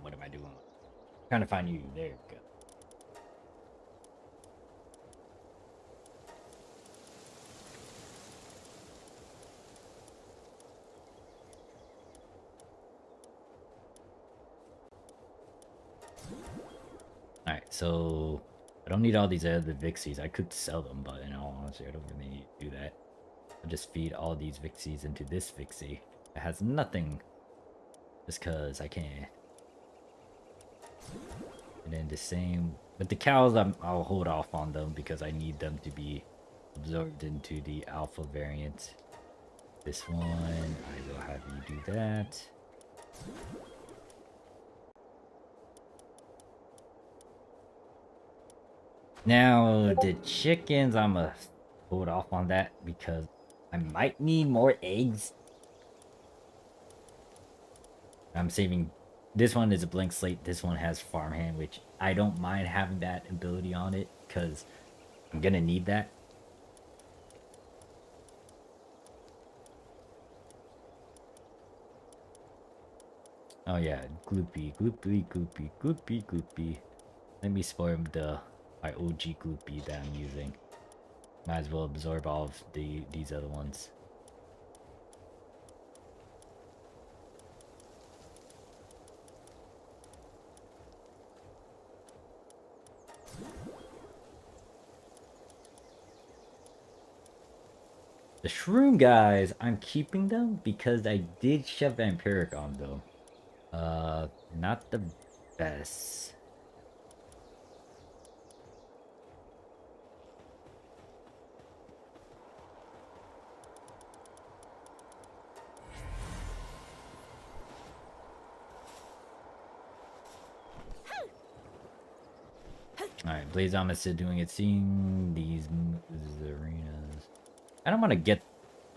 What am I doing? Trying to find you. There you go. Alright, so I don't need all these other Vixies. I could sell them, but in all honesty, I don't really need to do that. I'll just feed all these Vixies into this Vixie. It has nothing. Just cause I can. And then the same with the cows, I'll hold off on them because I need them to be absorbed into the alpha variant. This one, I will have you do that. Now, the chickens, I'm gonna hold off on that because I might need more eggs. I'm saving. This one is a blank slate. This one has farmhand, which I don't mind having that ability on it because I'm gonna need that. Oh yeah, Gloopy, Gloopy, Gloopy, Gloopy, Gloopy. Let me spoil my OG Gloopy that I'm using. Might as well absorb all of these other ones. The shroom guys, I'm keeping them because I did shove Vampiric on them. Not the best. Alright, Blaze Alma is still doing its thing. These arenas. I don't want to get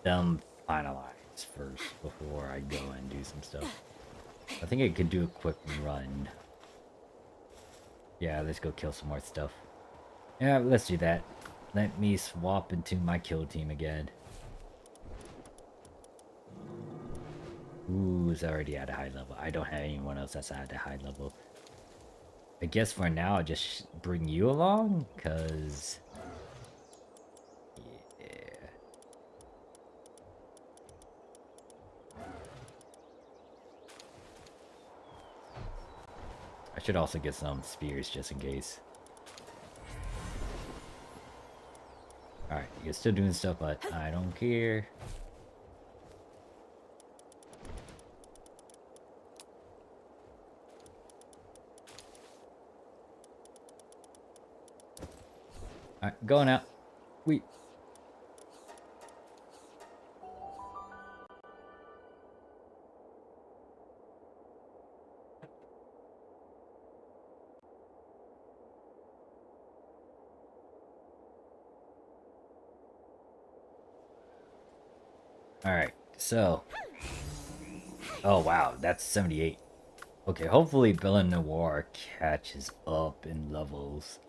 them finalized first before I go and do some stuff. I think I could do a quick run. Yeah, let's go kill some more stuff. Yeah, let's do that. Let me swap into my kill team again. Ooh, it's already at a high level. I don't have anyone else that's at a high level. I guess for now, I'll just bring you along, because... Yeah. I should also get some spears just in case. Alright, you're still doing stuff, but I don't care. Alright, going out. Wait. Alright, so... Oh wow, that's 78. Okay, hopefully Bella Noir catches up in levels.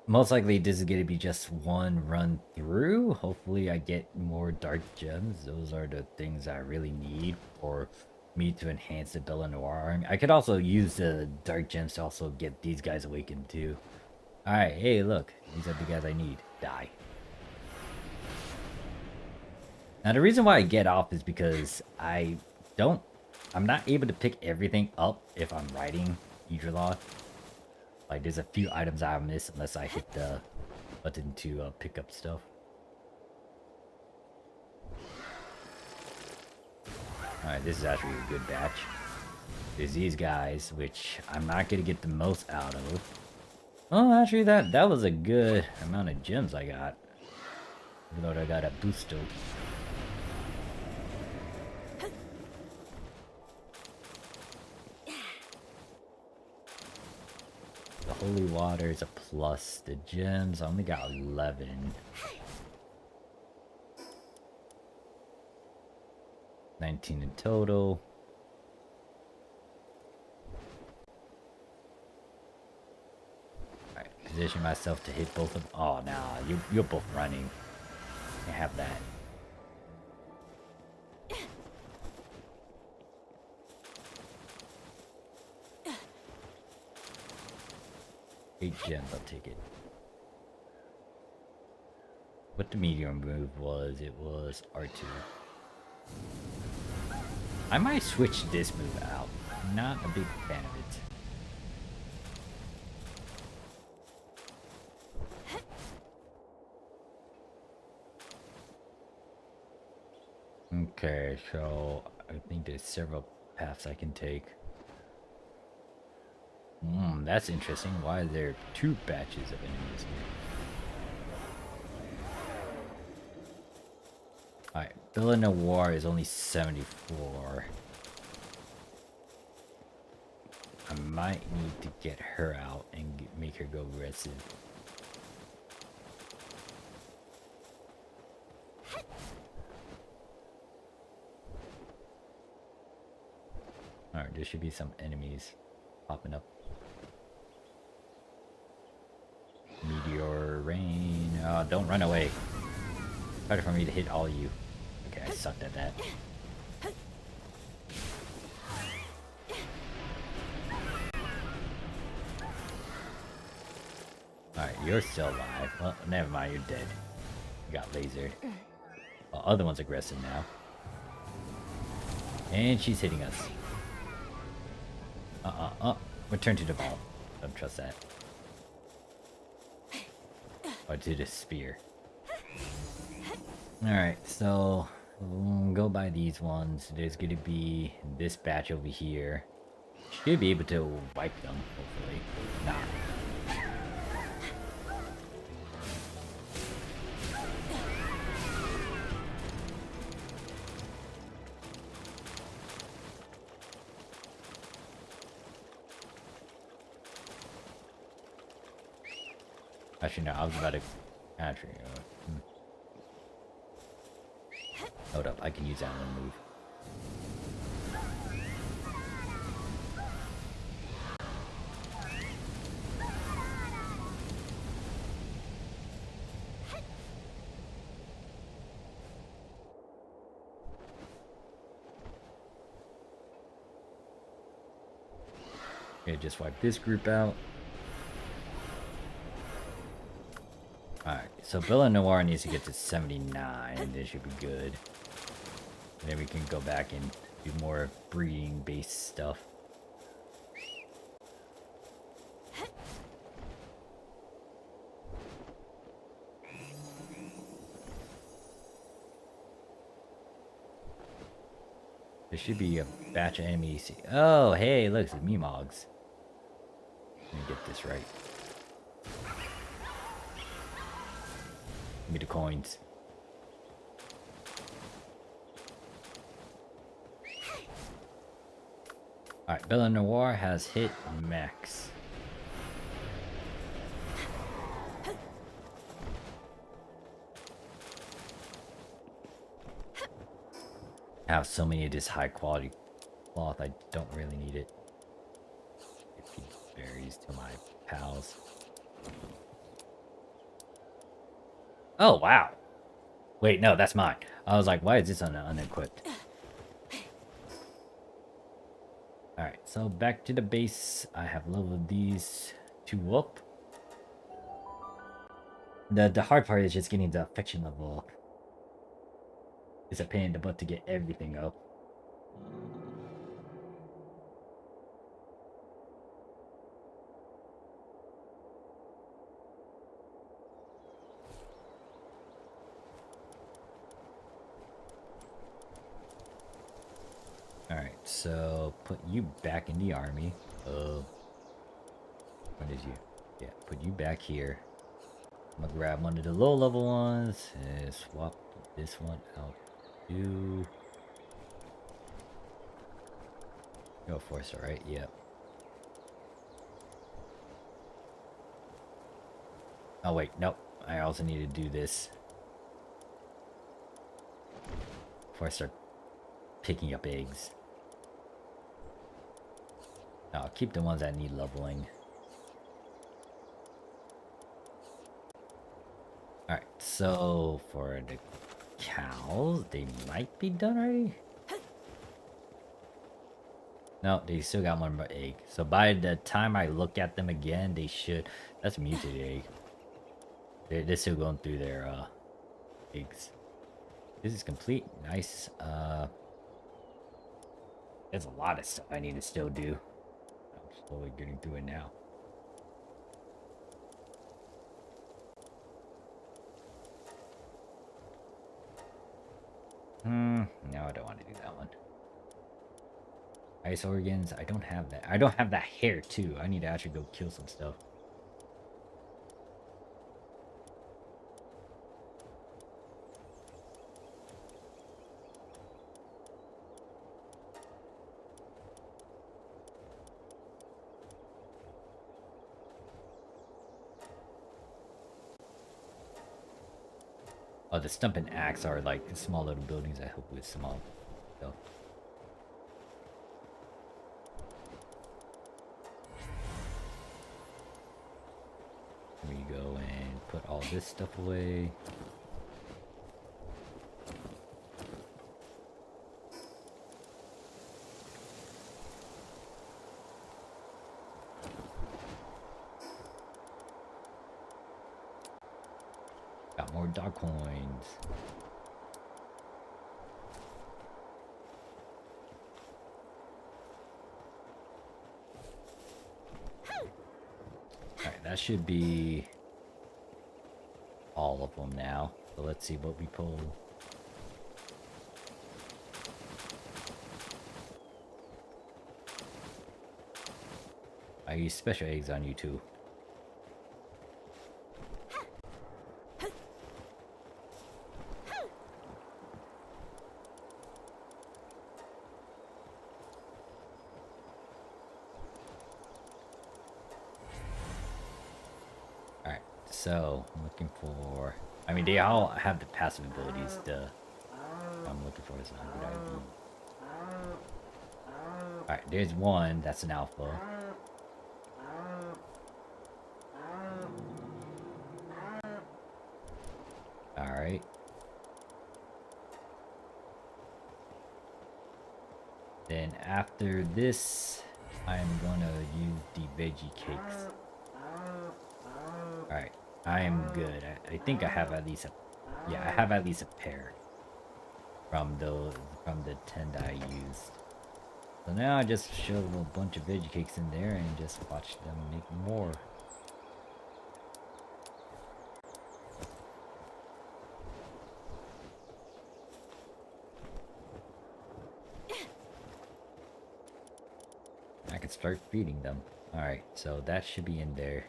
Most likely this is going to be just one run through. Hopefully I get more dark gems. Those are the things I really need for me to enhance the Bella Noir army. I could also use the dark gems to also get these guys awakened too. Alright, hey look. These are the guys I need. Die. Now the reason why I get off is because I'm not able to pick everything up if I'm riding Idrila. Like, there's a few items I miss unless I hit the button to pick up stuff. Alright, this is actually a good batch. There's these guys, which I'm not going to get the most out of. Well, actually, that was a good amount of gems I got. Even though I got a booster. The holy water is a plus. The gems, I only got 11. 19 in total. Alright, position myself to hit both of them. Oh, nah, you're both running. Can't have that. Eight gems, I'll take it. What the medium move was, it was R2. I might switch this move out. Not a big fan of it. Okay, so I think there's several paths I can take. That's interesting. Why are there two batches of enemies here? Alright, Bella Noir is only 74. I might need to get her out and make her go aggressive. Alright, there should be some enemies popping up. Meteor rain. Oh, don't run away. Harder for me to hit all you. Okay, I sucked at that. You're still alive. Well, never mind, you're dead. You got lasered. Well, other one's aggressive now. And she's hitting us. Return to the ball. Don't trust that. Or to the spear. Alright, so we'll go by these ones. There's gonna be this batch over here. Should be able to wipe them, hopefully. Nah. Actually, no, I was about to... Actually, hold up, I can use that one move. Okay, just wipe this group out. Alright, so Bella Noir needs to get to 79, and this should be good. And then we can go back and do more breeding-based stuff. There should be a batch of enemies. Oh, hey, look, it's Memogs. Let me get this right. Give me the coins. Alright, Bella Noir has hit max. I have so many of this high quality cloth, I don't really need it. Give these berries to my pals. Oh, wow. Wait, no, that's mine. I was like, why is this unequipped? Alright, so back to the base. I have leveled these two up. The hard part is just getting the affection level up. It's a pain in the butt to get everything up. Alright, so put you back in the army. What is you? Yeah, put you back here. I'm gonna grab one of the low level ones and swap this one out. You go force, alright? Yep. Oh wait, nope. I also need to do this before I start picking up eggs. No, I'll keep the ones that need leveling. Alright, so for the cows, they might be done already. No, they still got one more egg. So by the time I look at them again, they should... That's a muted egg. They're still going through their eggs. This is complete. Nice. There's a lot of stuff I need to still do. I'm slowly getting through it now. No, I don't want to do that one. Ice organs, I don't have that. I don't have that hair too. I need to actually go kill some stuff. Oh, the stump and axe are like small little buildings that help with small stuff. We go and put all this stuff away. More dog coins. Alright, that should be all of them now. So let's see what we pull. I use special eggs on you too. Alright, so I'm looking for... I mean, they all have the passive abilities. I'm looking for is 100 ID. Alright, there's one that's an alpha. Alright. Then after this, I'm gonna use the veggie cakes. Alright, I am good. I think I have at least a... Yeah, I have at least a pair. From the 10 that I used. So now I just shove a bunch of veggie cakes in there and just watch them make more. I can start feeding them. Alright, so that should be in there.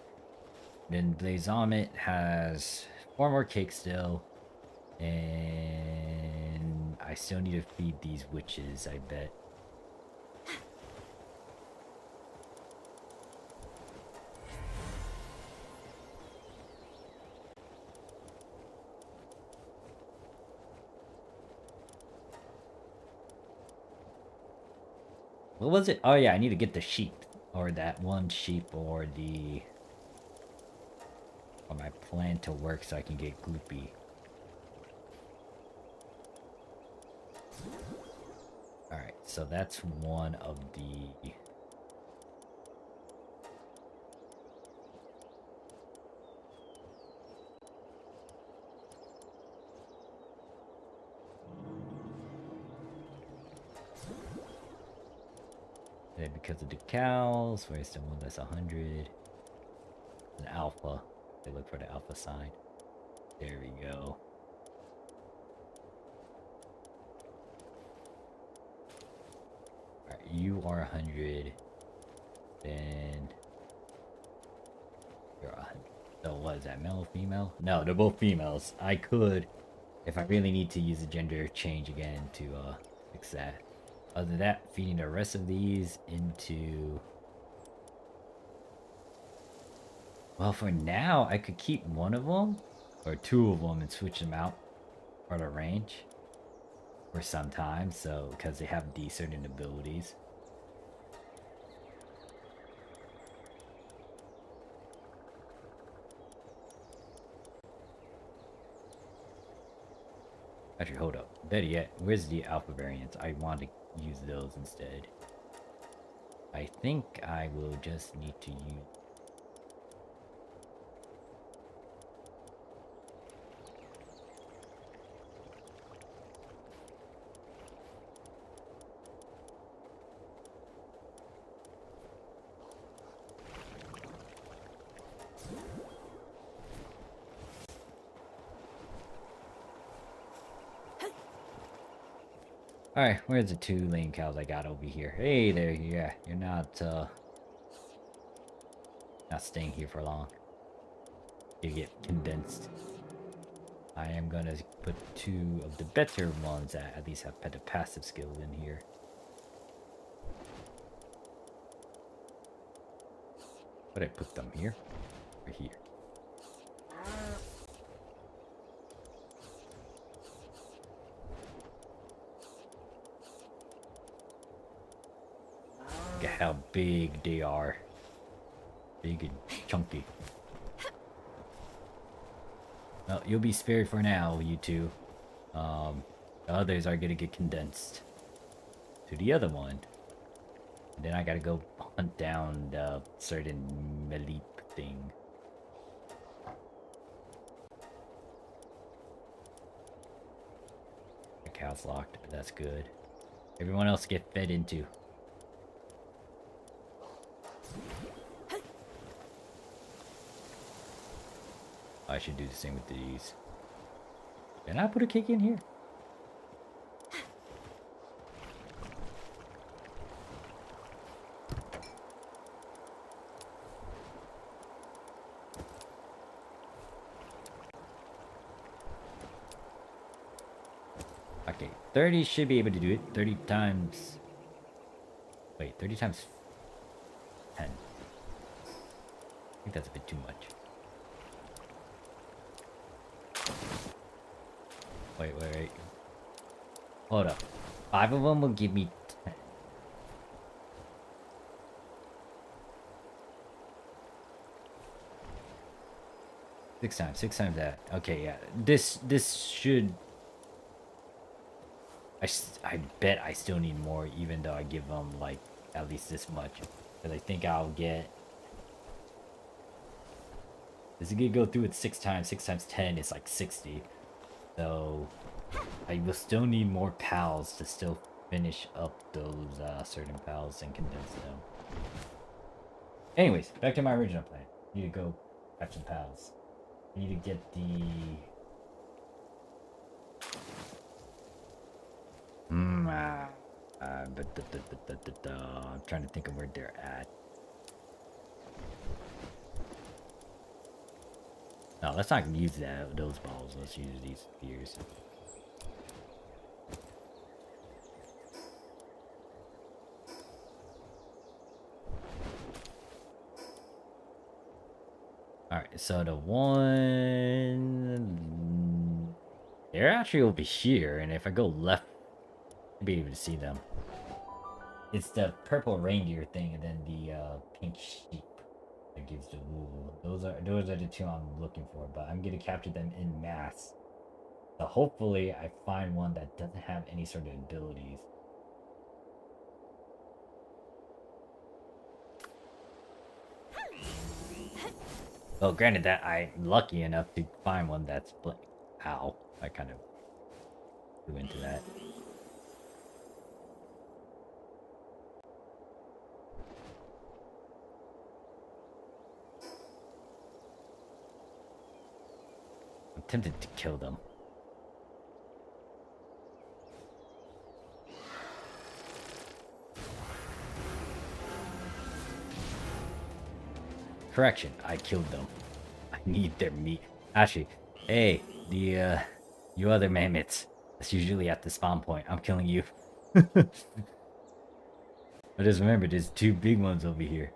Then Blazomit has 4 more cakes still. And I still need to feed these witches, I bet. What was it? Oh yeah, I need to get the sheep. Or that one sheep or the... for my plan to work so I can get Gloopy. Alright, so that's one of the... Then because of the cows, where's the one that's 100? An alpha. They look for the alpha sign. There we go. Alright, you are 100. Then... you're 100. So what is that, male or female? No, they're both females. I could, if I really need to, use a gender change again to fix that. Other than that, feeding the rest of these into... Well, for now, I could keep one of them, or 2 of them, and switch them out for the range for some time, so, because they have these certain abilities. Actually, hold up. Better yet, where's the alpha variants? I want to use those instead. I think I will just need to use... Alright, where's the 2 lame cows I got over here? Hey there, yeah, you're not staying here for long. You get condensed. I am gonna put 2 of the better ones that at least have better passive skills in here. But I put them here? Or here? Look at how big they are. Big and chunky. Well, you'll be spared for now, you 2. The others are gonna get condensed to the other one. And then I gotta go hunt down the certain Meleep thing. cows locked, but that's good. Everyone else get fed into. I should do the same with these. Can I put a cake in here? Okay, 30 should be able to do it. 30 times... Wait, 30 times 10. I think that's a bit too much. Wait. Hold up. 5 of them will give me 10. Six times that. Okay, yeah. This should... I bet I still need more, even though I give them, like, at least this much. Because I think I'll get... This is gonna go through it 6 times. 6 times 10 is like 60. So... I will still need more pals to still finish up those certain pals and condense them. Anyways, back to my original plan. I need to go catch some pals. I need to get the... I'm trying to think of where they're at. No, let's not use those balls. Let's use these spears. Alright, so the one... They're actually over here, and if I go left, I'll be able to see them. It's the purple reindeer thing, and then the pink sheep that gives the wool. Those are the two I'm looking for, but I'm gonna capture them in mass. So hopefully I find one that doesn't have any sort of abilities. Well, granted that I'm lucky enough to find one that's ow, I kind of flew into that. I'm tempted to kill them. Correction, I killed them. I need their meat. Actually, hey, you other mammoths. That's usually at the spawn point. I'm killing you. But just remember, there's 2 big ones over here.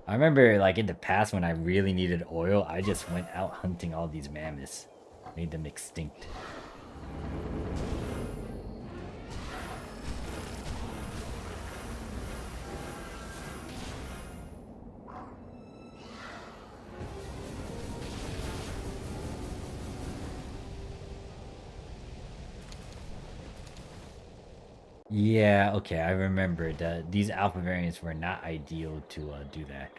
I remember, like, in the past when I really needed oil, I just went out hunting all these mammoths. Made them extinct. Yeah, okay, I remember that these alpha variants were not ideal to do that.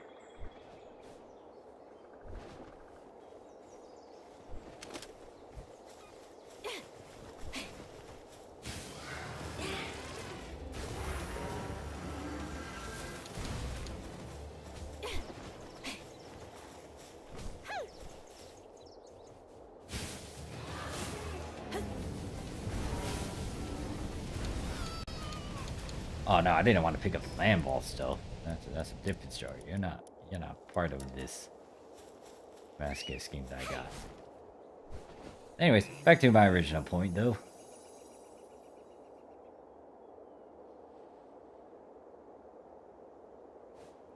Oh no, I didn't want to pick up land ball stuff. That's a different story. You're not part of this basket scheme that I got. Anyways, back to my original point though.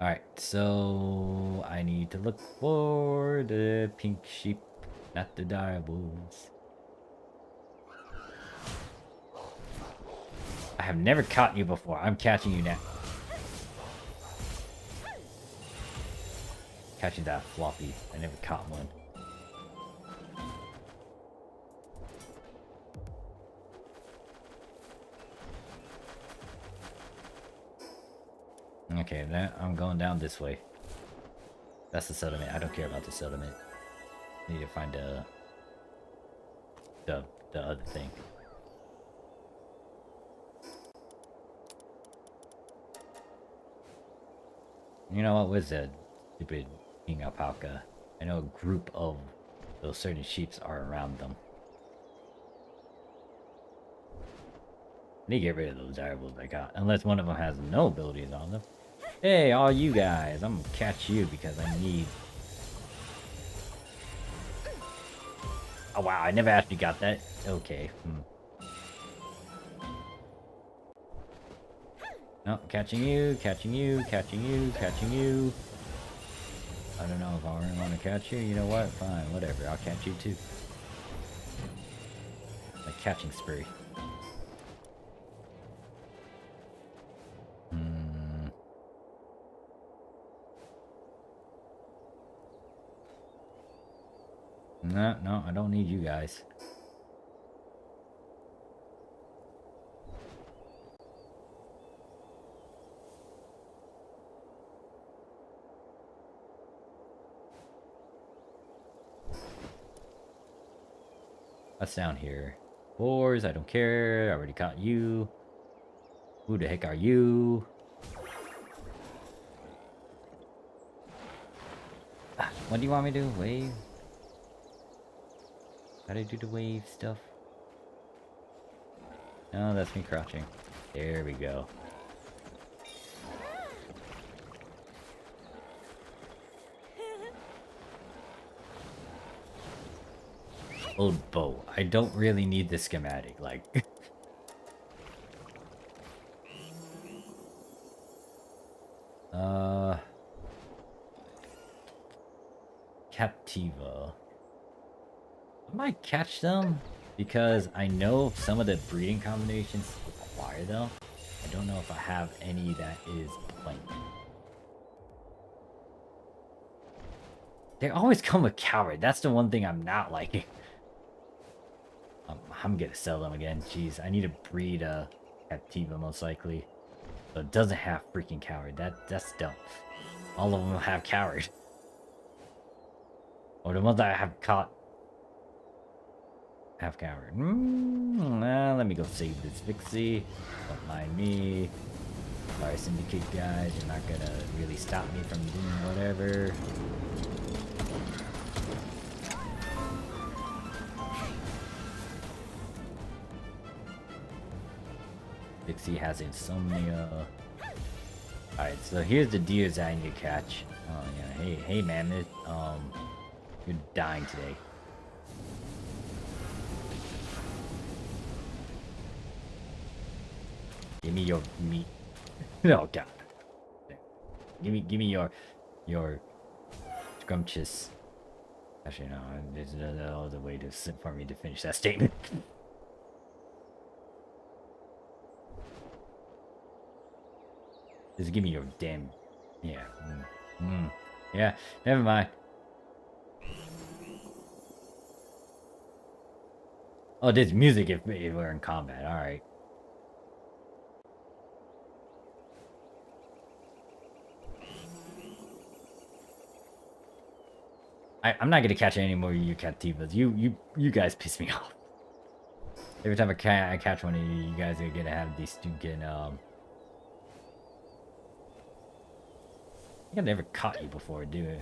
Alright, so I need to look for the pink sheep, not the dire wolves. I have never caught you before. I'm catching you now. Catching that floppy. I never caught one. Okay, then I'm going down this way. That's the settlement. I don't care about the settlement. I need to find a the other thing. You know what was that stupid King Alpaca? I know a group of those certain sheeps are around them. I need to get rid of those variables I got. Unless one of them has no abilities on them. Hey, all you guys. I'm gonna catch you because I need... Oh wow, I never actually got that. Okay. No, catching you, catching you, catching you, catching you. I don't know if I really want to catch you. You know what? Fine, whatever. I'll catch you too. Like catching spree. No, I don't need you guys. That's down here. Boars, I don't care. I already caught you. Who the heck are you? What do you want me to do? Wave? How do I do the wave stuff? No, that's me crouching. There we go. Old bow. I don't really need the schematic, like... Captiva. I might catch them because I know some of the breeding combinations require them. I don't know if I have any that is blank. They always come with coward. That's the one thing I'm not liking. I'm gonna sell them again. Jeez, I need to breed a Captiva most likely. So it doesn't have freaking coward. That's dumb. All of them have coward. Or the ones I have caught have coward. Let me go save this Vixie. Don't mind me. Sorry, Syndicate guys. You're not gonna really stop me from doing whatever. Vixie has insomnia. Alright, so here's the deers I need to catch. Oh yeah, hey Mammoth. You're dying today. Give me your meat. Oh god. Give me your scrumptious. Actually no, there's no other way for me to finish that statement. Just give me your damn... Yeah. Yeah, never mind. Oh, there's music if we're in combat. Alright. I'm not gonna catch any more of you Captivas. You guys piss me off. Every time I catch one of you, you guys are gonna have these stinking I think I never caught you before, do it.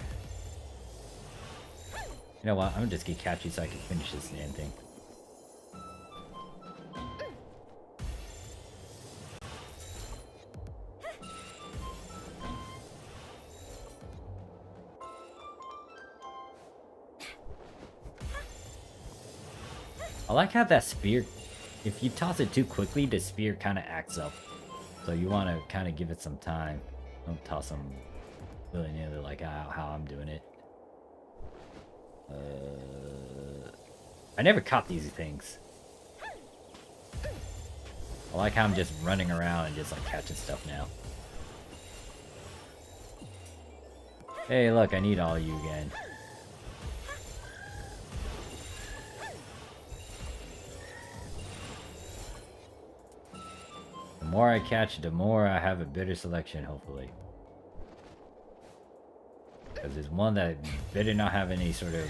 You know what? I'm just gonna catch you so I can finish this damn thing. I like how that spear, if you toss it too quickly, the spear kind of acts up. So you want to kind of give it some time. Don't toss them willy-nilly like how I'm doing it. I never caught these things. I like how I'm just running around and just like catching stuff now. Hey, look, I need all you again. The more I catch, the more I have a better selection, hopefully. Because there's one that better not have any sort of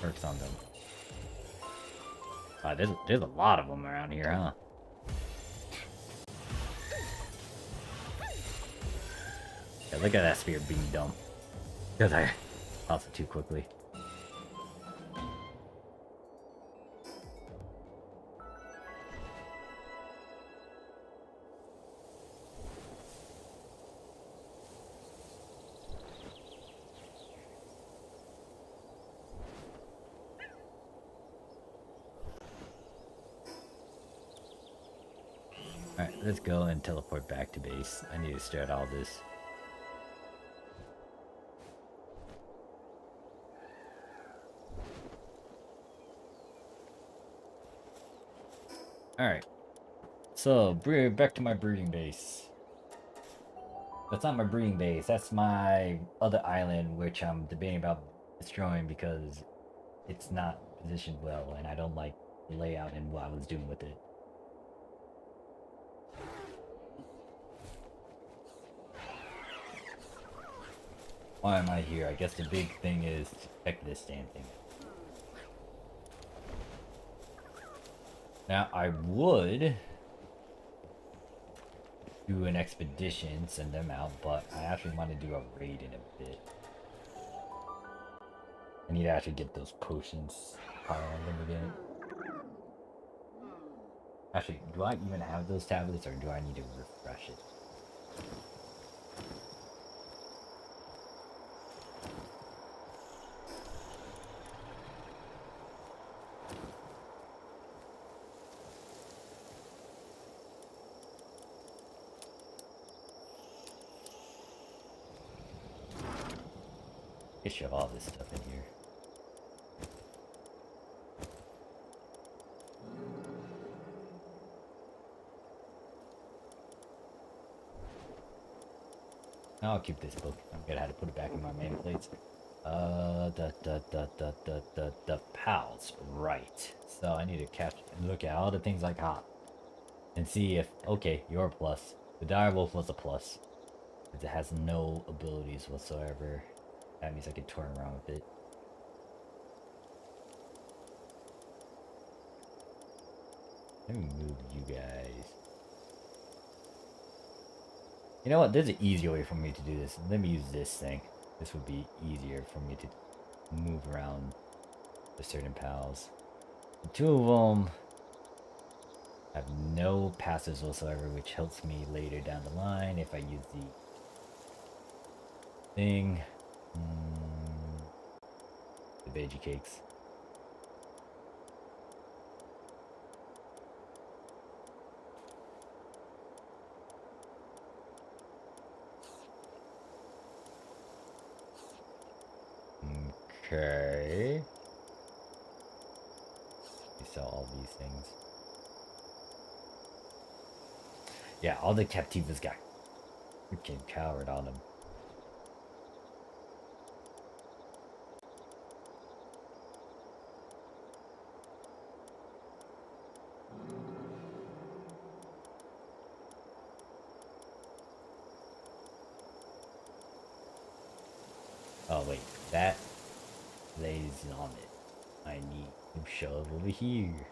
perks on them. Wow, there's a lot of them around here, huh? Yeah, look at that spear being dumb. Because I tossed it too quickly. Alright, let's go and teleport back to base. I need to start all this. Alright. So, back to my breeding base. That's not my breeding base. That's my other island, which I'm debating about destroying because it's not positioned well, and I don't like the layout and what I was doing with it. Why am I here? I guess the big thing is to check this damn thing. Now, I would do an expedition, send them out, but I actually want to do a raid in a bit. I need to actually get those potions, pile on them again. Actually, do I even have those tablets, or do I need to refresh it? I should shove all this stuff in here. I'll keep this book. I'm gonna have to put it back in my main plates. The pals, right. So I need to catch and look at all the things I got. And see if, okay, you're a plus. The direwolf was a plus. Because it has no abilities whatsoever. That means I can turn around with it. Let me move you guys. You know what? There's an easier way for me to do this. Let me use this thing. This would be easier for me to move around the certain pals. The two of them have no passives whatsoever, which helps me later down the line if I use the thing. The veggie cakes. Okay. We sell all these things. Yeah, all the Captivas got freaking coward on them. Oh wait, that lays on it. I need to shove over here.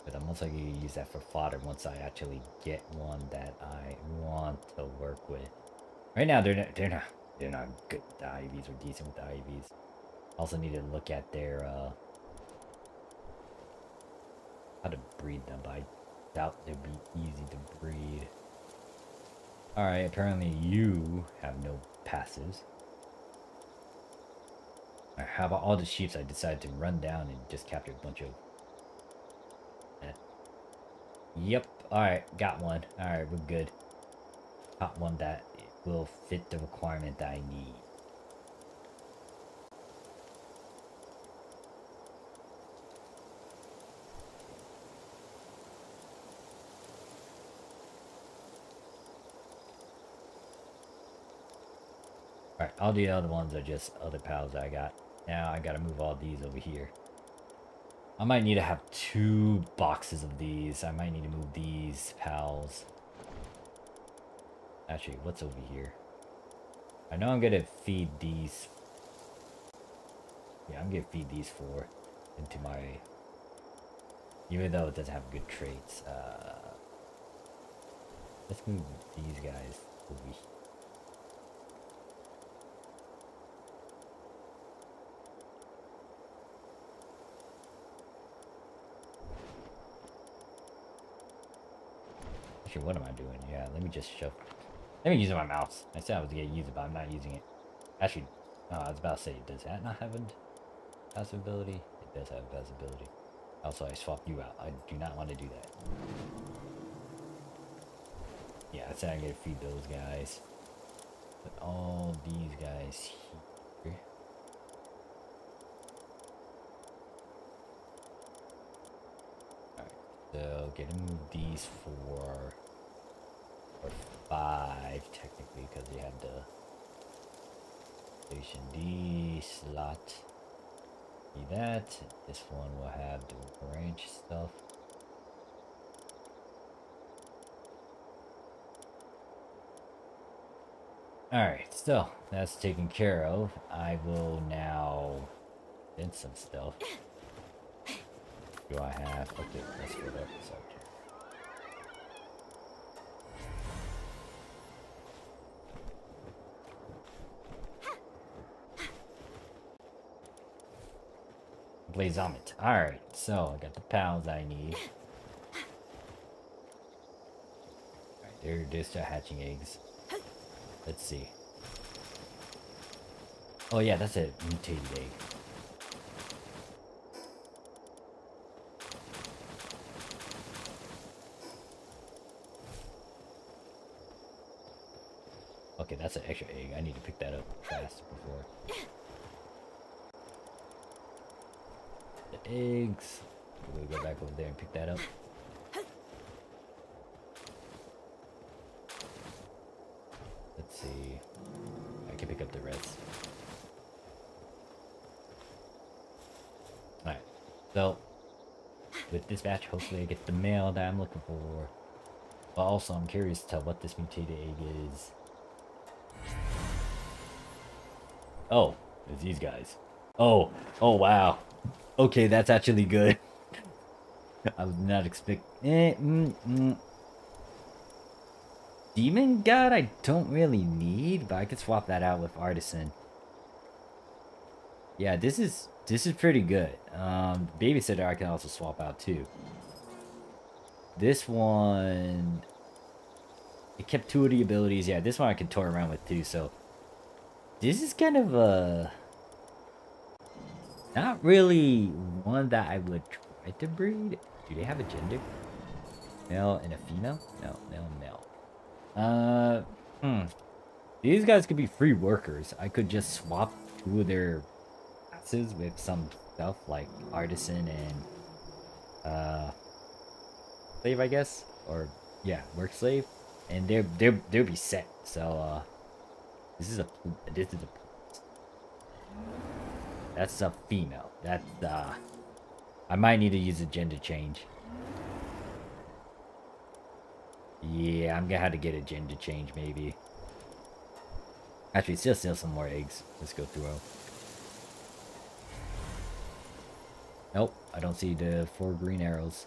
But I'm also going to use that for fodder once I actually get one that I want to work with. Right now, they're not good with the IVs or decent with the IVs. Also need to look at their how to breed them, but I doubt they'd be easy to breed. Alright, apparently you have no passives. Alright, how about all the sheeps I decided to run down and just capture a bunch of... Yep, alright, got one. Alright, we're good. Got one that will fit the requirement that I need. Alright, all the other ones are just other pals that I got. Now I gotta move all these over here. I might need to have 2 boxes of these. I might need to move these pals. Actually, what's over here? I know I'm gonna feed these. Yeah, I'm gonna feed these 4 into my Even though it doesn't have good traits. Let's move these guys over here. Actually, what am I doing? Yeah, let me just shove. Let me use my mouse. I said I was gonna use it, but I'm not using it. Actually, I was about to say, does that not have a passive ability? It does have a passive ability. Also, I swapped you out. I do not want to do that. Yeah, I said I'm gonna feed those guys. Put all these guys here. Alright, so gonna move these four or five technically because they had the station D slot. See that. This one will have the branch stuff. Alright, so that's taken care of. I will now in some stuff. Do I have? Okay, let's go there. Sorry. Blaze Omit. Alright, so I got the pounds I need. Alright, they're start hatching eggs. Let's see. Oh yeah, that's a mutated egg. Okay, that's an extra egg. I need to pick that up fast before. The eggs. We'll go back over there and pick that up. Let's see. I can pick up the rest. Alright. So, with this batch, hopefully I get the mail that I'm looking for. But also, I'm curious to what this mutated egg is. Oh, it's these guys. Oh wow. Okay, that's actually good. I was not expecting. Demon God, I don't really need, but I could swap that out with Artisan. Yeah, this is pretty good. Babysitter I can also swap out too. This one, it kept two of the abilities. Yeah, this one I can toy around with too. So this is kind of a not really one that I would try to breed. Do they have a gender? Male and a female? No, male and male. These guys could be free workers. I could just swap two of their classes with some stuff like artisan and slave, I guess, or yeah, work slave, and they'll be set. So this is a that's a female. That's I might need to use a gender change. Yeah, I'm gonna have to get a gender change maybe. Actually, still some more eggs. Let's go through them. Nope, I don't see the 4 green arrows.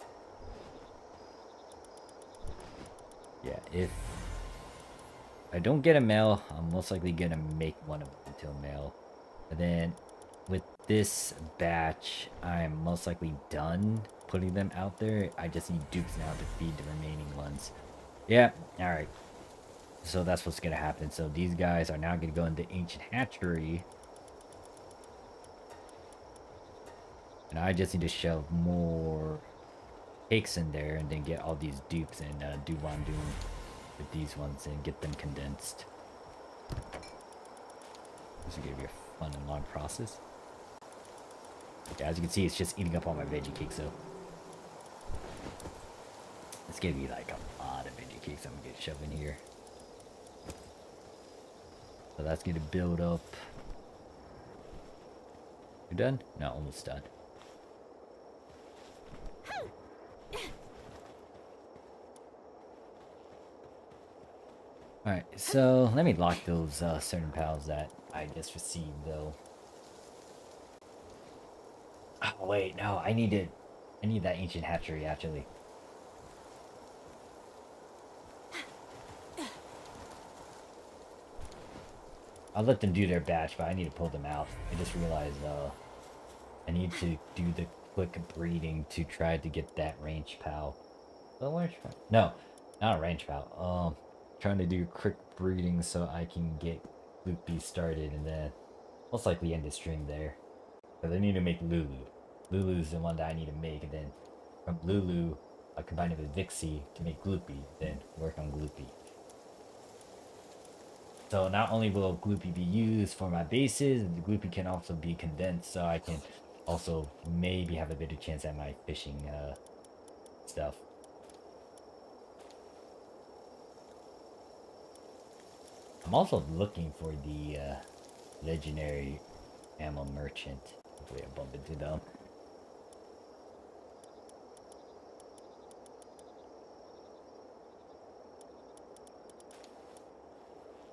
Yeah, if I don't get a male, I'm most likely gonna make one of them into a male. And then with this batch, I'm most likely done putting them out there. I just need dukes now to feed the remaining ones. Yeah, alright. So that's what's gonna happen. So these guys are now gonna go into Ancient Hatchery. And I just need to shove more cakes in there and then get all these dupes and do what I'm doing with these ones and get them condensed. This is gonna be a fun and long process. Okay, as you can see, it's just eating up all my veggie cakes, so it's gonna be like a lot of veggie cakes I'm gonna get shoved in here. So that's gonna build up. You're done? No, almost done. Alright, so let me lock those certain pals that I just received though. Oh wait, no, I need to I need that ancient hatchery, actually. I'll let them do their batch, but I need to pull them out. I just realized, I need to do the quick breeding to try to get that range pal. No, not a range pal. Trying to do quick breeding so I can get Loopy started and then most likely end the stream there. Because I need to make Lulu. Lulu's the one that I need to make, and then from Lulu, I combine it with Vixie to make Gloopy, then work on Gloopy. So not only will Gloopy be used for my bases, the Gloopy can also be condensed, so I can also maybe have a better chance at my fishing stuff. I'm also looking for the legendary ammo merchant. Hopefully I bump into them.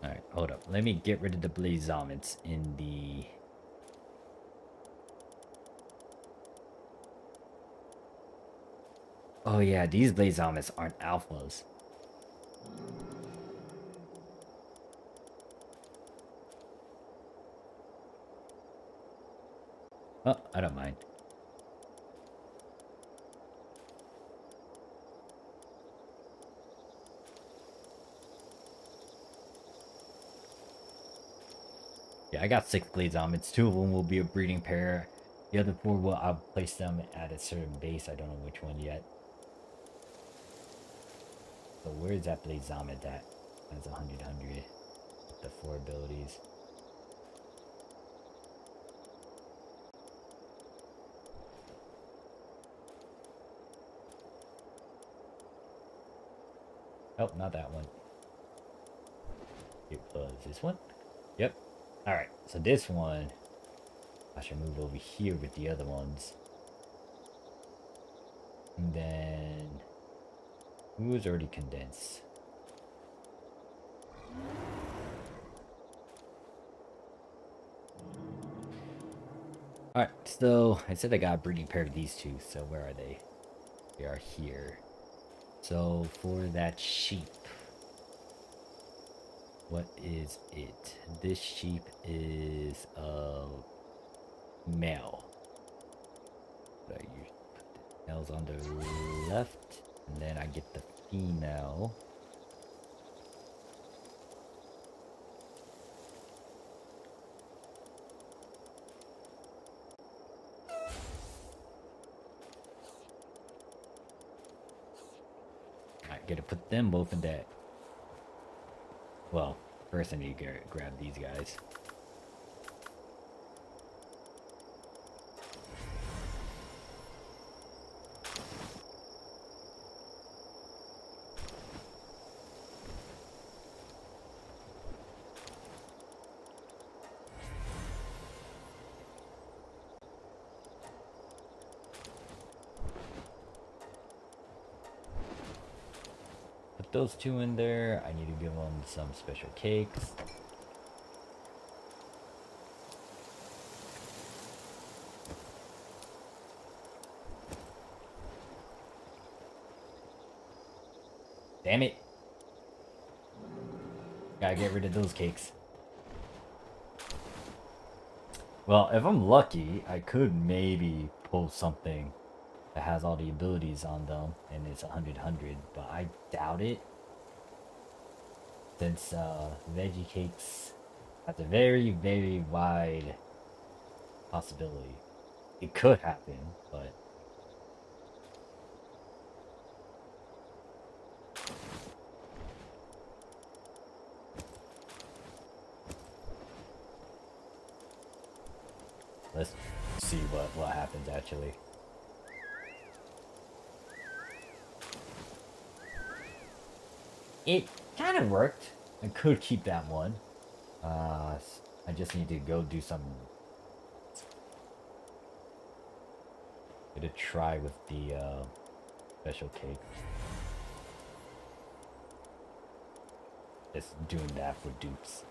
Alright, hold up. Let me get rid of the blaze zombies in the... Oh yeah, these blaze zombies aren't alphas. Oh, I don't mind. Yeah, I got 6 blaze zombies. 2 of them will be a breeding pair. The other 4 will I'll place them at a certain base. I don't know which one yet. So where is that blaze zombie at? That's 100. The 4 abilities. Oh, not that one. It was this one. Yep. Alright, so this one I should move over here with the other ones. And then who was already condensed? Alright, so I said I got a breeding pair of these 2, so where are they? They are here. So for that sheep, what is it? This sheep is male. But you put the males on the left, and then I get the female. I gotta put them both in that. Well, first I need to grab these guys. Put those 2 in there. I need to give them some special cakes. Damn it. Gotta get rid of those cakes. Well, if I'm lucky, I could maybe pull something that has all the abilities on them and it's 100, but I doubt it. Since veggie cakes has a very, very wide possibility. It could happen, but let's see what happens actually. It kind of worked. I could keep that one. I just need to go do some. Get a try with the special cake. Just doing that for dupes.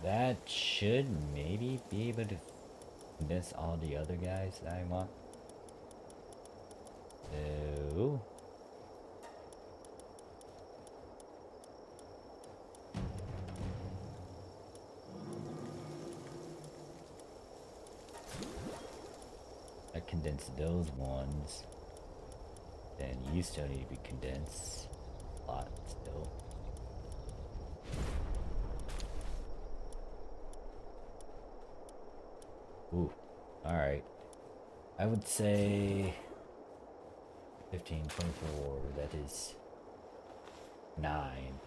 that should maybe be able to convince all the other guys that I want. So... I condensed those ones. Then you still need to be condensed. A lot still. Ooh, alright. I would say 15, 24, that is 9.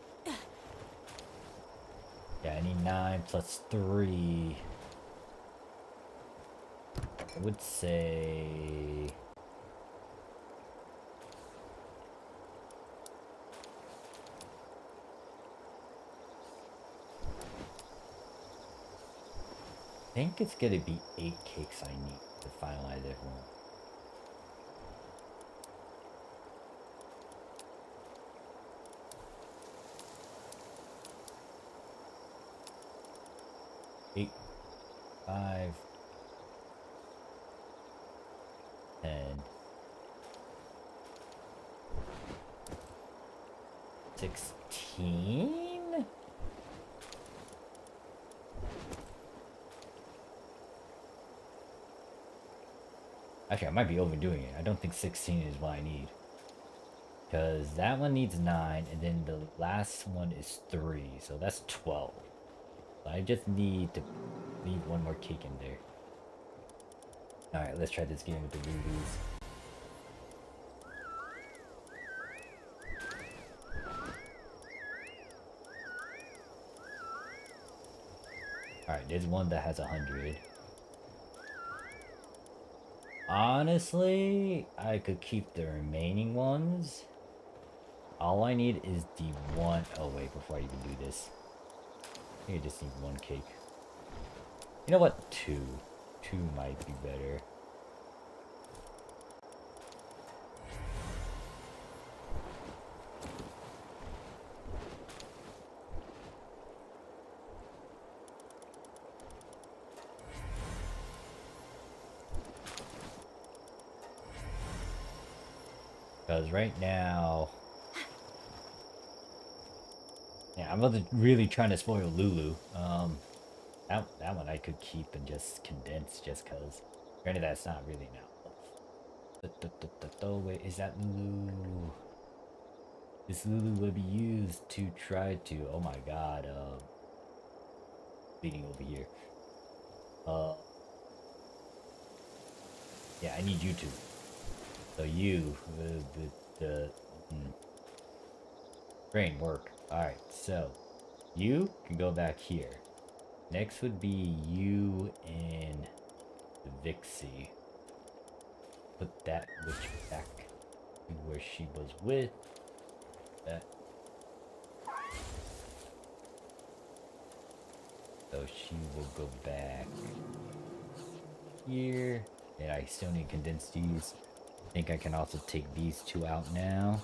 Yeah, I need 9 plus 3. I would say... I think it's gonna be 8 cakes I need to finalize everyone. Eight, 5, 10, 16? Actually, I might be overdoing it. I don't think 16 is what I need. Because that one needs 9, and then the last one is 3, so that's 12. So I just need to leave one more cake in there. Alright, let's try this game with the rubies. Alright, there's one that has 100. Honestly, I could keep the remaining ones. All I need is the one... Oh wait, before I even do this. I think I just need 1 cake. You know what? 2. 2 might be better. Because right now... Yeah, I'm really trying to spoil Lulu. That one I could keep and just condense just because. Granted, that's not really now. Wait, is that Lulu? This Lulu will be used to try to... Oh my god, bleeding over here. Yeah, I need you to. So you, brain work. Alright, so you can go back here. Next would be you and Vixie. Put that witch back to where she was with. That. So she will go back here. And I still need to condense these. I think I can also take these 2 out now.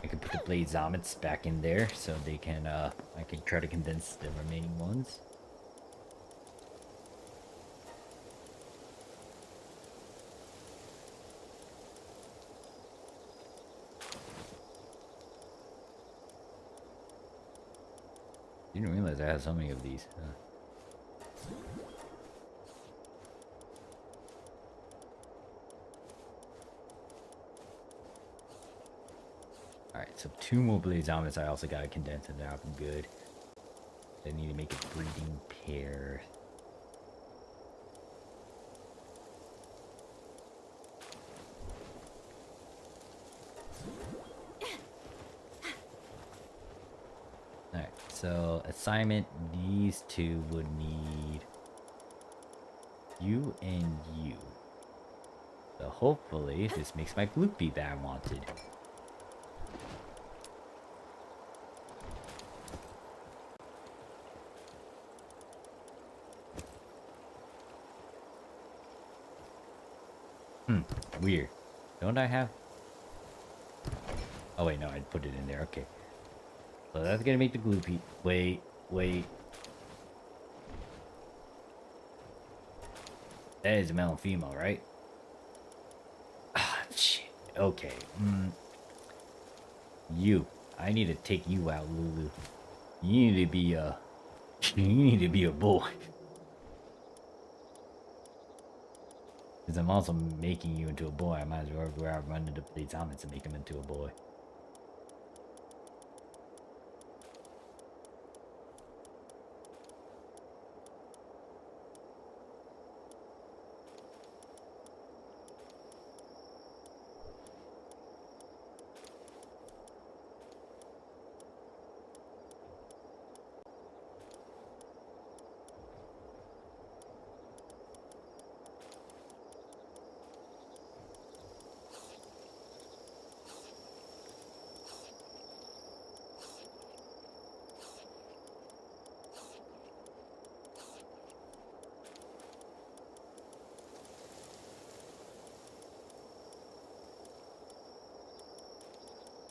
I could put the blade zomets back in there so they can I can try to condense the remaining ones. Didn't realize I had so many of these. Alright, so 2 more blade zombies I also gotta condense and now I'm good. I need to make a breeding pair. Alright, so assignment, these 2 would need you and you. So hopefully this makes my gloopy that I wanted. Weird. Don't I have? Oh wait, no, I put it in there. Okay. So that's gonna make the glue piece. Wait, wait. That is a male and female, right? Ah, shit. Okay. You. I need to take you out, Lulu. You need to be a. You need to be a boy. Because I'm also making you into a boy. I might as well go out and run into Blade Zombies and make him into a boy.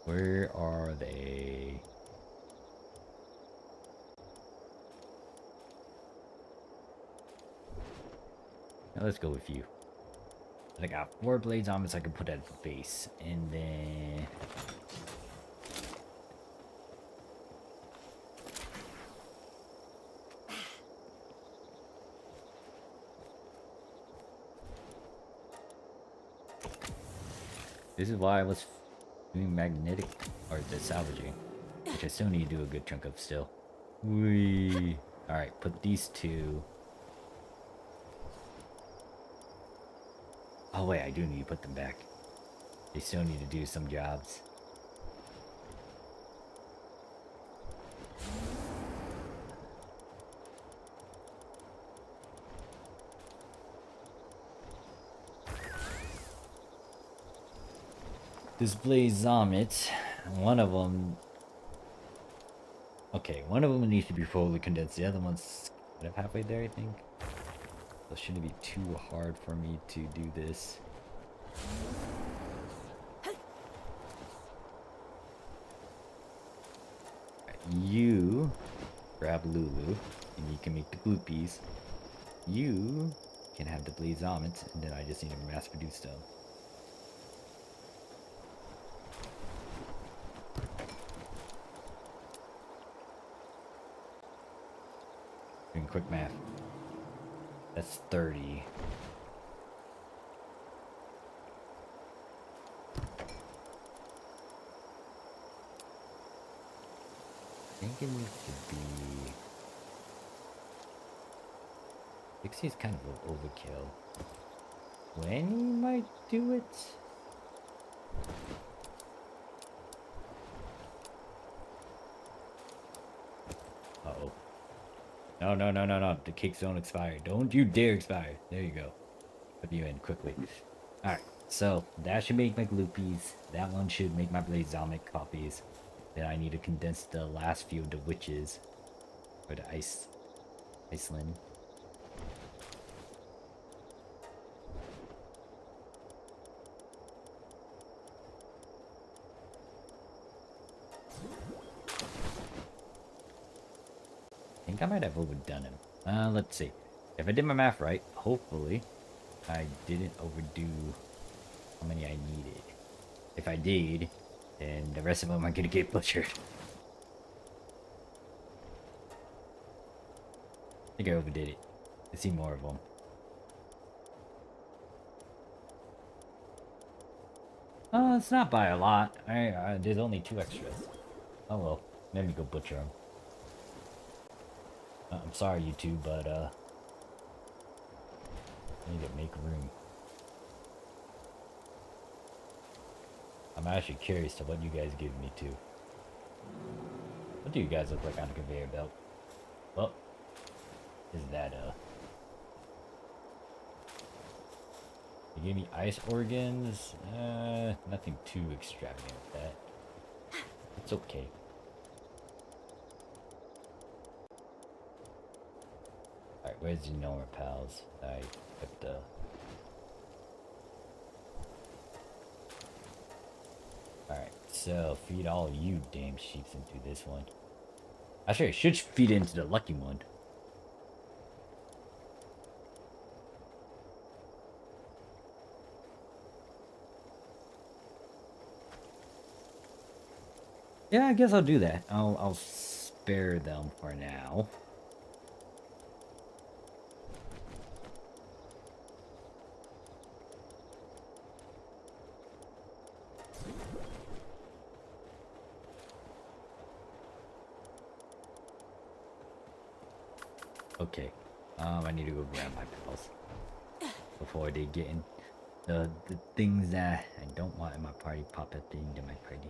Where are they? Now let's go with you. I got 4 blades on, so I can put at the base. And then... This is why I was doing magnetic, or the salvaging. Which I still need to do a good chunk of still. Whee! Alright, put these 2. Oh wait, I do need to put them back. They still need to do some jobs. Display Zomit. One of them... Okay, one of them needs to be fully condensed. The other one's kind of halfway there, I think. So it shouldn't be too hard for me to do this. You grab Lulu, and you can make the glue piece. You can have the Blaze Omits, and then I just need to mass produce them. Doing quick math. That's 30. I think it needs to be... 60 is kind of an overkill. 20 might do it. Uh-oh. No, no, no, no, no. The cakes don't expire. Don't you dare expire. There you go. Put you in quickly. Alright, so that should make my groupies. That one should make my Blaze Zomic copies. Then I need to condense the last few of the witches. Or the Iceland. I think I might have overdone him. Let's see. If I did my math right, hopefully I didn't overdo how many I needed. If I did, then the rest of them are gonna get butchered. I think I overdid it. I see more of them. It's not by a lot. There's only 2 extras. Oh well, let me go butcher them. I'm sorry, you two, but I need to make room. I'm actually curious to what you guys give me too. What do you guys look like on a conveyor belt? Well, is that you gave me ice organs? Nothing too extravagant with that. It's okay. Alright, where's the Nora pals? I put the... Alright, so feed all you damn sheeps into this one. Actually, I should feed it into the lucky one. Yeah, I guess I'll do that. I'll spare them for now. Okay. I need to go grab my pals before they get in the things that I don't want in my party pop up into my party.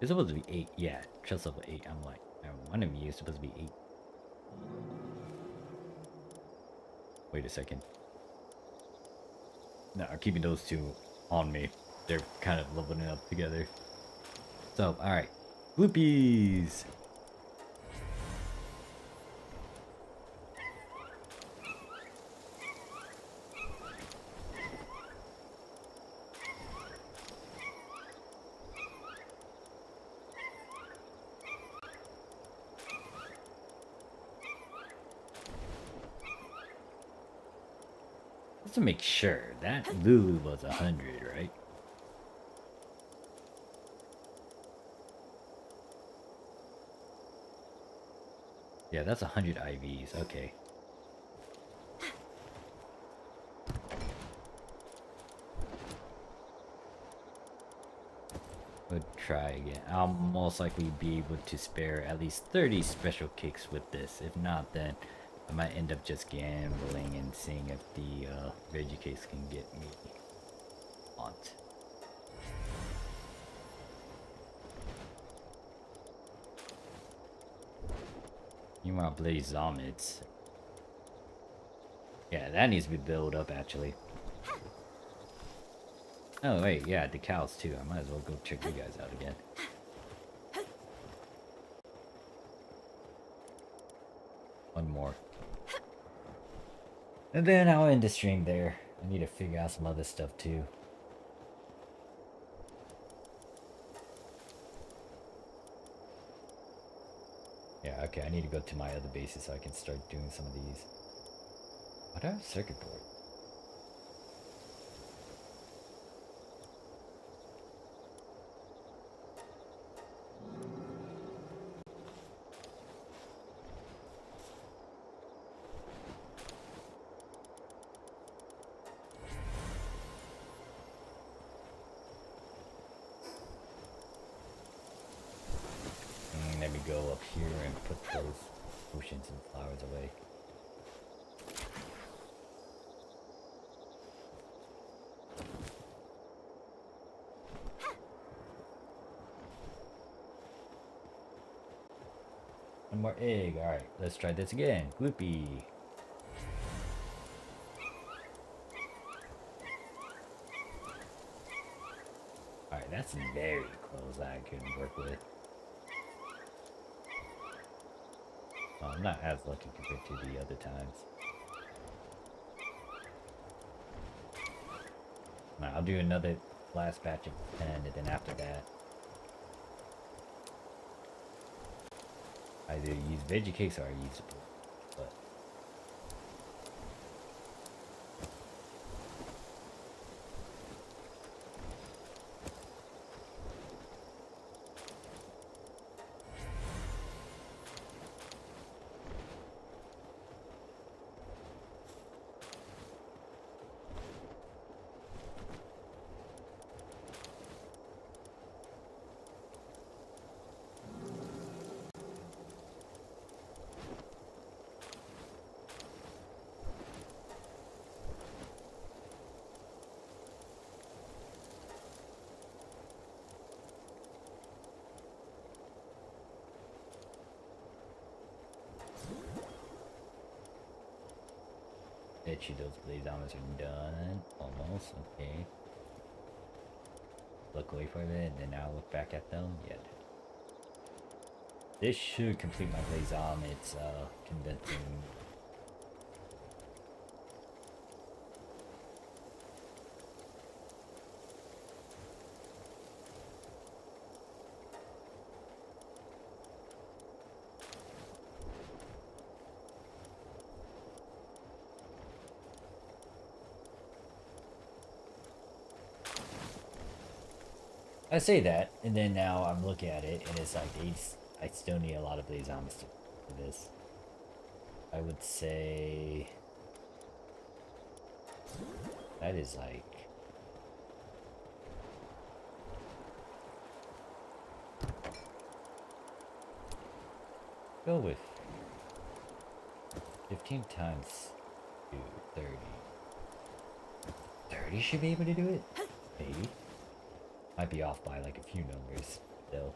It's supposed to be 8. Yeah, trust level 8. I'm like, one of you is supposed to be 8. Wait a second. No, I'm keeping those two on me. They're kind of leveling up together. So, alright. Bloopies! Just to make sure, that Lulu was 100, right? Yeah, that's 100 IVs. Okay. We'll try again. I'll most likely be able to spare at least 30 special kicks with this. If not, then I might end up just gambling and seeing if the Veggie case can get me on. Meanwhile, Blaze Zomits. Yeah, that needs to be built up actually. Oh wait, yeah, the cows too. I might as well go check you guys out again. One more. And then I'll end the stream there. I need to figure out some other stuff too. Yeah, okay, I need to go to my other bases so I can start doing some of these. What do I have a circuit board? Let me go up here and put those potions and flowers away. One more egg. Alright, let's try this again. Gloopy. Alright, that's very close. I couldn't work with. Well, I'm not as lucky compared to the other times. Now, I'll do another last batch of 10, and then after that, I either use veggie cakes or I use the but bet you those blaze armors are done. Almost, okay. Look away for a bit, and then now look back at them. Yeah. This should complete my blaze arm. It's convincing. I say that, and then now I'm looking at it, and it's like I still need a lot of blaze armors for this. I would say that is like go with 15 times 2, 30. 30 should be able to do it? Maybe. Might be off by like a few numbers, still.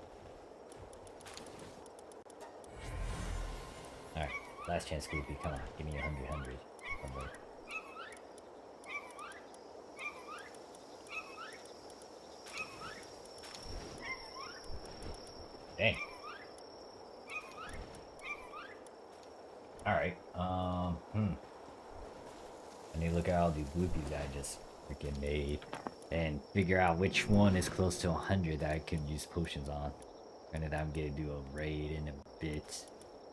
Alright, last chance, Goofy. Come on, give me 100. Somewhere. Dang. Alright, I need to look at all these bloopies that I just freaking made and figure out which one is close to 100 that I can use potions on. Granted, I'm gonna do a raid in a bit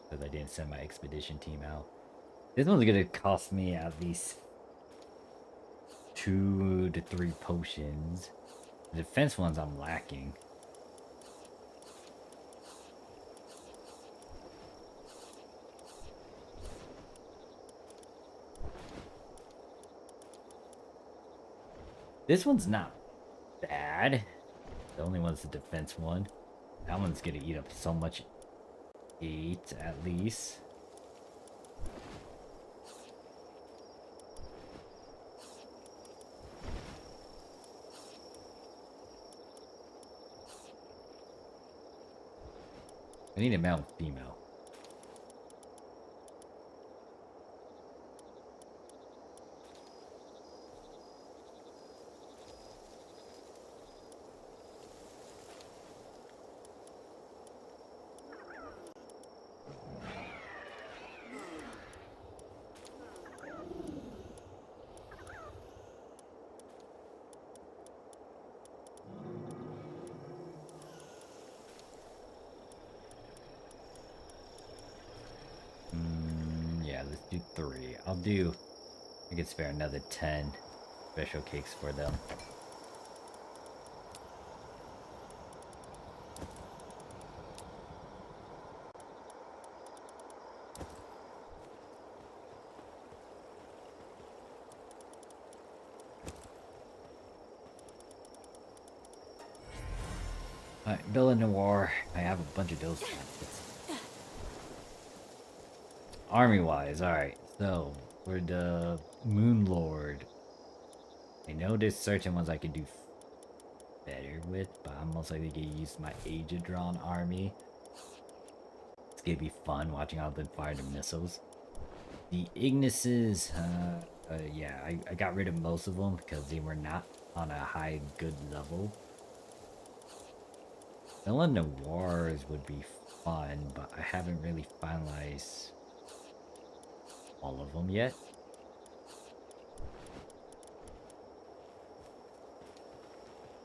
because I didn't send my expedition team out. This one's gonna cost me at least 2 to 3 potions. The defense ones I'm lacking. This one's not bad. The only one's the defense one. That one's gonna eat up so much 8 at least. I need a male and female. Yeah, let's do 3. I can spare another 10 special cakes for them. Alright, Bill and Noir. I have a bunch of those. Army-wise, alright. So, for the Moon Lord, I know there's certain ones I can do better with, but I'm most likely going to use my Aegidron army. It's going to be fun watching how they fire the missiles. The Ignises, yeah, I got rid of most of them because they were not on a high good level. Villain Noirs would be fun, but I haven't really finalized all of them yet.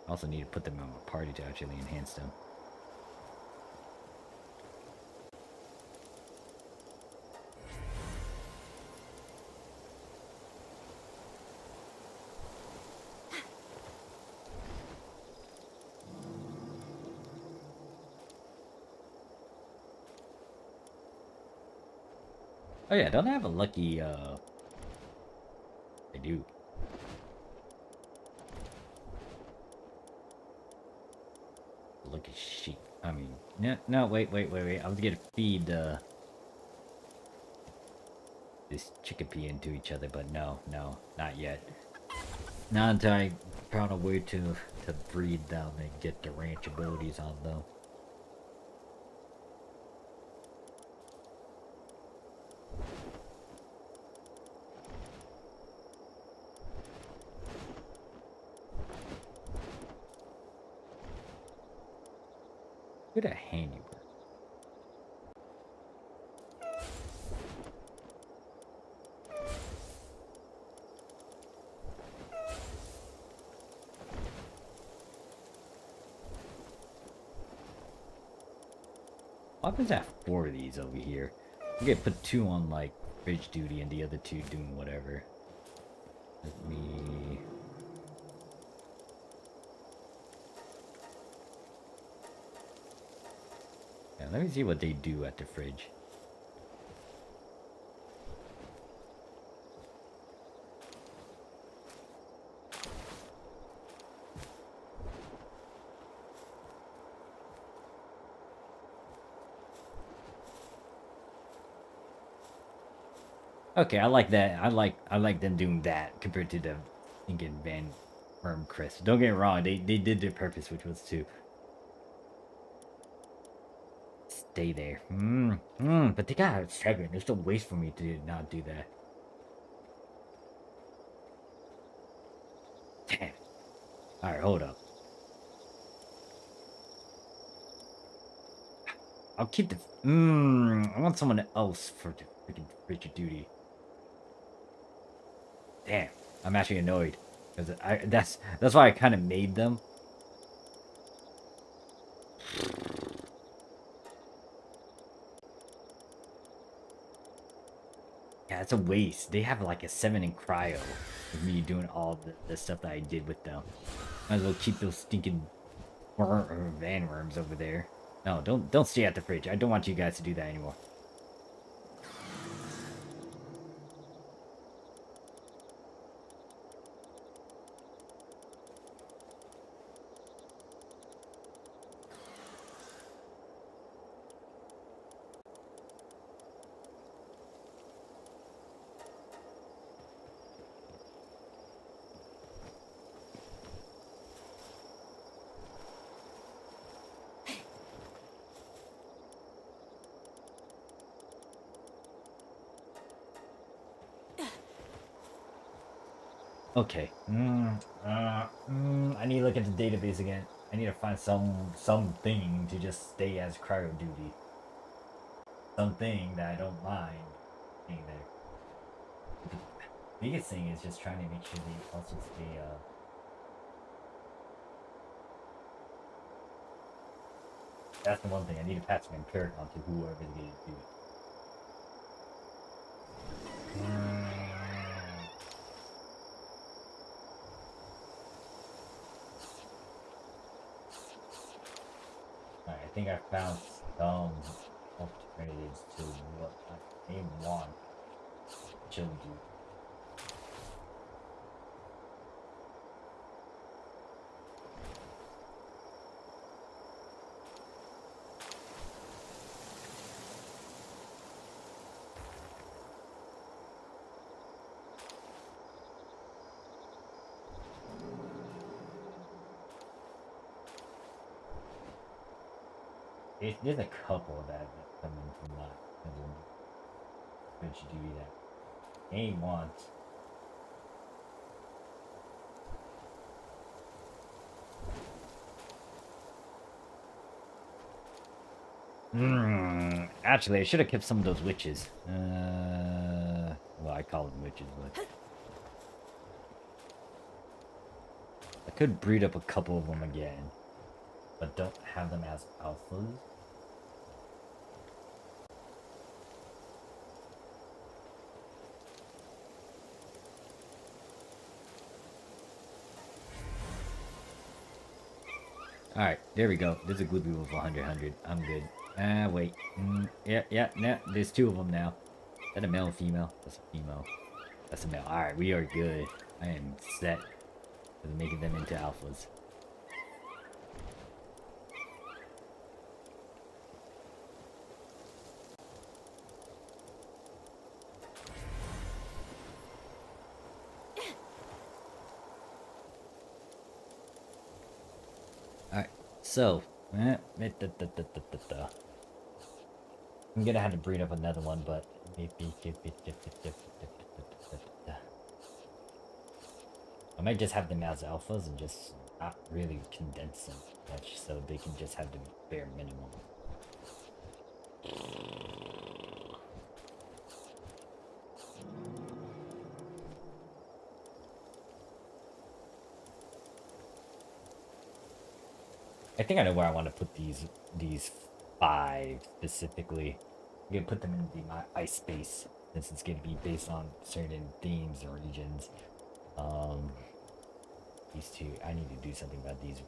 I also need to put them on my party to actually enhance them. Oh yeah, don't I have a lucky, I do. Lucky sheep. I mean, no, wait. I was gonna feed, this chickpea into each other, but no, not yet. Not until I found a way to breed them and get the ranch abilities on them. Good at handiwork. Why happens to have 4 of these over here? I'm gonna put 2 on like bridge duty and the other 2 doing whatever. Let me. let me see what they do at the fridge. Okay, I like that. I like them doing that compared to the thinking Van Worm Crisp. Don't get me wrong, they did their purpose, which was to stay there. But they got 7. It's a waste for me to not do that. Damn. Alright, hold up. I'll keep the I want someone else for the freaking Richard duty. Damn. I'm actually annoyed. Because that's why I kinda made them. Yeah, it's a waste. They have like a 7 in cryo with me doing all the stuff that I did with them. Might as well keep those stinking van worms over there. No, don't stay at the fridge. I don't want you guys to do that anymore. Okay. I need to look at the database again. I need to find something to just stay as cryo duty. Something that I don't mind being there. The biggest thing is just trying to make sure they also stay that's the one thing. I need to pass my empiric on to whoever's going to do it. Alright, I think I found some alternatives to what I may want to do. There's a couple that come in from that. When you do that. They want. Actually, I should have kept some of those witches. Well, I call them witches, but I could breed up a couple of them again, but don't have them as alphas. Alright, there we go. There's a glue with 100. I'm good. Wait. Yeah, there's 2 of them now. Is that a male or female? That's a female. That's a male. Alright, we are good. I am set with making them into alphas. Alright, so I'm gonna have to breed up another one, but maybe I might just have them as alphas and just not really condense them much so they can just have the bare minimum. I think I know where I want to put these 5 specifically. I'm gonna put them in the ice space since it's gonna be based on certain themes or regions. These 2, I need to do something about these.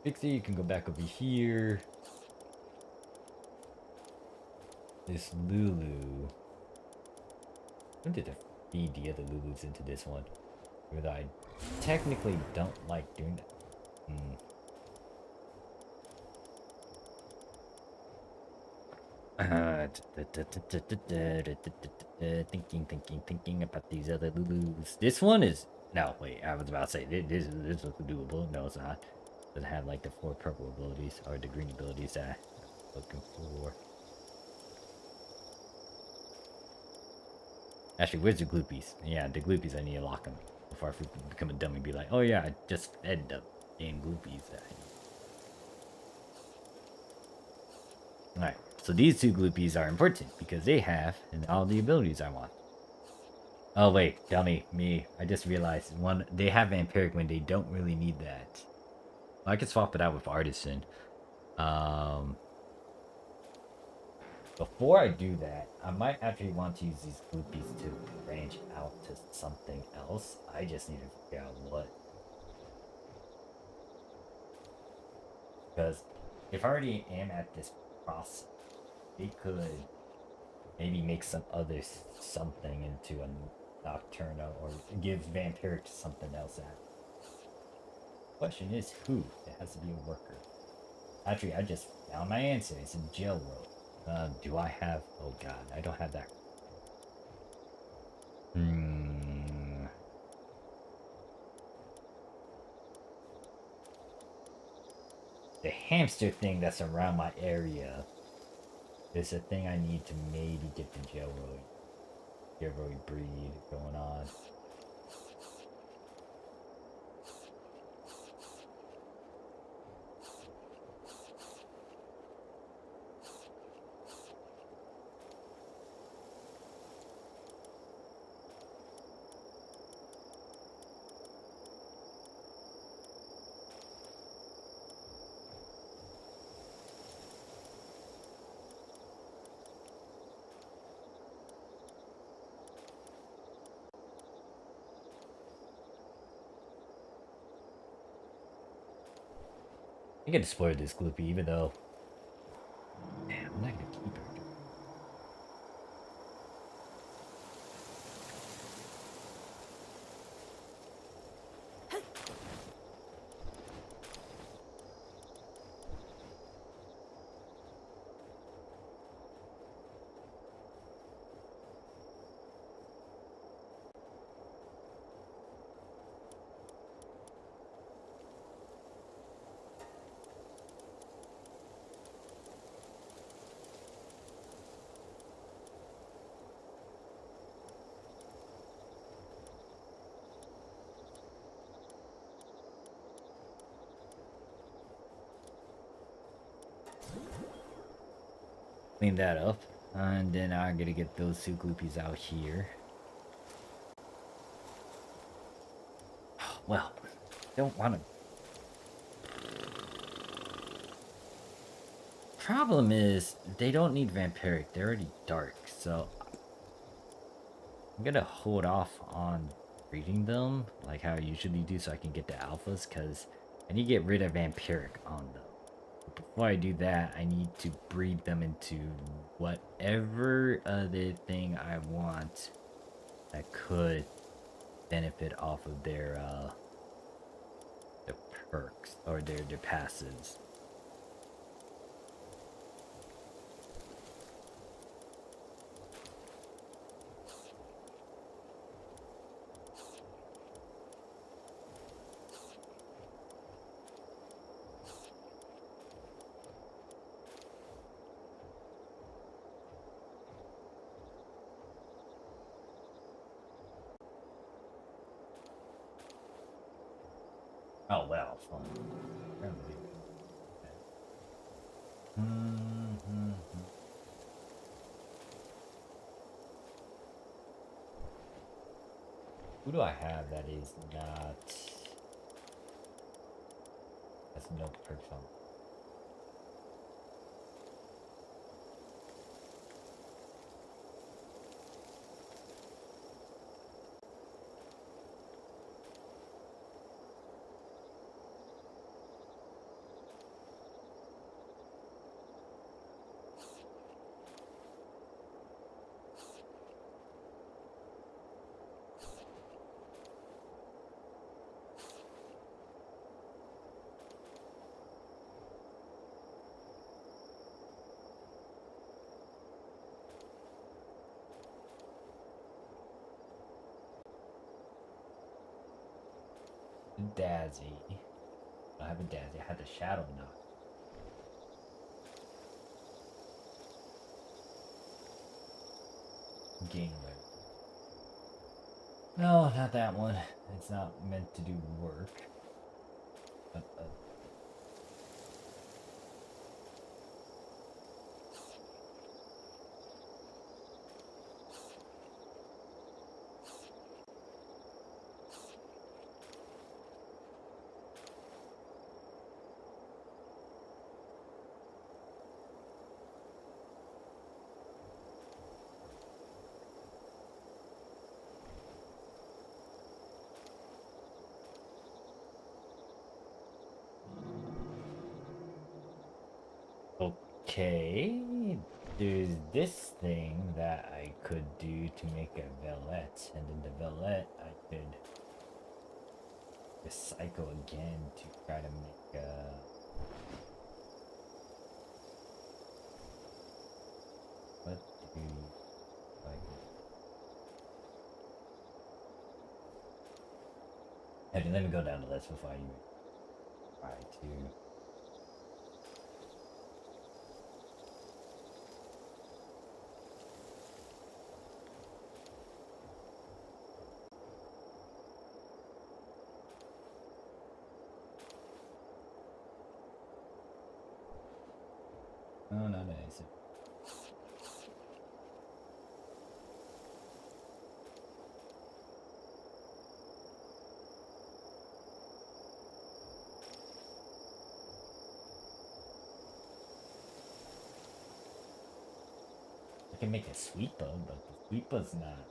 Pixie, you can go back over here. This Lulu. I did to feed the other Lulus into this one. Even though I technically don't like doing that. Thinking about these other Lulus. This one is no wait. I was about to say this looks doable. No, it's not. Doesn't have like the 4 purple abilities or the green abilities that I'm looking for. Actually, where's the gloopies? Yeah, the gloopies. I need to lock them before I become a dummy. And be like, oh yeah, I just fed the damn gloopies. Alright, so these 2 gloopies are important because they have all the abilities I want. Oh wait, dummy, me. I just realized they have vampiric when they don't really need that. Well, I can swap it out with artisan. Before I do that, I might actually want to use these gloopies to branch out to something else. I just need to figure out what. Because if I already am at this process, they could maybe make some other something into a nocturnal or give vampiric to something else. Question is who? It has to be a worker. Actually, I just found my answer. It's in jail world. Do I have? Oh god, I don't have that. The hamster thing that's around my area is a thing I need to maybe get the jailroad breed going on. I can explore this gloopy even though damn, I'm not gonna keep her. Clean that up. And then I'm gonna get those 2 gloopies out here. Well, don't want to. Problem is, they don't need vampiric. They're already dark, so I'm gonna hold off on breeding them like how I usually do, so I can get the alphas. Cause I need to get rid of vampiric on them. Before I do that, I need to breed them into whatever other thing I want that could benefit off of their perks or their passives. Oh well, fine. Who do I have that is not? That's no perks on. Dazzy. I have a Dazzy. I had the Shadow Knock. Gain alert. No, not that one. It's not meant to do work. Okay, there's this thing that I could do to make a Velette, and then the Velette I could recycle again to try to make a... What do I do? Okay, let me go down the list before you try to... Oh, no, nice. I can make a sweeper, but the sweeper's not...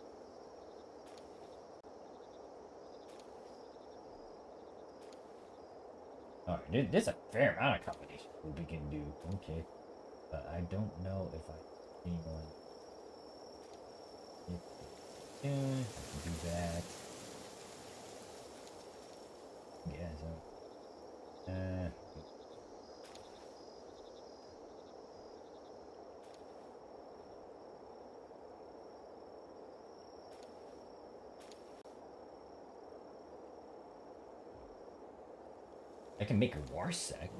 Alright, there's a fair amount of combinations we can do. Okay. But I don't know if I anyone... I can do that. Yeah, so... I can make a Warsec.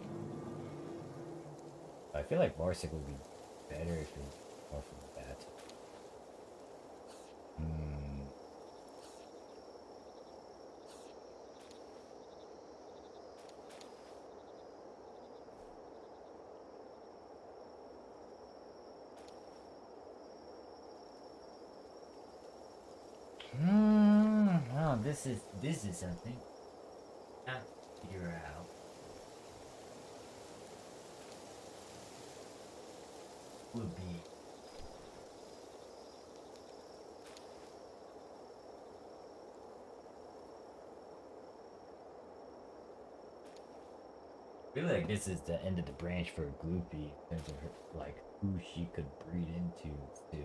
I feel like Warsec would be better if it was more from that. Oh, this is something. Not figure out. Would be I feel like this is the end of the branch for Gloopy in terms of her, like who she could breed into to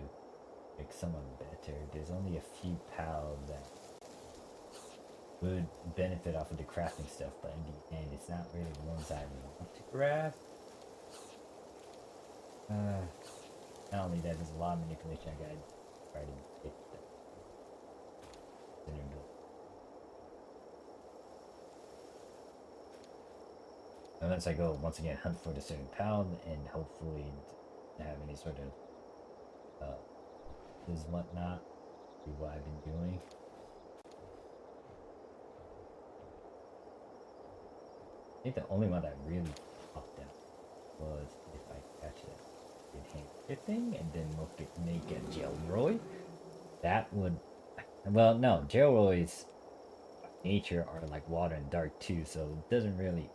make someone better. There's only a few pals that would benefit off of the crafting stuff, but in the end it's not really the ones I want to craft. Not only that, there's a lot of manipulation I gotta try to get the unless I go once again hunt for the certain pound and hopefully have any sort of is whatnot do what I've been doing. I think the only one that really popped out was if I catch it enhance thing and then make a Jailroy. That would, well, no, Jailroy's nature are like water and dark too, so it doesn't really.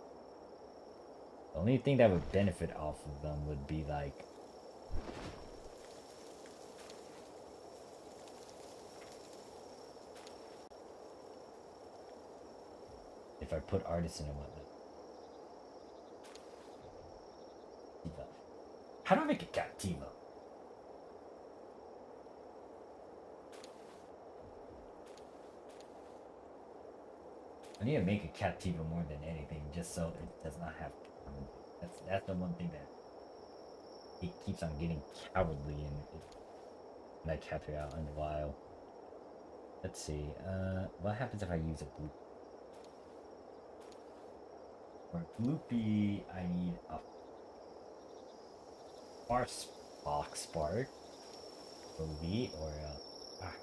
The only thing that would benefit off of them would be like if I put artisan and whatnot. How do I make a Captiva? I need to make a Captiva more than anything, just so it does not have. That's the one thing that it keeps on getting cowardly and I capture out in a while. Let's see. What happens if I use a blue? For Gloopy, I need a Sparse Box Spark. Gloopy or a fuck.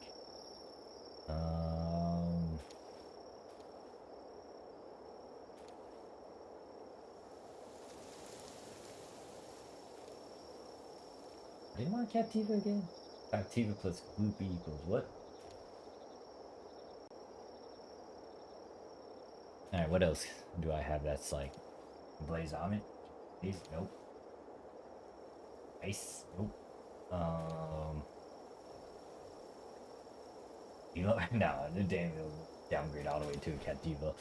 I didn't want Captiva again. Captiva plus Gloopy equals what? Alright, what else do I have that's like Blaze Omit? Please, nope. Ice, nope. You know, no, the damn it'll downgrade all the way to a Captiva.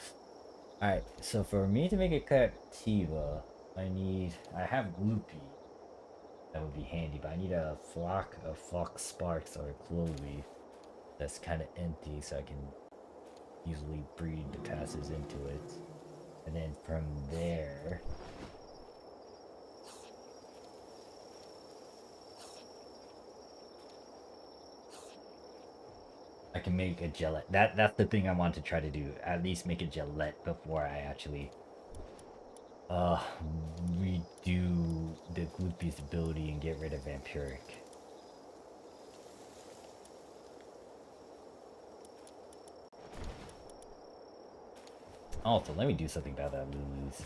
Alright, so for me to make a Captiva, I have Gloopy. That would be handy, but I need a flock of Fox Sparks or Clovey that's kind of empty so I can easily breed the passes into it. And then from there, I can make a Gillette. That's the thing I want to try to do. At least make a Gillette before I actually redo the Gloopy's ability and get rid of Vampiric. Also, let me do something about that Lulu's.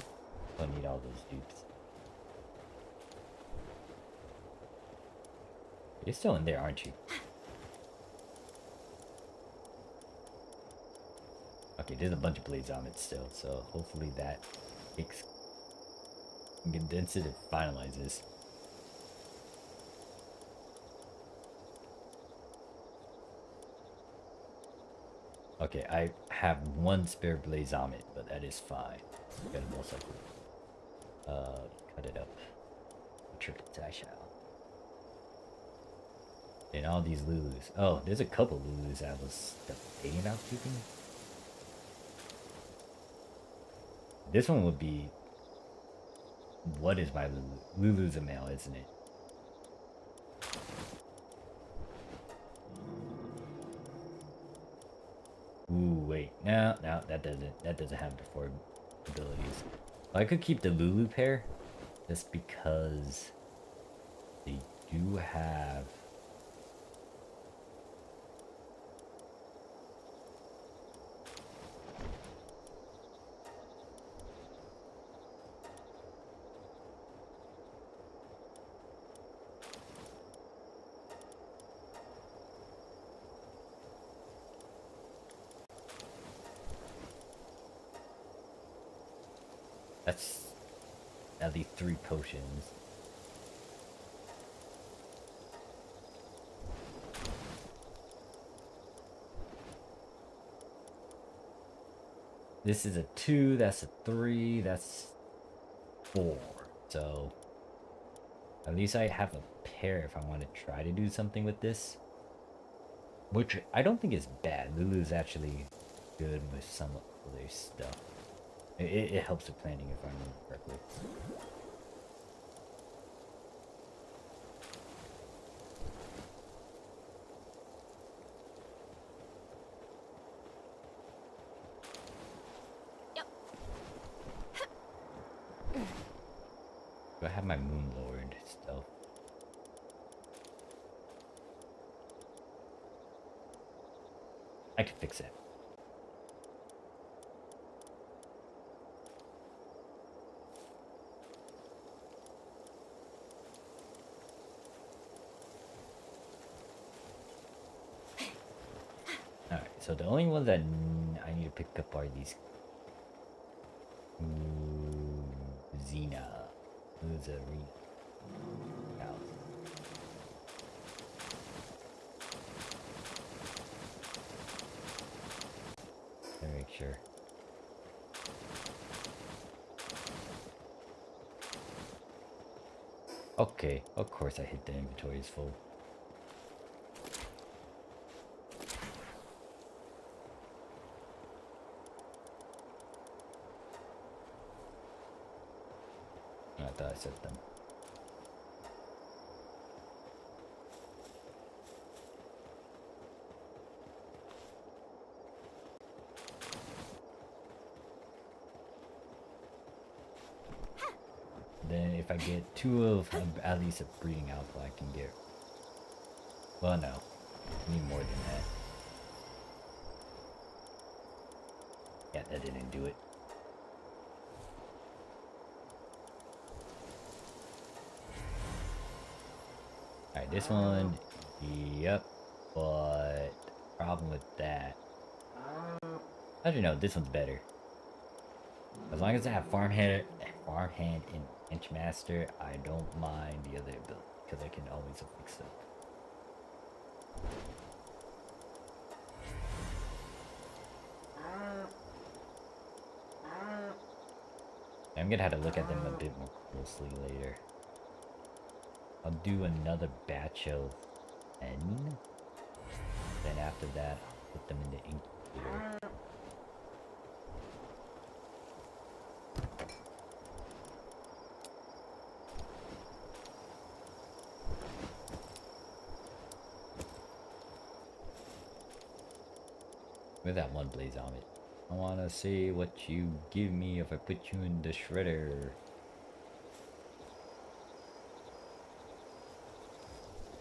I don't need all those dupes. You're still in there, aren't you? Okay, there's a bunch of blades on it still, so hopefully that takes condenses it finalizes. Okay, I have one spare blaze on it, but that is fine. Gotta most likely cut it up. Triple I shall. And all these Lulus. Oh, there's a couple Lulus I was debating about keeping. This one would be, what is my Lulu? Lulu's a male, isn't it? Ooh, wait. No, that doesn't have the four abilities. I could keep the Lulu pair just because they do have that's at least 3 potions. This is a 2, that's a 3, that's 4. So at least I have a pair if I want to try to do something with this. Which I don't think is bad. Lulu's actually good with some other stuff. It helps with planting if I remember correctly. Yep. Do I have my Moon Lord stuff? I can fix it. Alright, so the only ones that I need to pick up are these Xena. Who's a Let me make sure. Okay, of course I hit the inventory is full. I thought I set them. Then if I get two of at least a breeding output, I can get. Well, no, I need more than that. Yeah, that didn't do it. Alright, this one, yep, but problem with that. I don't know, this one's better. As long as I have farmhand and Inchmaster, I don't mind the other ability, because I can always fix them. I'm gonna have to look at them a bit more closely later. I'll do another batch of 10. Then after that, I'll put them in the incubator. With that one blaze on it. I wanna see what you give me if I put you in the shredder.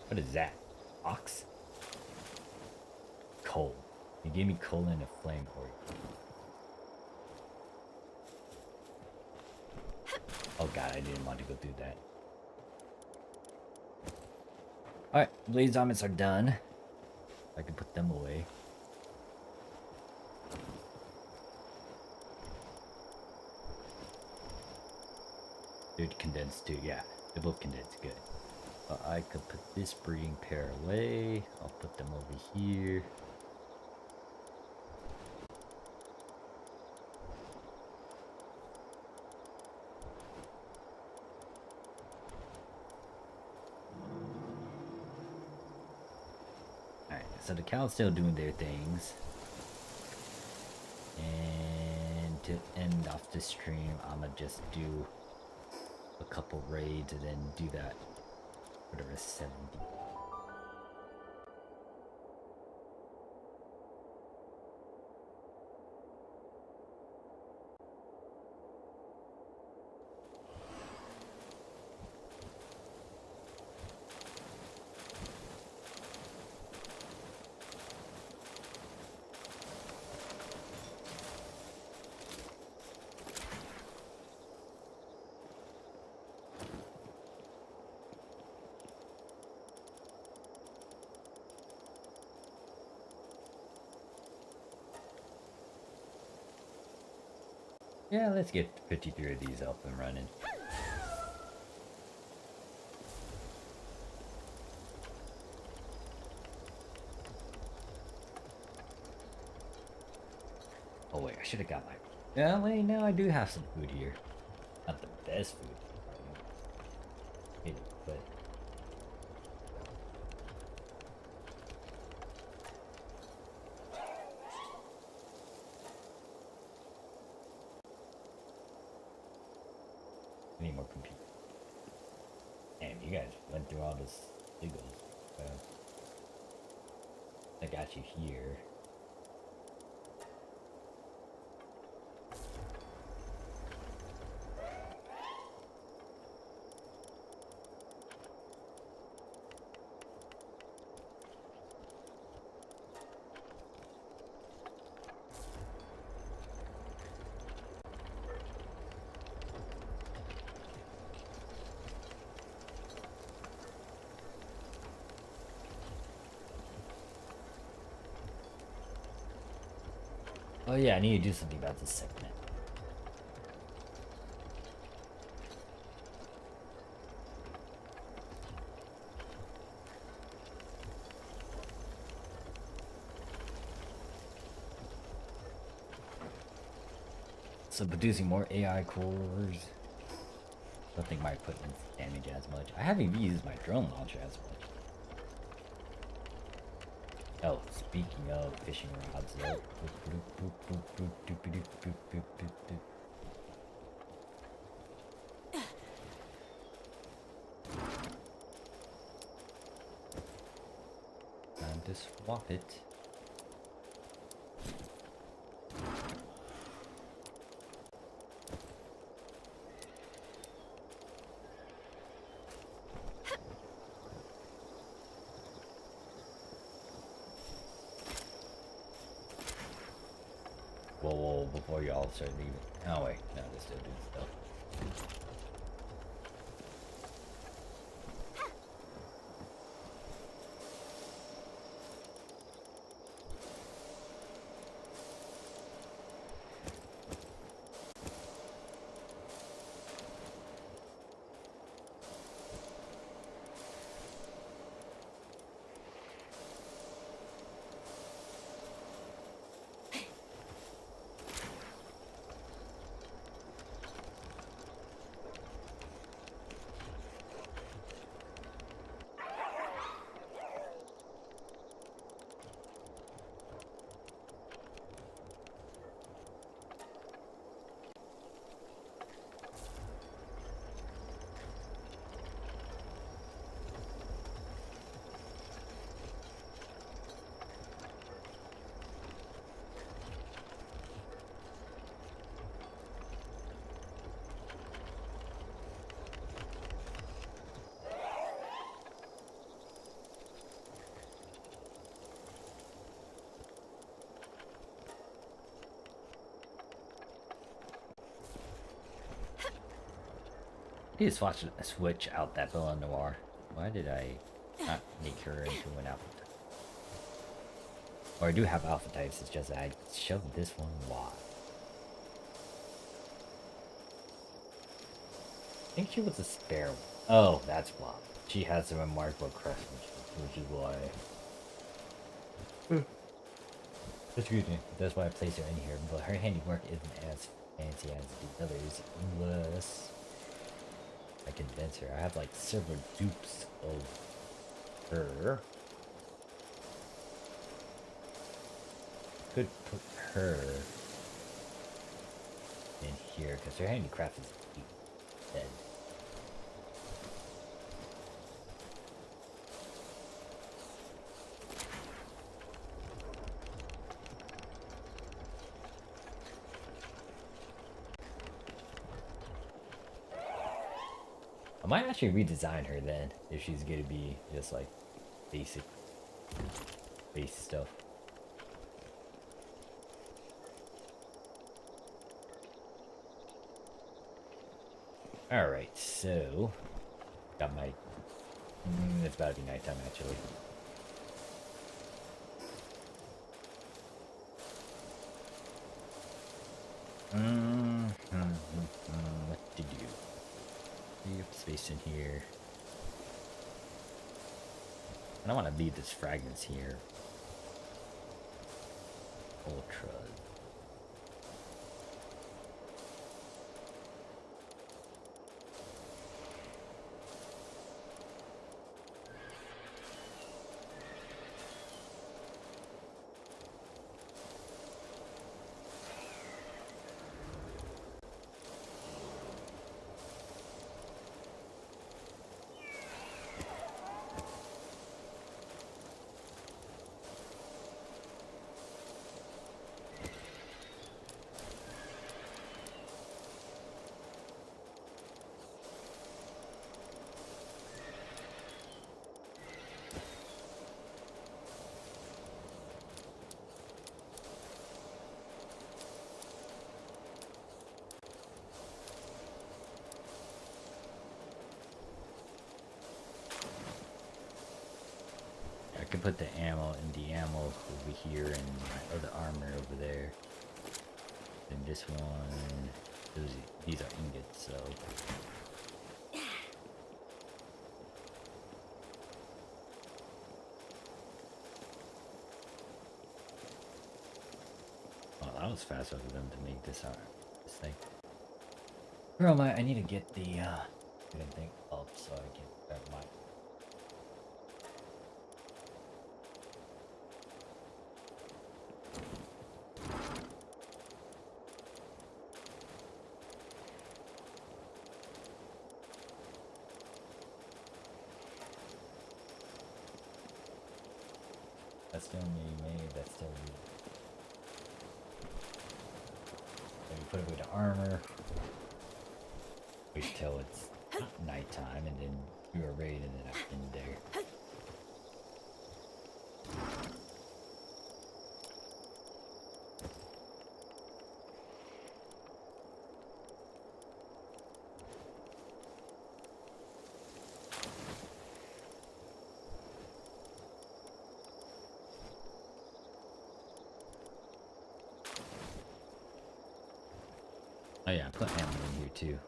What is that? Ox? Coal. You gave me coal and a flame cord. Oh god, I didn't want to go through that. Alright, blaze omits are done. I can put them away. They're condensed too, yeah. They're both condensed, good. I could put this breeding pair away. I'll put them over here. Alright, so the cow's still doing their things. And to end off the stream, I'ma just do a couple raids and then do that. Whatever, 70. Yeah, let's get 53 of these up and running. Oh wait, I should have got my... Yeah, wait, no, I do have some food here. Not the best food, but... I need more computer. Damn, you guys went through all this Legos. I got you here. Oh yeah, I need to do something about this segment. So producing more AI cores. I don't think my equipment's damaged as much. I haven't even used my drone launcher as much. Oh, speaking of fishing rods, though. Time to swap it. before you all start leaving. Oh wait, no, they still do stuff. I need to switch out that Bella Noir. Why did I not make her into an alpha type? Or I do have alpha types, it's just that I shoved this one wide. I think she was a spare one. Oh, that's why. She has a remarkable craftsmanship, which is why. Excuse me. That's why I placed her in here, but her handiwork isn't as fancy as the others, unless I convince her. I have like several dupes of her. Could put her in here because her handicraft is dead. I might actually redesign her then, if she's gonna be just like basic base stuff. Alright, so got my it's about to be nighttime actually. What to do? Yep, space in here. I don't want to leave this fragments here. Ultra. I could put the ammo in the ammo over here and my other armor over there. And this one, these are ingots, so. Oh, that was fast of them to make this thing. Where am I? I need to get the thing up so I can grab my. That's still made, that's still me. Then we put it with the armor. Wait till it's nighttime and then do a raid and then I in there. Oh yeah, put ammo in here too.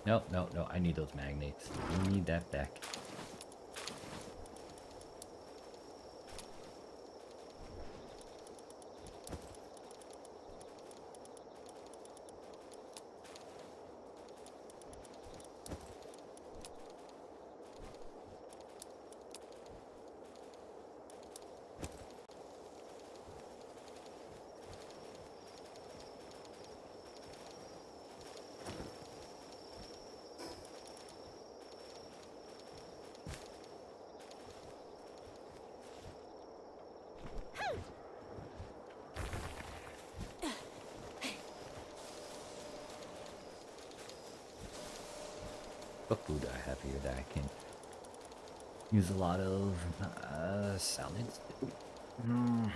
No, no, no, I need those magnets. We need that back. What food do I have here that I can use a lot of? Salads. Mm.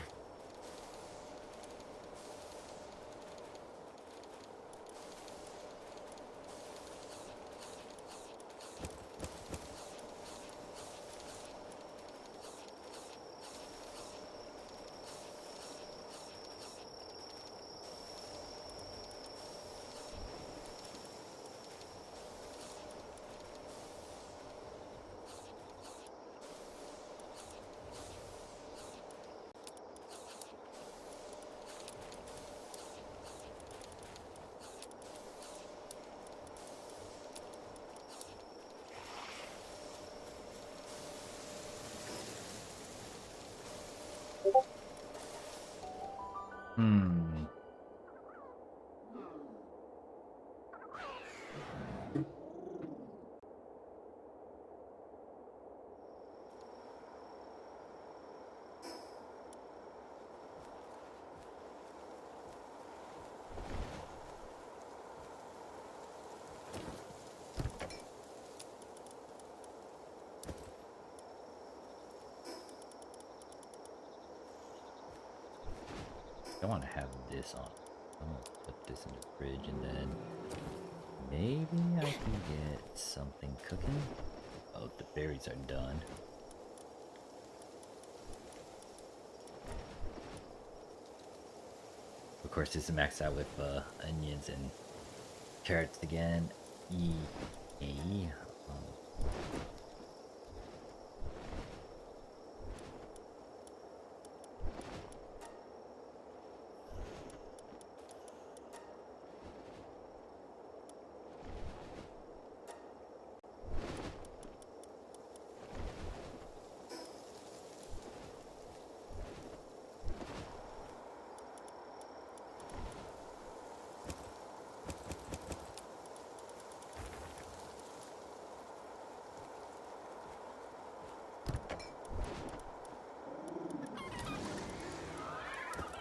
Hmm. I want to have this on. I'm gonna put this in the fridge and then maybe I can get something cooking. Oh, the berries are done. Of course, this is maxed out with onions and carrots again. E.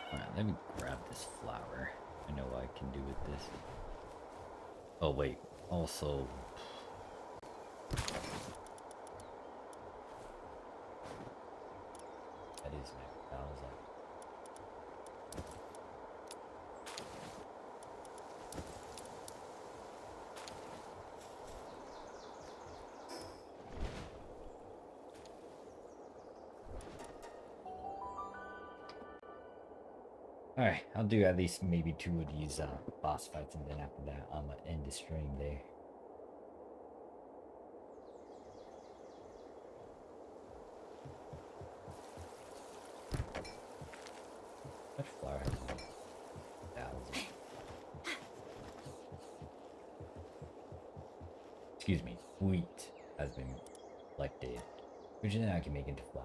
Alright, let me grab this flour. I know what I can do with this. Oh wait, also that is max. I was like, alright, I'll do at least maybe 2 of these boss fights, and then after that, I'm gonna end the stream there. How much flour has it? 1,000. Excuse me, wheat has been collected, which then I can make into flour.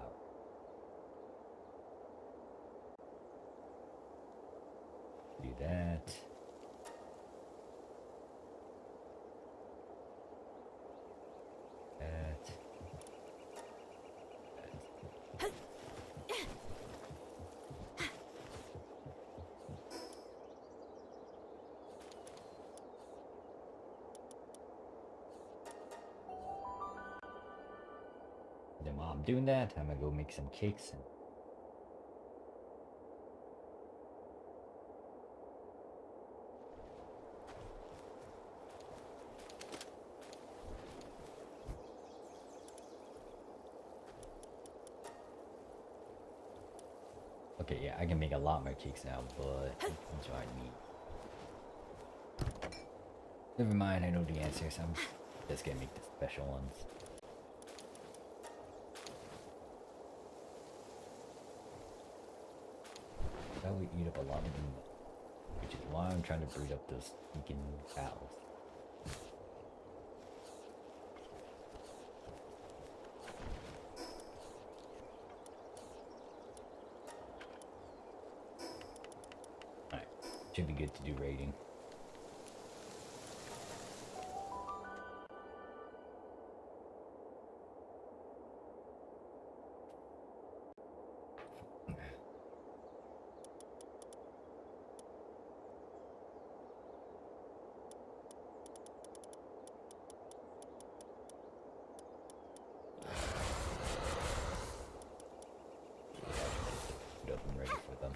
Do that. That. Then while I'm doing that, I'm gonna go make some cakes and Okay, yeah, I can make a lot more cakes now, but which ones do I need? Never mind, I know the answers. I'm just gonna make the special ones. That would eat up a lot of them, which is why I'm trying to breed up those stinking cows. Alright, should be good to do raiding. Up and ready for them.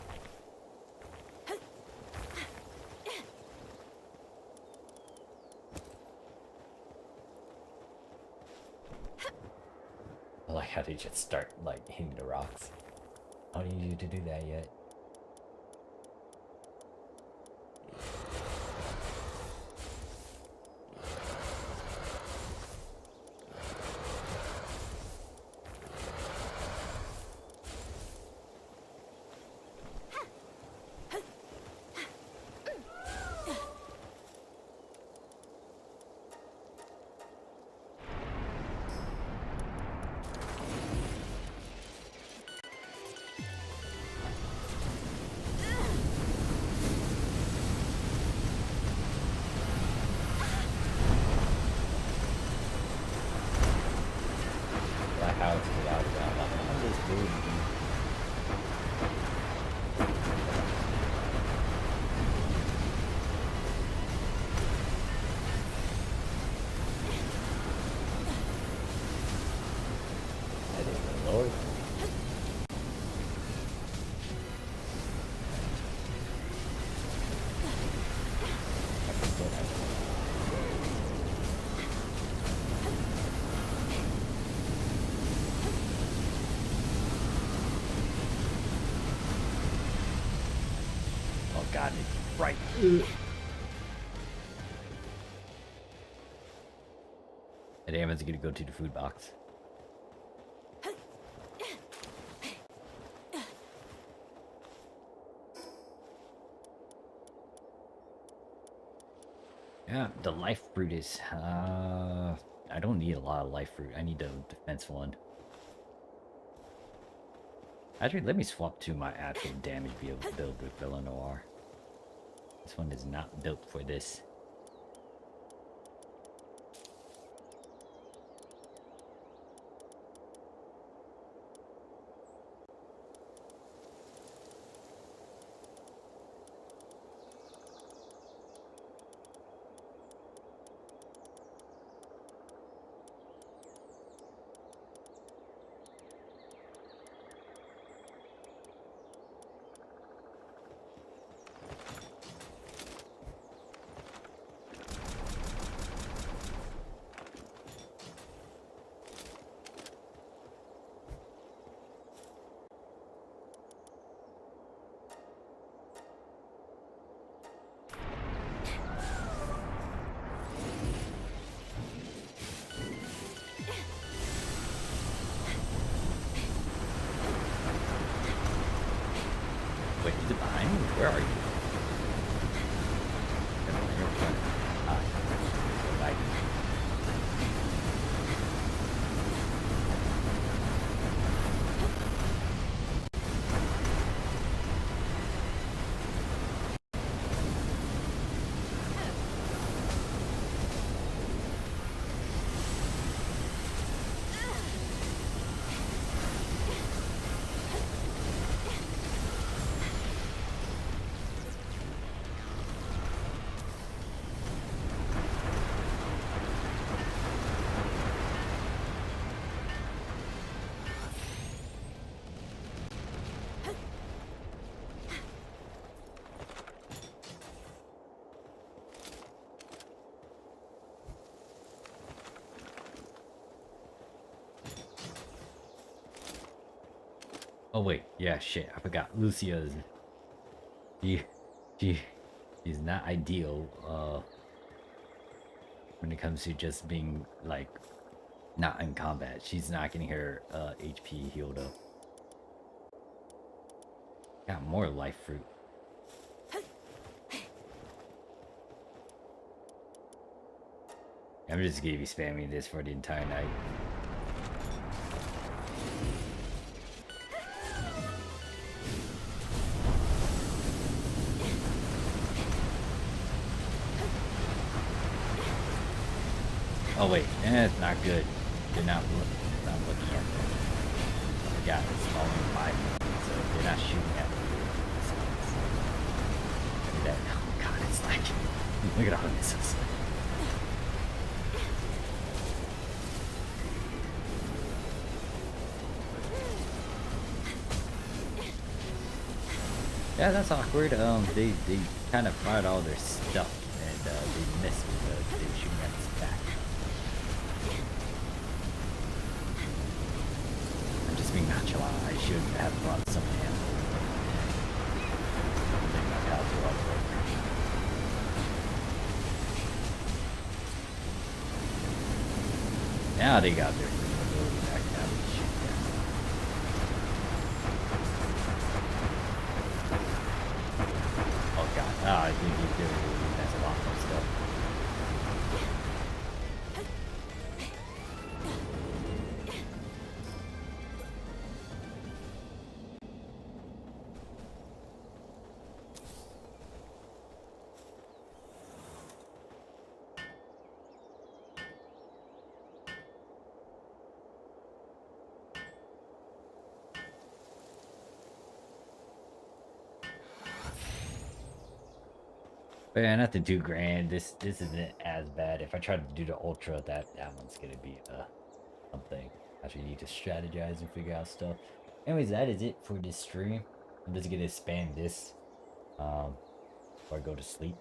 I like how they just start like hitting the rocks. I don't need you to do that yet. How it's without that. I'm just doing it. I didn't know, Lord. Oh god, it's right. And Amon's gonna go to the food box. Yeah, the life fruit is, I don't need a lot of life fruit. I need the defense one. Actually, let me swap to my actual damage build with Villanoir. This one is not built for this. Wait, is it behind me? Where are you? Oh wait, yeah, shit, I forgot. Lucia's she she she's not ideal when it comes to just being like not in combat. She's not getting her HP healed up. Got more life fruit. I'm just gonna be spamming this for the entire night. Oh wait, it's not good. They're not looking at that. The guy is following by me, so they're not shooting at me. Look at that. Oh god, it's like, look at all this. Yeah, that's awkward. They kind of fired all their stuff, and they missed because they were shooting at his back. I'm just being nonchalant. I should have brought some ammo. I think my pals are all broke. Now they got their ability back now. Oh god, I think he's doing that's a lot of stuff. But yeah, nothing too grand. This isn't as bad. If I try to do the ultra, that one's gonna be something. Actually need to strategize and figure out stuff. Anyways, that is it for this stream. I'm just gonna spam this before I go to sleep.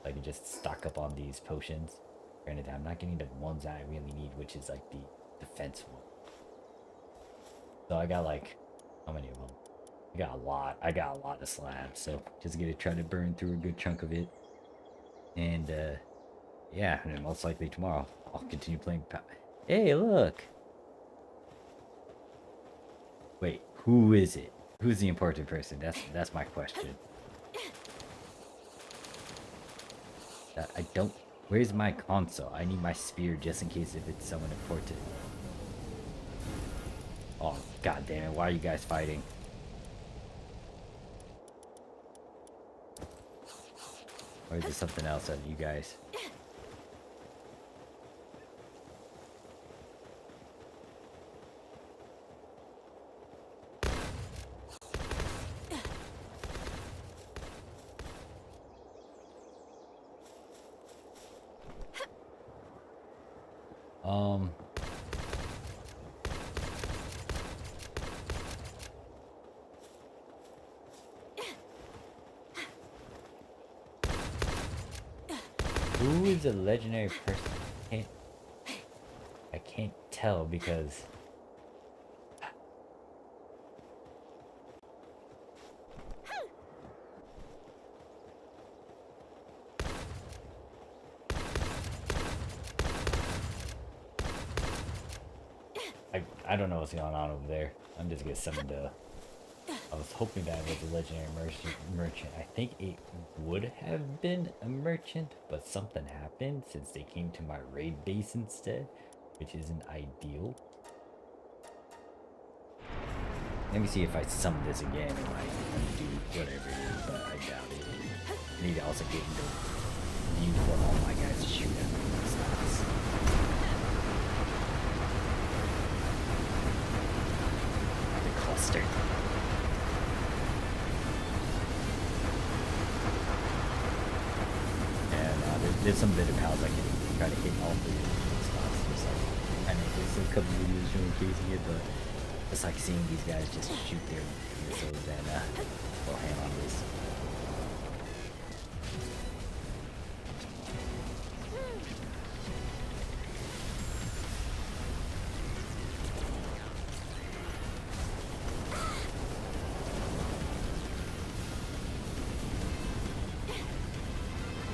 So I can just stock up on these potions. Granted, I'm not getting the ones that I really need, which is like the defense one. So I got like, how many of them? I got a lot. I got a lot of slabs. So just gonna try to burn through a good chunk of it. And yeah, and most likely tomorrow I'll continue playing. Hey, look! Wait, who is it? Who's the important person? That's my question. I don't. Where's my console? I need my spear just in case if it's someone important. Oh god damn it! Why are you guys fighting? Or is it something else that you guys? Who is a legendary person? I can't tell because I don't know what's going on over there. I'm just gonna summon the. I was hoping that it was a legendary merchant. I think it would have been a merchant, but something happened since they came to my raid base instead, which isn't ideal. Let me see if I summon this again, it might do whatever it is, but I doubt it. I need to also get into view for all my guys to shoot at me. The cluster. There's some better pals I can try to hit all three of these spots. Just like, I know there's a couple videos showcasing it, but it's like seeing these guys just shoot their missiles and go ham on this.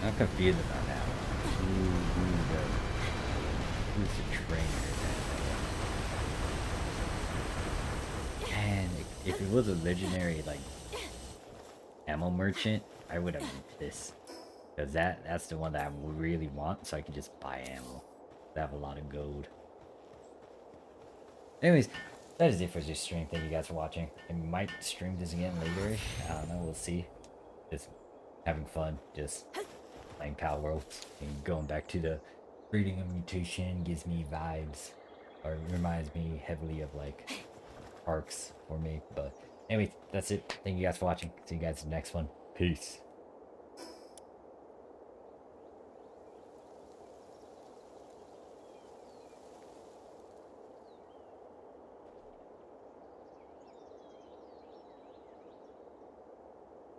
I'm confused about that one. Who's the trainer? Man, if it was a legendary like ammo merchant, I would have this. Because that's the one that I really want, so I can just buy ammo. I have a lot of gold. Anyways, that is it for this stream. Thank you guys for watching. I might stream this again later. I don't know, we'll see. Just having fun, just playing Palworlds and going back to the breeding and mutation gives me vibes, or reminds me heavily of like parks for me. But anyways, that's it. Thank you guys for watching. See you guys in the next one. Peace.